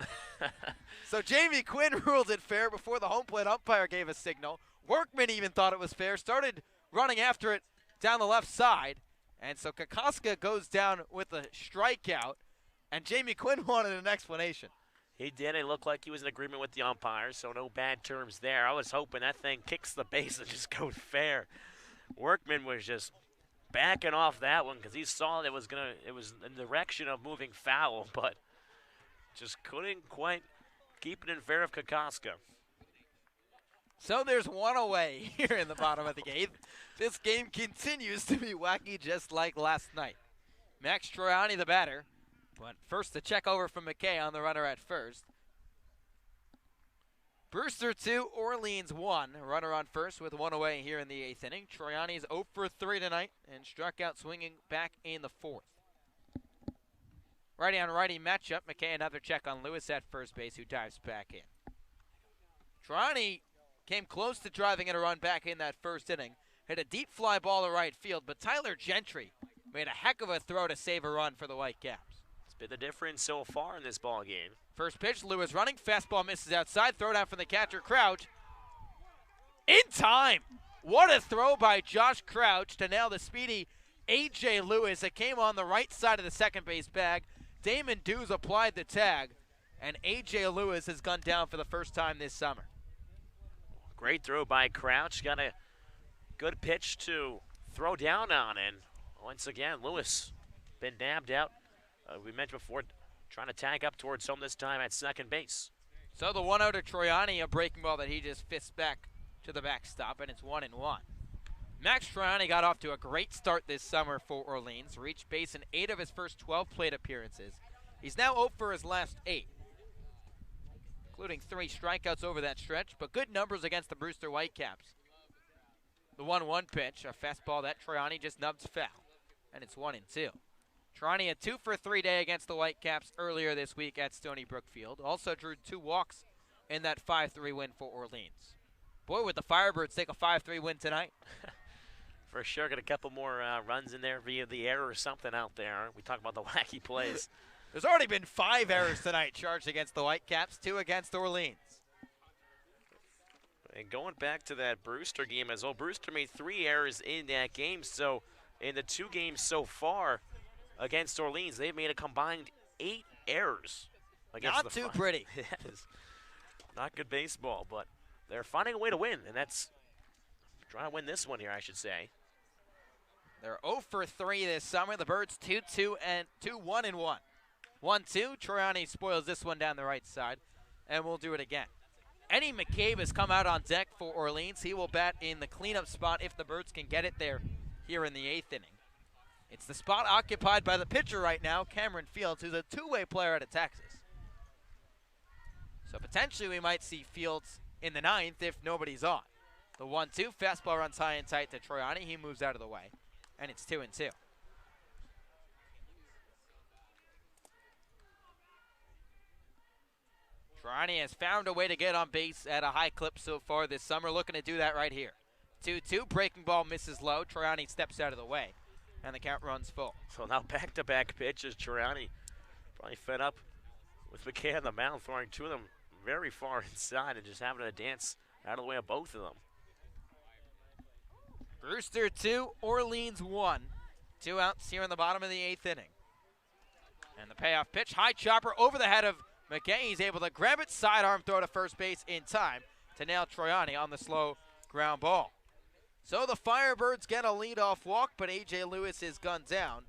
[SPEAKER 4] So Jamie Quinn ruled it fair before the home plate umpire gave a signal. Workman even thought it was fair. Started running after it down the left side. And so Kokoska goes down with a strikeout. And Jamie Quinn wanted an explanation.
[SPEAKER 3] He did. It looked like he was in agreement with the umpire, so no bad terms there. I was hoping that thing kicks the base and just goes fair. Workman was just backing off that one because he saw it was in the direction of moving foul, but just couldn't quite keep it in fair of Kokoska.
[SPEAKER 4] So there's 1 away here in the bottom of the 8th. This game continues to be wacky just like last night. Max Troiani, the batter. But first, the check over from McKay on the runner at first. Brewster 2, Orleans 1. Runner on first with 1 away here in the 8th inning. Troiani's 0 for 3 tonight and struck out swinging back in the 4th. Righty on righty matchup. McKay another check on Lewis at first base, who dives back in. Troiani came close to driving in a run back in that first inning. Hit a deep fly ball to right field, but Tyler Gentry made a heck of a throw to save a run for the Whitecaps.
[SPEAKER 3] Been the difference so far in this ball game.
[SPEAKER 4] First pitch, Lewis running. Fastball misses outside. Throw down from the catcher, Crouch. In time. What a throw by Josh Crouch to nail the speedy A.J. Lewis. It came on the right side of the second base bag. Damon Dews applied the tag, and A.J. Lewis has gone down for the first time this summer.
[SPEAKER 3] Great throw by Crouch. Got a good pitch to throw down on, and once again, Lewis been nabbed out. We mentioned before, trying to tag up towards home this time at second base.
[SPEAKER 4] So the 1-0 to Troiani, a breaking ball that he just fists back to the backstop, and it's 1-1. Max Troiani got off to a great start this summer for Orleans, reached base in 8 of his first 12 plate appearances. He's now 0 for his last 8, including 3 strikeouts over that stretch, but good numbers against the Brewster Whitecaps. The 1-1 pitch, a fastball that Troiani just nubs foul, and it's 1-2. Troiani a 2 for 3 day against the Whitecaps earlier this week at Stony Brook Field. Also drew 2 walks in that 5-3 win for Orleans. Boy, would the Firebirds take a 5-3 win tonight.
[SPEAKER 3] For sure, got a couple more runs in there via the air or something out there. We talk about the wacky plays.
[SPEAKER 4] There's already been 5 errors tonight charged against the Whitecaps, 2 against Orleans.
[SPEAKER 3] And going back to that Brewster game as well, Brewster made 3 errors in that game. So in the 2 games so far against Orleans, they've made a combined 8 errors.
[SPEAKER 4] Not too pretty.
[SPEAKER 3] Yes. Not good baseball, but they're finding a way to win, and that's trying to win this one here, I should say.
[SPEAKER 4] They're 0 for 3 this summer. The Birds 2-2 and 2-1-1. 1-2. Troiani spoils this one down the right side, and we'll do it again. Eddie McCabe has come out on deck for Orleans. He will bat in the cleanup spot if the Birds can get it there here in the 8th inning. It's the spot occupied by the pitcher right now, Cameron Fields, who's a 2-way player out of Texas. So potentially we might see Fields in the 9th if nobody's on. The 1-2, fastball runs high and tight to Troiani. He moves out of the way, and it's 2-2. Troiani has found a way to get on base at a high clip so far this summer, looking to do that right here. 2-2, breaking ball misses low. Troiani steps out of the way, and the count runs full.
[SPEAKER 3] So now back-to-back pitches. Troiani probably fed up with McKay on the mound, throwing 2 of them very far inside and just having a dance out of the way of both of them.
[SPEAKER 4] Brewster 2, Orleans 1. 2 outs here in the bottom of the 8th inning. And the payoff pitch, high chopper over the head of McKay. He's able to grab it, sidearm throw to first base in time to nail Troiani on the slow ground ball. So the Firebirds get a leadoff walk, but A.J. Lewis is gunned down.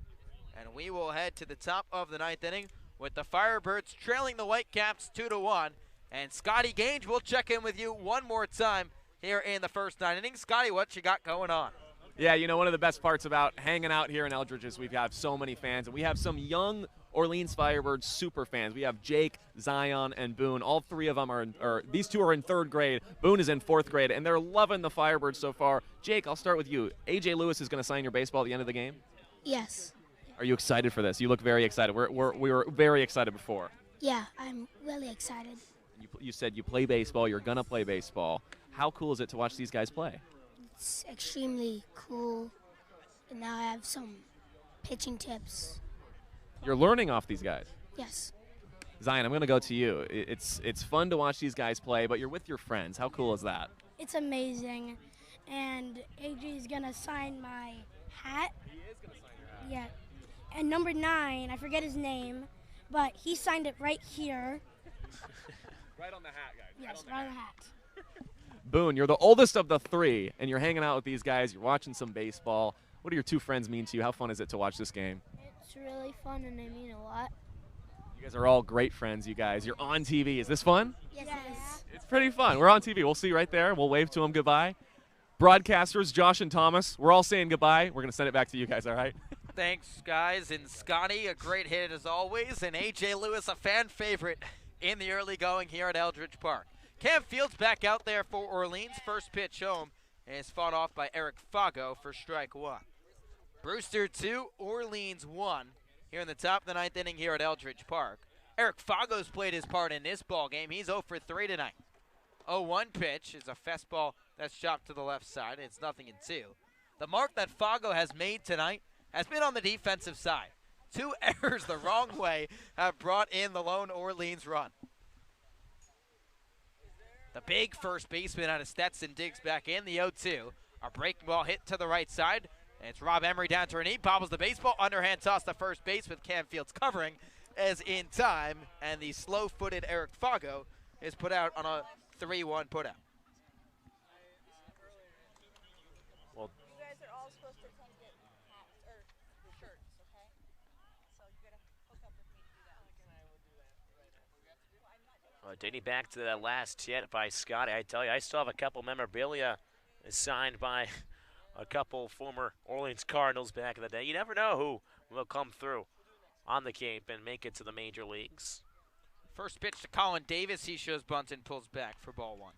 [SPEAKER 4] And we will head to the top of the 9th inning with the Firebirds trailing the Whitecaps 2-1. And Scotty Gange will check in with you one more time here in the first 9 innings. Scotty, what you got going on?
[SPEAKER 1] Yeah, you know, one of the best parts about hanging out here in Eldridge is we have so many fans, and we have some young Orleans Firebirds super fans. We have Jake, Zion, and Boone. All 3 of them these 2 are in 3rd grade. Boone is in 4th grade, and they're loving the Firebirds so far. Jake, I'll start with you. A.J. Lewis is going to sign your baseball at the end of the game?
[SPEAKER 7] Yes.
[SPEAKER 1] Are you excited for this? You look very excited. We were very excited before.
[SPEAKER 7] Yeah, I'm really excited.
[SPEAKER 1] You said you play baseball. You're going to play baseball. How cool is it to watch these guys play?
[SPEAKER 7] It's extremely cool. And now I have some pitching tips.
[SPEAKER 1] You're learning off these guys.
[SPEAKER 7] Yes.
[SPEAKER 1] Zion, I'm going to go to you. It's fun to watch these guys play, but you're with your friends. How cool is that?
[SPEAKER 7] It's amazing. And AJ is going to sign my hat.
[SPEAKER 1] He is going to sign your hat.
[SPEAKER 7] Yeah. And number 9, I forget his name, but he signed it right here.
[SPEAKER 1] Right on the hat, guys.
[SPEAKER 7] Yes, right on the hat.
[SPEAKER 1] Boone, you're the oldest of the 3, and you're hanging out with these guys. You're watching some baseball. What do your 2 friends mean to you? How fun is it to watch this game?
[SPEAKER 7] It's really fun, and they mean a lot.
[SPEAKER 1] You guys are all great friends, you guys. You're on TV. Is this fun?
[SPEAKER 7] Yes.
[SPEAKER 1] It's pretty fun. We're on TV. We'll see you right there. We'll wave to them goodbye. Broadcasters, Josh and Thomas, we're all saying goodbye. We're going to send it back to you guys, all right?
[SPEAKER 4] Thanks, guys. And Scotty, a great hit as always. And A.J. Lewis, a fan favorite in the early going here at Eldridge Park. Cam Fields back out there for Orleans. First pitch home is fought off by Eric Fago for strike 1. Brewster 2, Orleans 1 here in the top of the 9th inning here at Eldridge Park. Eric Fago's played his part in this ball game. He's 0 for 3 tonight. 0-1 pitch is a fastball that's chopped to the left side. It's 0-2. The mark that Fago has made tonight has been on the defensive side. 2 errors the wrong way have brought in the lone Orleans run. The big first baseman out of Stetson digs back in the 0-2. A breaking ball hit to the right side. And it's Rob Emery down to her knee, bobbles the baseball, underhand toss to first base with Cam Fields covering as in time. And the slow-footed Eric Fago is put out on a 3-1 putout.
[SPEAKER 3] Well,
[SPEAKER 9] you guys are all supposed to come get hats or shirts, okay? So you gotta hook up with me to do that.
[SPEAKER 3] dating back to that last hit by Scotty, I tell you, I still have a couple memorabilia signed by a couple former Orleans Cardinals back in the day. You never know who will come through on the Cape and make it to the major leagues.
[SPEAKER 4] First pitch to Colin Davis. He shows bunt and pulls back for ball one.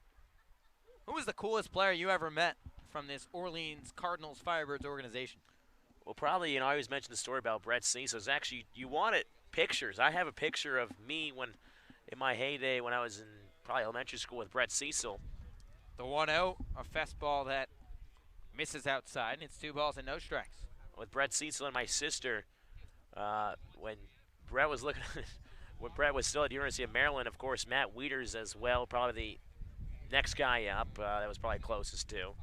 [SPEAKER 4] Who was the coolest player you ever met from this Orleans Cardinals Firebirds organization?
[SPEAKER 3] Well, probably, I always mention the story about Brett Cecil. It's actually, you wanted pictures. I have a picture of me in my heyday when I was in probably elementary school with Brett Cecil.
[SPEAKER 4] The 1-0, a fastball that misses outside, and it's 2 balls and no strikes.
[SPEAKER 3] With Brett Cecil and my sister, when Brett was looking, when Brett was still at the University of Maryland, of course, Matt Wieters as well, probably the next guy up. That was probably closest to.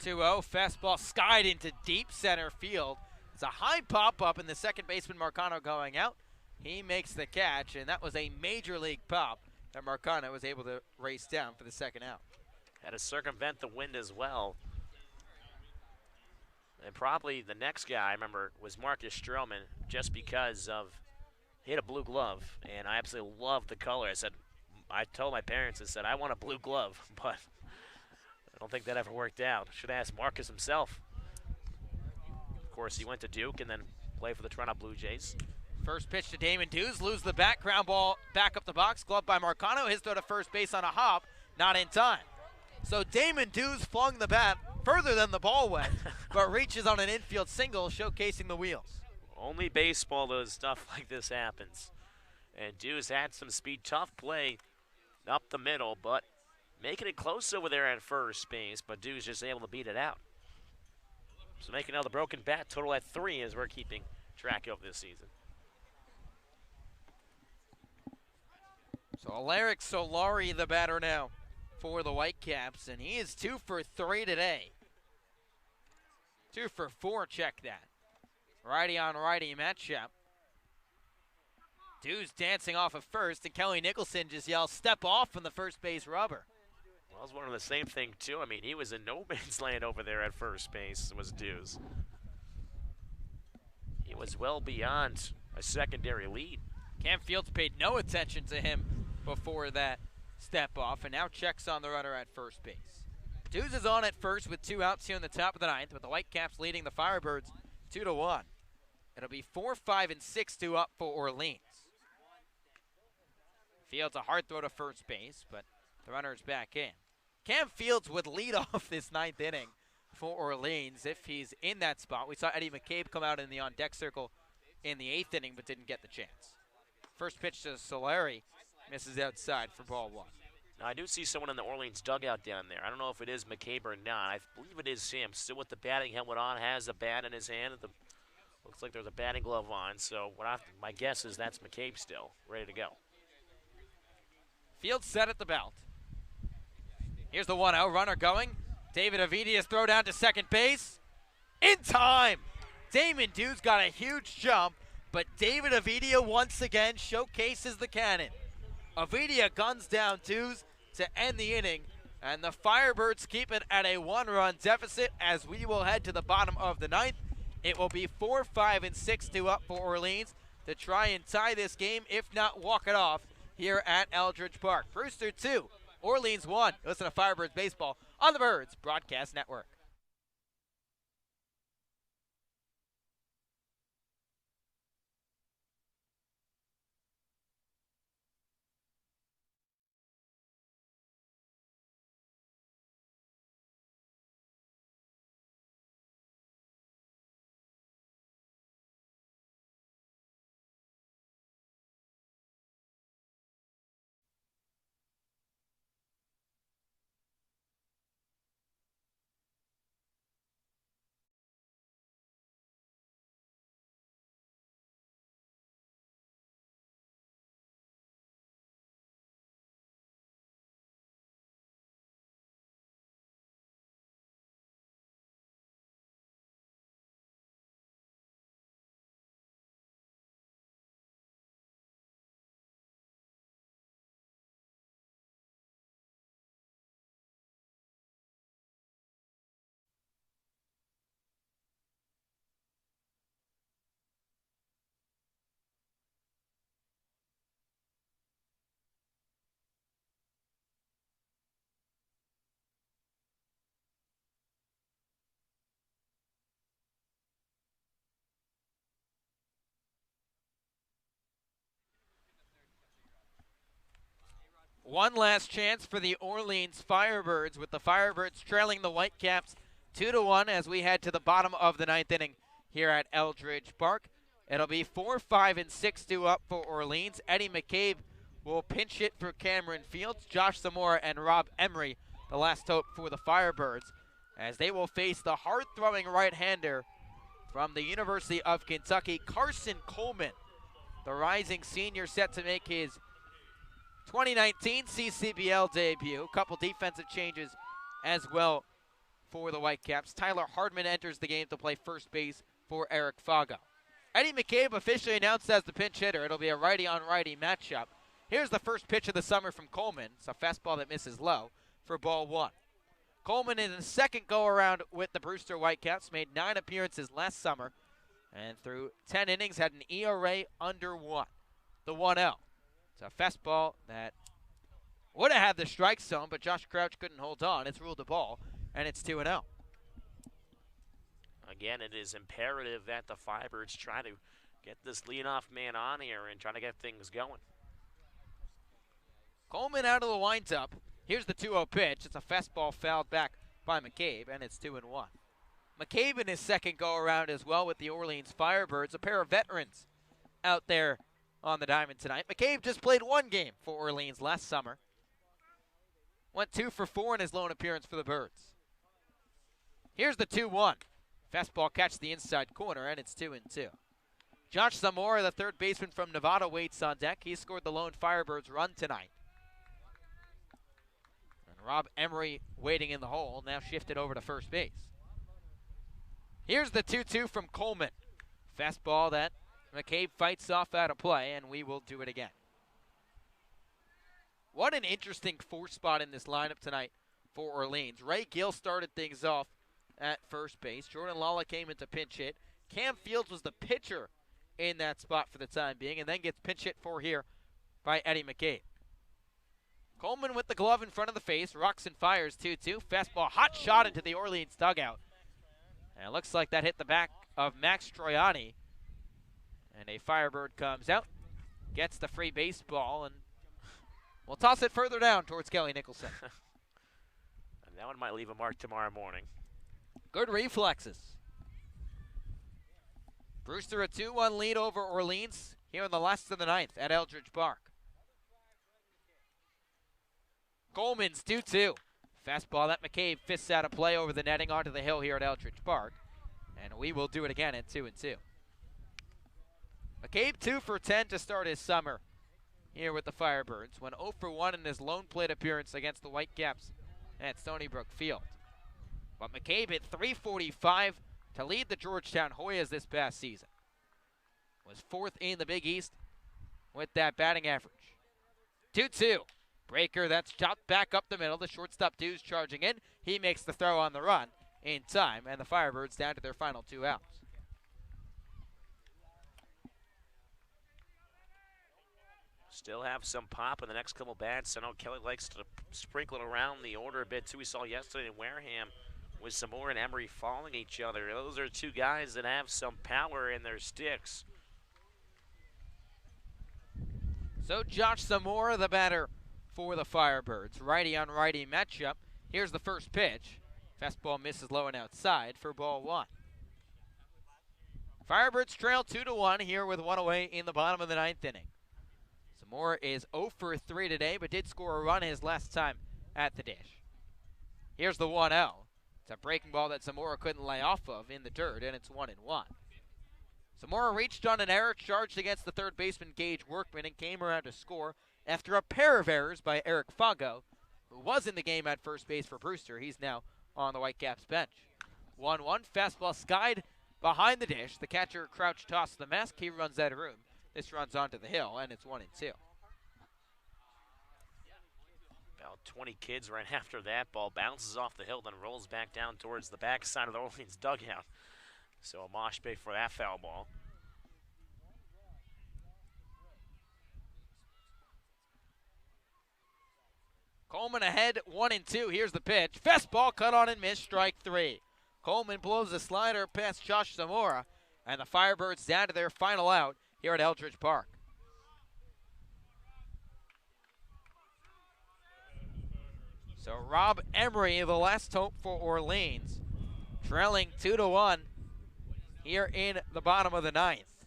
[SPEAKER 4] 2-0, fastball skied into deep center field. It's a high pop-up, and the second baseman Marcano going out. He makes the catch, and that was a major league pop that Marcano was able to race down for the second out.
[SPEAKER 3] Had to circumvent the wind as well. And probably the next guy I remember was Marcus Stroman, just because of he had a blue glove, and I absolutely loved the color. I told my parents, I said, I want a blue glove, but I don't think that ever worked out. Should have asked Marcus himself. Of course, he went to Duke and then played for the Toronto Blue Jays.
[SPEAKER 4] First pitch to Damon Dews, lose the background ball back up the box, gloved by Marcano. His throw to first base on a hop, not in time. So Damon Dews flung the bat further than the ball went, but reaches on an infield single, showcasing the wheels.
[SPEAKER 3] Only baseball, though, stuff like this happens. And Dews had some speed, tough play up the middle, but making it close over there at first base, but Dews just able to beat it out. So making now the broken bat total at 3 as we're keeping track of this season.
[SPEAKER 4] So Alaric Solari, the batter now for the Whitecaps, and he is 2 for 3 today. 2 for 4, check that. Righty on righty matchup. Dews dancing off of first, and Kelly Nicholson just yells, step off from the first base rubber.
[SPEAKER 3] Well, I was wondering the same thing, too. I mean, he was in no man's land over there at first base, was Dews. He was well beyond a secondary lead.
[SPEAKER 4] Cam Fields paid no attention to him before that step off, and now checks on the runner at first base. Dews is on at first with 2 outs here in the top of the 9th, with the Whitecaps leading the Firebirds 2-1. It'll be 4, 5, and 6-2 up for Orleans. Fields a hard throw to first base, but the runner's back in. Cam Fields would lead off this 9th inning for Orleans if he's in that spot. We saw Eddie McCabe come out in the on-deck circle in the 8th inning, but didn't get the chance. First pitch to Solari, misses outside for ball 1.
[SPEAKER 3] Now, I do see someone in the Orleans dugout down there. I don't know if it is McCabe or not. I believe it is him. Still with the batting helmet on, has a bat in his hand. Looks like there's a batting glove on. So my guess is that's McCabe still, ready to go.
[SPEAKER 4] Fields set at the belt. Here's the 1-0, runner going. David Avidia's throw down to second base. In time! Damon Dews got a huge jump, but David Avidia once again showcases the cannon. Avidia guns down Dews to end the inning, and the Firebirds keep it at a 1-run deficit as we will head to the bottom of the 9th. It will be 4, 5, and 6-2 up for Orleans to try and tie this game, if not walk it off, here at Eldridge Park. Brewster 2, Orleans 1. Listen to Firebirds Baseball on the Birds Broadcast Network. One last chance for the Orleans Firebirds, with the Firebirds trailing the Whitecaps 2-1 as we head to the bottom of the 9th inning here at Eldridge Park. It'll be 4-5 and 6-2 up for Orleans. Eddie McCabe will pinch hit for Cameron Fields. Josh Zamora and Rob Emery, the last hope for the Firebirds, as they will face the hard-throwing right-hander from the University of Kentucky, Carson Coleman, the rising senior, set to make his 2019 CCBL debut. A couple defensive changes as well for the Whitecaps. Tyler Hardman enters the game to play first base for Eric Fago. Eddie McCabe officially announced as the pinch hitter. It'll be a righty-on-righty matchup. Here's the first pitch of the summer from Coleman. It's a fastball that misses low for ball 1. Coleman in his second go-around with the Brewster Whitecaps, made 9 appearances last summer, and through 10 innings had an ERA under 1. The 1-0. It's a fastball that would have had the strike zone, but Josh Crouch couldn't hold on. It's ruled a ball, and it's 2-0.
[SPEAKER 3] Again, it is imperative that the Firebirds try to get this leadoff man on here and try to get things going.
[SPEAKER 4] Coleman out of the windup. Here's the 2-0 pitch. It's a fastball fouled back by McCabe, and it's 2-1. McCabe in his second go-around as well with the Orleans Firebirds, a pair of veterans out there on the diamond tonight. McCabe just played 1 game for Orleans last summer. Went 2 for 4 in his lone appearance for the Birds. Here's the 2-1. Fastball catch the inside corner, and it's 2-2. Josh Zamora, the third baseman from Nevada, waits on deck. He scored the lone Firebirds run tonight. And Rob Emery waiting in the hole, now shifted over to first base. Here's the 2-2 from Coleman. Fastball that McCabe fights off out of play, and we will do it again. What an interesting 4 spot in this lineup tonight for Orleans. Ray Gill started things off at first base. Jordan Lala came into pinch hit. Cam Fields was the pitcher in that spot for the time being, and then gets pinch hit for here by Eddie McCabe. Coleman with the glove in front of the face. Rocks and fires 2-2. Fastball hot shot into the Orleans dugout. And it looks like that hit the back of Max Troiani. And a Firebird comes out, gets the free baseball, and we'll toss it further down towards Kelly Nicholson.
[SPEAKER 3] And that one might leave a mark tomorrow morning.
[SPEAKER 4] Good reflexes. Brewster a 2-1 lead over Orleans here in the last of the 9th at Eldridge Park. Coleman's 2-2. Fastball that McCabe fists out of play over the netting onto the hill here at Eldridge Park. And we will do it again at 2-2. McCabe 2 for 10 to start his summer here with the Firebirds. Went 0 for 1 in his lone plate appearance against the Whitecaps at Stony Brook Field. But McCabe hit .345 to lead the Georgetown Hoyas this past season. Was 4th in the Big East with that batting average. 2-2. Breaker that's chopped back up the middle. The shortstop Dews charging in. He makes the throw on the run in time, and the Firebirds down to their final 2 outs.
[SPEAKER 3] Still have some pop in the next couple bats. I know Kelly likes to sprinkle it around the order a bit too. We saw yesterday in Wareham with Zamora and Emery following each other. Those are 2 guys that have some power in their sticks.
[SPEAKER 4] So Josh Zamora, the batter for the Firebirds. Righty on righty matchup. Here's the first pitch. Fastball misses low and outside for ball 1. Firebirds trail 2-1 here with 1 away in the bottom of the 9th inning. Zamora is 0 for 3 today, but did score a run his last time at the dish. Here's the 1-0. It's a breaking ball that Zamora couldn't lay off of in the dirt, and it's 1-1. Zamora reached on an error charged against the third baseman Gage Workman and came around to score after a pair of errors by Eric Fago, who was in the game at first base for Brewster. He's now on the Whitecaps bench. 1-1, fastball skied behind the dish. The catcher Crouch tossed the mask. He runs out of room. This runs onto the hill, and it's 1-2.
[SPEAKER 3] About 20 kids right after that. Ball bounces off the hill, then rolls back down towards the backside of the Orleans dugout. So a mosh pit for that foul ball.
[SPEAKER 4] Coleman ahead, 1-2. Here's the pitch. Fastball cut on and missed, strike 3. Coleman blows a slider past Josh Zamora, and the Firebirds down to their final out here at Eldridge Park. So Rob Emery, the last hope for Orleans, trailing 2-1 here in the bottom of the ninth.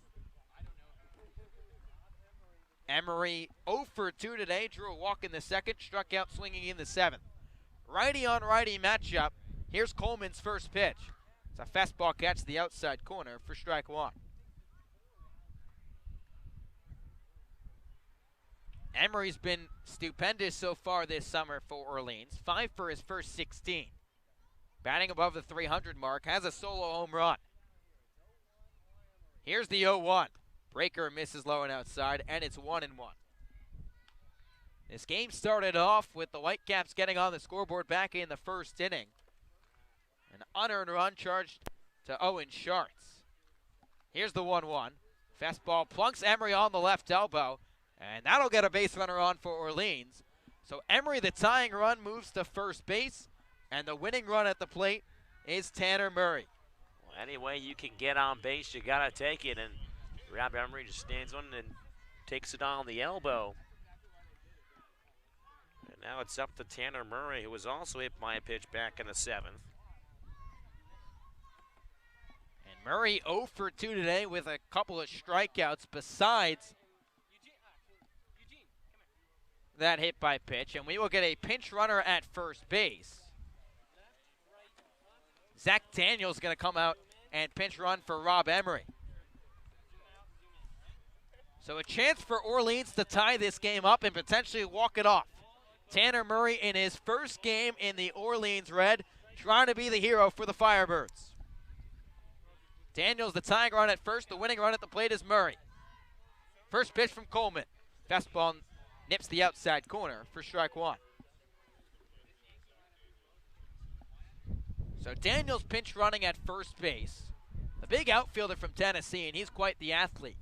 [SPEAKER 4] Emery 0 for 2 today, drew a walk in the second, struck out swinging in the seventh. Righty on righty matchup. Here's Coleman's first pitch. It's a fastball catch to the outside corner for strike one. Emery's been stupendous so far this summer for Orleans. 5 for his first 16. Batting above the 300 mark, has a solo home run. Here's the 0-1. Breaker misses low and outside, and it's 1-1. This game started off with the Whitecaps getting on the scoreboard back in the first inning. An unearned run charged to Owen Schartz. Here's the 1-1. Fastball plunks Emery on the left elbow, and that'll get a base runner on for Orleans. So Emery, the tying run, moves to first base, and the winning run at the plate is Tanner Murray.
[SPEAKER 3] Well, any way you can get on base, you got to take it, and Rob Emery just stands one and takes it on the elbow. And now it's up to Tanner Murray, who was also hit by a pitch back in the seventh.
[SPEAKER 4] And Murray 0 for 2 today with a couple of strikeouts besides that hit by pitch. And we will get a pinch runner at first base. Zach Daniels going to come out and pinch run for Rob Emery. So a chance for Orleans to tie this game up and potentially walk it off. Tanner Murray in his first game in the Orleans Red, trying to be the hero for the Firebirds. Daniels the tying run at first, the winning run at the plate is Murray. First pitch from Coleman. Fastball nips the outside corner for strike one. So Daniels pinch running at first base. A big outfielder from Tennessee, and he's quite the athlete.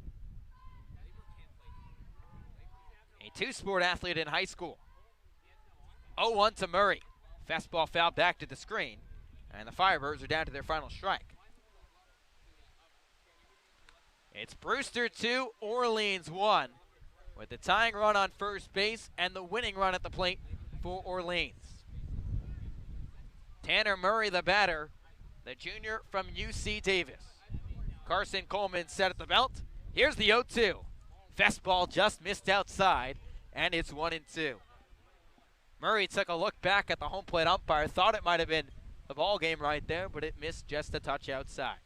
[SPEAKER 4] A two-sport athlete in high school. 0-1 to Murray. Fastball foul back to the screen, and the Firebirds are down to their final strike. It's Brewster 2, Orleans 1, with the tying run on first base and the winning run at the plate for Orleans. Tanner Murray, the batter, the junior from UC Davis. Carson Coleman set at the belt. Here's the 0-2. Fastball just missed outside, and it's 1-2. Murray took a look back at the home plate umpire, thought it might have been the ball game right there, but it missed just a touch outside.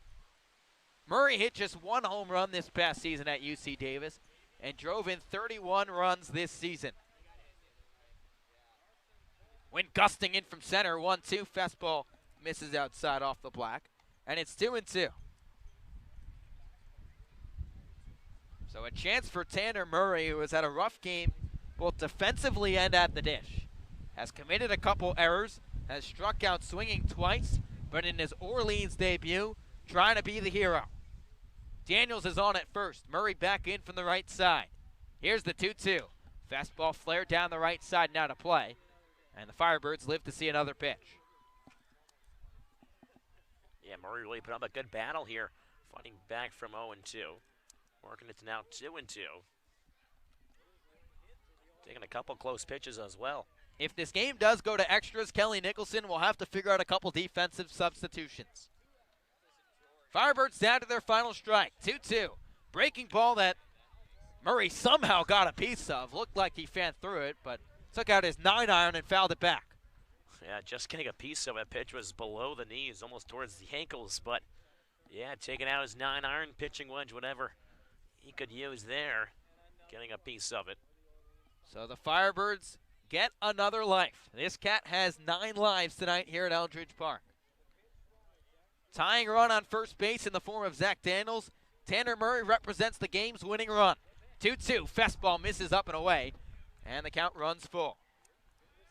[SPEAKER 4] Murray hit just one home run this past season at UC Davis and drove in 31 runs this season. When gusting in from center, 1-2, fastball misses outside off the black, and it's 2-2. So a chance for Tanner Murray, who has had a rough game both defensively and at the dish. Has committed a couple errors, has struck out swinging twice, but in his Orleans debut, trying to be the hero. Daniels is on at first. Murray back in from the right side. Here's the 2-2. Fastball flared down the right side now to play, and the Firebirds live to see another pitch.
[SPEAKER 3] Yeah, Murray really put up a good battle here, fighting back from 0-2. Working it to now 2-2. Taking a couple close pitches as well.
[SPEAKER 4] If this game does go to extras, Kelly Nicholson will have to figure out a couple defensive substitutions. Firebirds down to their final strike, 2-2. Breaking ball that Murray somehow got a piece of. Looked like he fanned through it, but took out his 9-iron and fouled it back.
[SPEAKER 3] Yeah, just getting a piece of it. Pitch was below the knees, almost towards the ankles, but yeah, taking out his 9-iron, pitching wedge, whatever he could use there, getting a piece of it.
[SPEAKER 4] So the Firebirds get another life. This cat has 9 lives tonight here at Eldridge Park. Tying run on first base in the form of Zach Daniels. Tanner Murray represents the game's winning run. 2-2, fastball misses up and away, and the count runs full.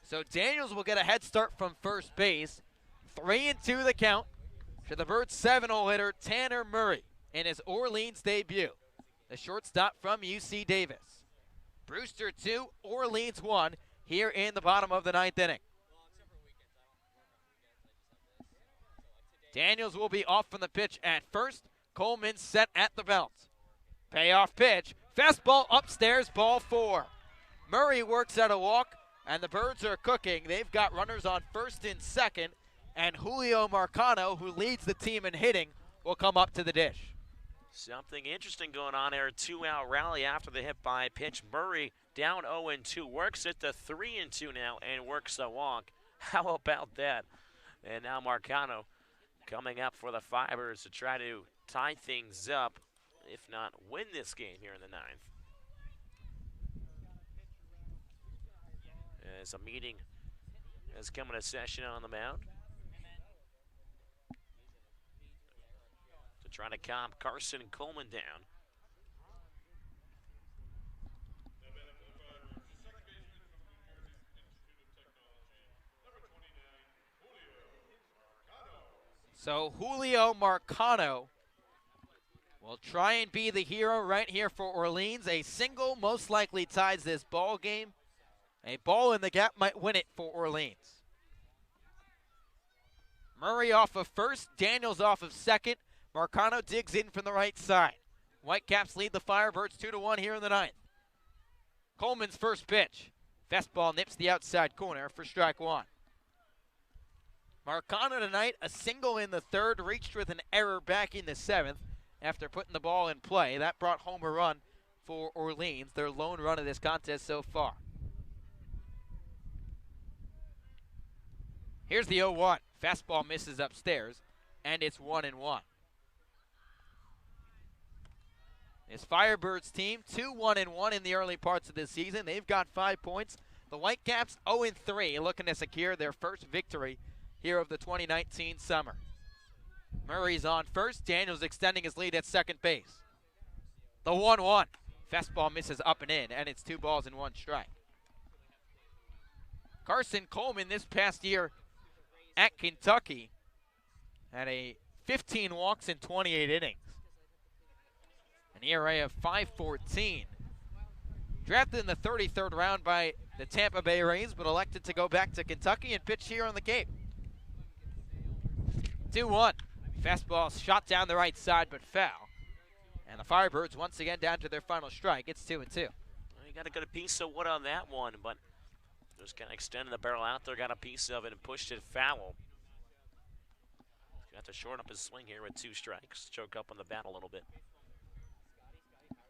[SPEAKER 4] So Daniels will get a head start from first base. 3-2 the count to the Birds' 7-hole hitter, Tanner Murray, in his Orleans debut. The shortstop from UC Davis. Brewster 2, Orleans 1, here in the bottom of the 9th inning. Daniels will be off from the pitch at first. Coleman set at the belt. Payoff pitch. Fastball upstairs, ball 4. Murray works out a walk, And the Birds are cooking. They've got runners on first and second, and Julio Marcano, who leads the team in hitting, will come up to the dish.
[SPEAKER 3] Something interesting going on here. A 2-out rally after the hit by pitch. Murray down 0-2, works it to 3-2 now, and works a walk. How about that? And now Marcano coming up for the Fibers to try to tie things up, if not win this game here in the ninth. As a meeting has come into session on the mound to try to calm Carson Coleman down.
[SPEAKER 4] So Julio Marcano will try and be the hero right here for Orleans. A single most likely ties this ball game. A ball in the gap might win it for Orleans. Murray off of first, Daniels off of second. Marcano digs in from the right side. Whitecaps lead the Firebirds 2-1 here in the ninth. Coleman's first pitch. Fastball nips the outside corner for strike one. Marcano tonight, a single in the third, reached with an error back in the seventh after putting the ball in play. That brought home a run for Orleans, their lone run of this contest so far. Here's the 0-1. Fastball misses upstairs, and it's 1-1. This Firebirds team, 2-1-1 in the early parts of this season. They've got 5 points. The Whitecaps 0-3, looking to secure their first victory here of the 2019 summer. Murray's on first. Daniels extending his lead at second base. The 1-1. Fastball misses up and in, and it's 2 balls and 1 strike. Carson Coleman this past year at Kentucky had 15 walks in 28 innings. An ERA of 5.14. Drafted in the 33rd round by the Tampa Bay Rays, but elected to go back to Kentucky and pitch here on the Cape. 2-1. Fastball shot down the right side, but foul. And the Firebirds once again down to their final strike. It's 2-2.
[SPEAKER 3] Well, you got to get a piece of wood on that one, but just kind of extending the barrel out there, got a piece of it and pushed it foul. Got to shorten up his swing here with 2 strikes. Choke up on the bat a little bit.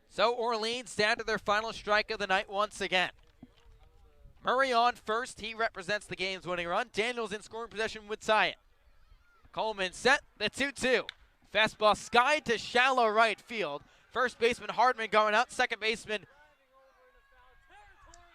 [SPEAKER 4] So Orleans down to their final strike of the night once again. Murray on first. He represents the game's winning run. Daniels in scoring possession would tie it. Coleman set the 2-2. Fastball skied to shallow right field. First baseman Hardman going out. Second baseman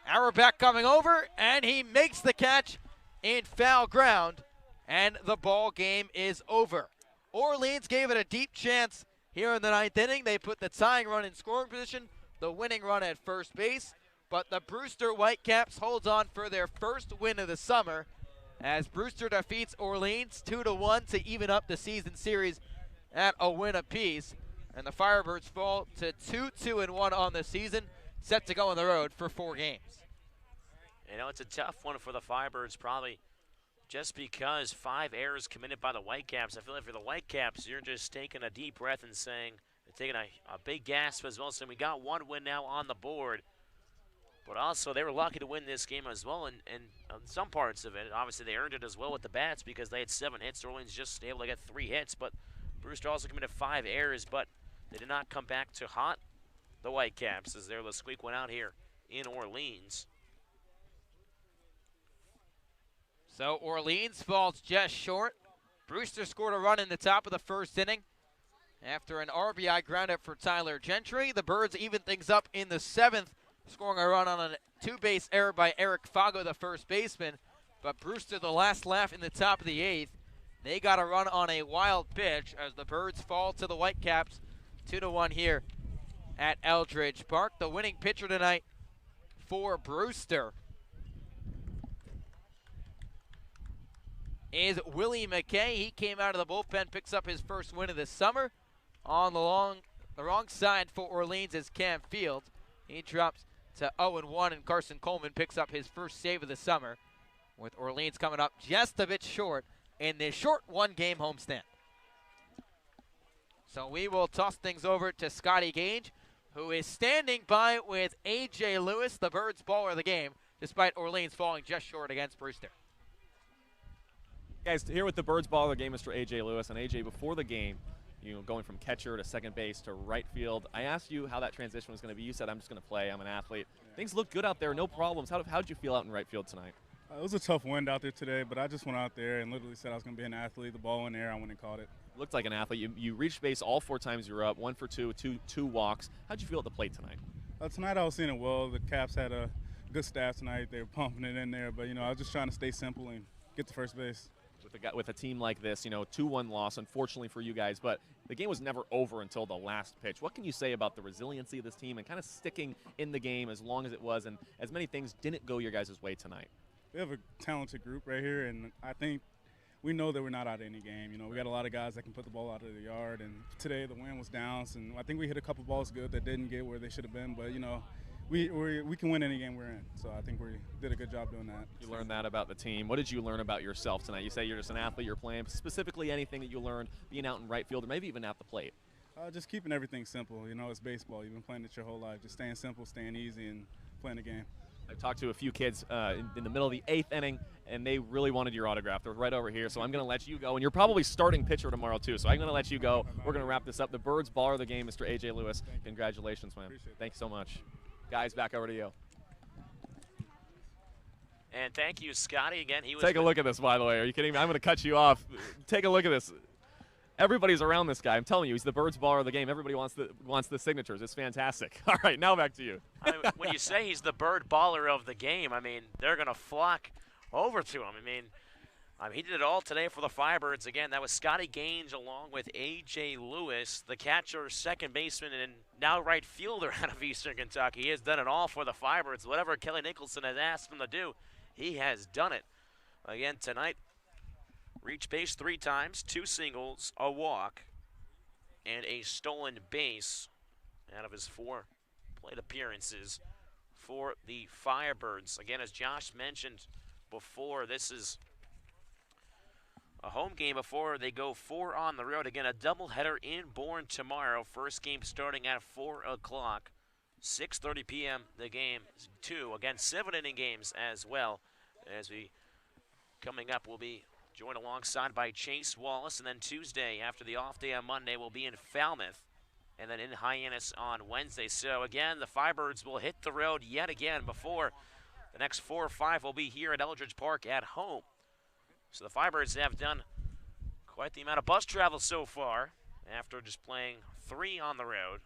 [SPEAKER 4] Auerbach coming over, and he makes the catch in foul ground, and the ball game is over. Orleans gave it a deep chance here in the ninth inning. They put the tying run in scoring position, the winning run at first base, but the Brewster Whitecaps holds on for their first win of the summer as Brewster defeats Orleans 2-1 to even up the season series at a win apiece. And the Firebirds fall to 2-2-1 on the season, set to go on the road for 4 games.
[SPEAKER 3] You know, it's a tough one for the Firebirds, probably just because 5 errors committed by the Whitecaps. I feel like for the Whitecaps, you're just taking a deep breath and saying, taking a big gasp as well, saying we got 1 win now on the board. But also, they were lucky to win this game as well, and some parts of it, obviously they earned it as well with the bats because they had 7 hits. Orleans just able to get 3 hits, but Brewster also committed 5 errors, but they did not come back to haunt the Whitecaps as they're able to squeak one out here in Orleans.
[SPEAKER 4] So Orleans falls just short. Brewster scored a run in the top of the first inning after an RBI groundout for Tyler Gentry. The Birds even things up in the 7th, scoring a run on a 2-base error by Eric Fago, the first baseman. But Brewster, the last laugh in the top of the 8th. They got a run on a wild pitch as the Birds fall to the Whitecaps 2-1 here at Eldridge Park. The winning pitcher tonight for Brewster is Willie McKay. He came out of the bullpen, picks up his first win of the summer. On the wrong side for Orleans is Cam Fields. He drops to 0-1, and Carson Coleman picks up his first save of the summer, with Orleans coming up just a bit short in this short 1-game homestand. So we will toss things over to Scotty Gage, who is standing by with A.J. Lewis, the Birds baller of the game, despite Orleans falling just short against Brewster.
[SPEAKER 1] Guys, here with the Birds Baller game, Mr. A.J. Lewis. And A.J., before the game, going from catcher to second base to right field, I asked you how that transition was going to be. You said, I'm just going to play. I'm an athlete. Things look good out there. No problems. How did you feel out in right field tonight?
[SPEAKER 10] It was a tough wind out there today, but I just went out there and literally said I was going to be an athlete. The ball in there, I went and caught it.
[SPEAKER 1] Looked like an athlete. You reached base all 4 times you were up, 1 for 2, two walks. How'd you feel at the plate tonight?
[SPEAKER 10] Tonight I was seeing it well. The Caps had a good staff tonight. They were pumping it in there, but, I was just trying to stay simple and get to first base.
[SPEAKER 1] With a team like this, 2-1 loss, unfortunately for you guys, but the game was never over until the last pitch. What can you say about the resiliency of this team and kind of sticking in the game as long as it was, and as many things didn't go your guys' way tonight?
[SPEAKER 10] We have a talented group right here, and I think we know that we're not out of any game. We got a lot of guys that can put the ball out of the yard, and today the wind was down, and I think we hit a couple balls good that didn't get where they should have been, but, we can win any game we're in, so I think we did a good job doing that.
[SPEAKER 1] You learned that about the team. What did you learn about yourself tonight? You say you're just an athlete, you're playing. Specifically, anything that you learned being out in right field or maybe even at the plate?
[SPEAKER 10] Just keeping everything simple. It's baseball. You've been playing it your whole life. Just staying simple, staying easy, and playing the game.
[SPEAKER 1] I've talked to a few kids in the middle of the 8th inning, and they really wanted your autograph. They're right over here, so I'm going to let you go. And you're probably starting pitcher tomorrow, too, so I'm going to let you go. We're going to wrap this up. The Birds Baller of the game, Mr. A.J. Lewis. Congratulations, man. Thanks so much. Guys, back over to you.
[SPEAKER 3] And thank you, Scotty. Again, he was.
[SPEAKER 1] Take a look at this, by the way. Are you kidding me? I'm going to cut you off. Take a look at this. Everybody's around this guy. I'm telling you, he's the Birds Baller of the game. Everybody wants the signatures. It's fantastic. All right, now back to you.
[SPEAKER 3] When you say he's the Bird Baller of the game, they're going to flock over to him. He did it all today for the Firebirds. Again, that was Scotty Gaines along with A.J. Lewis, the catcher, second baseman, and now right fielder out of Eastern Kentucky. He has done it all for the Firebirds. Whatever Kelly Nicholson has asked him to do, he has done it. Again, tonight, reached base 3 times, 2 singles, a walk, and a stolen base out of his 4 plate appearances for the Firebirds. Again, as Josh mentioned before, this is a home game before they go 4 on the road. Again, a doubleheader in Bourne tomorrow. First game starting at 4 o'clock. 6:30 p.m. the game is 2. Again, 7-inning games as well. As coming up, we'll be joined alongside by Chase Wallace. And then Tuesday, after the off day on Monday, we'll be in Falmouth. And then in Hyannis on Wednesday. So again, the Firebirds will hit the road yet again before the next 4 or 5 will be here at Eldridge Park at home. So the Firebirds have done quite the amount of bus travel so far after just playing 3 on the road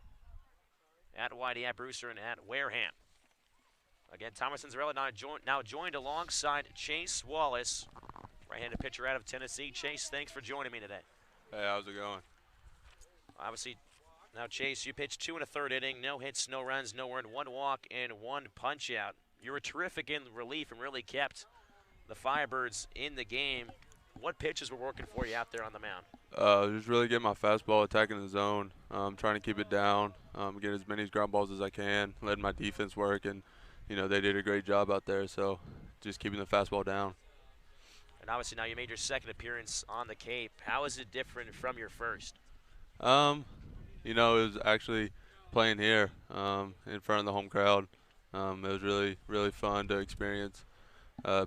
[SPEAKER 3] at Whitey, at Brewster, and at Wareham. Again, Thomas Cinzarella now joined alongside Chase Wallace, right-handed pitcher out of Tennessee. Chase, thanks for joining me today.
[SPEAKER 11] Hey, how's it going?
[SPEAKER 3] Obviously, now Chase, you pitched 2 1/3 inning, no hits, no runs, no earned, 1 walk, and 1 punch-out. You were terrific in relief and really kept the Firebirds in the game. What pitches were working for you out there on the mound?
[SPEAKER 11] Just really getting my fastball, attacking the zone, trying to keep it down, get as many ground balls as I can, letting my defense work, and they did a great job out there. So just keeping the fastball down.
[SPEAKER 3] And obviously now you made your second appearance on the Cape. How is it different from your first?
[SPEAKER 11] It was actually playing here in front of the home crowd. It was really, really fun to experience.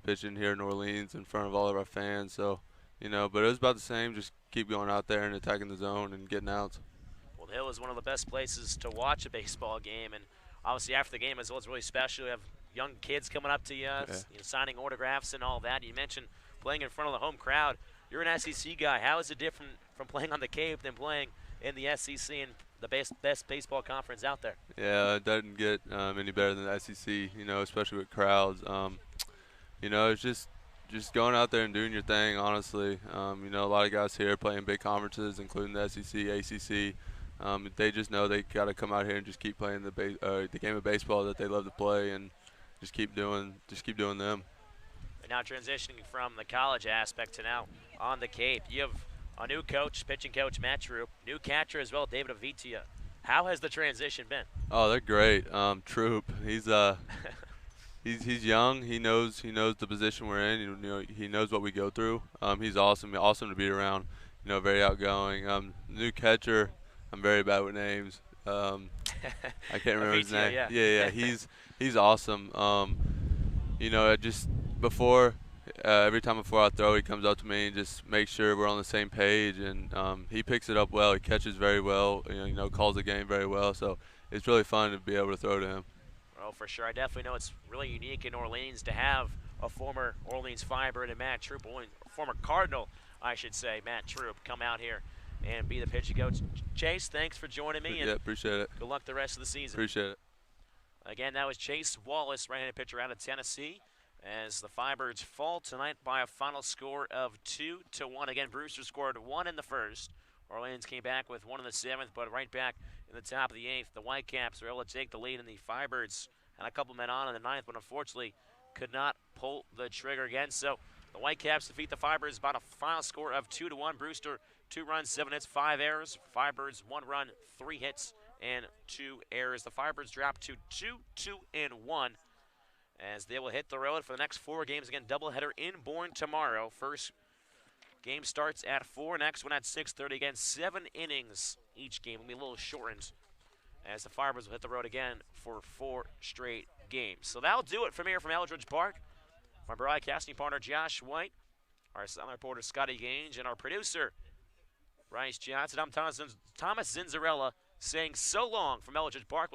[SPEAKER 11] Pitching here in Orleans in front of all of our fans, so but it was about the same. Just keep going out there and attacking the zone and getting outs.
[SPEAKER 3] Well, the Hill is one of the best places to watch a baseball game, and obviously after the game as well, it's really special. You have young kids coming up to you, signing autographs and all that. You mentioned playing in front of the home crowd. You're an SEC guy. How is it different from playing on the Cape than playing in the SEC and the best baseball conference out there?
[SPEAKER 11] Yeah, it doesn't get any better than the SEC. Especially with crowds. It's just going out there and doing your thing, honestly. A lot of guys here playing big conferences, including the SEC, ACC. They just know they got to come out here and just keep playing the game of baseball that they love to play, and just keep doing them.
[SPEAKER 3] And now transitioning from the college aspect to now on the Cape, you have a new coach, pitching coach Matt Troop, new catcher as well, David Avitia. How has the transition been?
[SPEAKER 11] Oh, they're great. Troop, he's He's young. He knows the position we're in. He knows what we go through. He's awesome to be around. Very outgoing. New catcher. I'm very bad with names. I can't remember his name.
[SPEAKER 3] Yeah.
[SPEAKER 11] He's awesome. you know, every time before I throw, he comes up to me and just makes sure we're on the same page, and he picks it up well. He catches very well, you know, calls the game very well. So it's really fun to be able to throw to him.
[SPEAKER 3] Well, for sure. I definitely know it's really unique in Orleans to have a former Orleans Firebird and Matt Troop, former Cardinal, I should say, Matt Troop, come out here and be the pitching coach. Chase, thanks for joining me.
[SPEAKER 11] Yeah, appreciate it.
[SPEAKER 3] Good luck the rest of the season.
[SPEAKER 11] Appreciate it.
[SPEAKER 3] Again, that was Chase Wallace, right-handed pitcher out of Tennessee, as the Firebirds fall tonight by a final score of 2-1. Again, Brewster scored 1 in the first. Orleans came back with 1 in the 7th, but right back in the top of the 8th, the Whitecaps were able to take the lead, and the Firebirds had a couple men on in the 9th, but unfortunately could not pull the trigger again. So the Whitecaps defeat the Firebirds by a final score of 2-1. Brewster, 2 runs, 7 hits, 5 errors. Firebirds, 1 run, 3 hits, and 2 errors. The Firebirds drop to 2-2-1 as they will hit the road for the next 4 games. Again, doubleheader in Bourne tomorrow. First game starts at 4, next one at 6:30. Again, 7 innings each game. Will be a little shortened as the Firebirds will hit the road again for 4 straight games. So that'll do it from here from Eldridge Park. My broadcasting partner, Josh White, our sound reporter, Scotty Gage, and our producer, Bryce Johnson. I'm Thomas Zinzarella saying so long from Eldridge Park.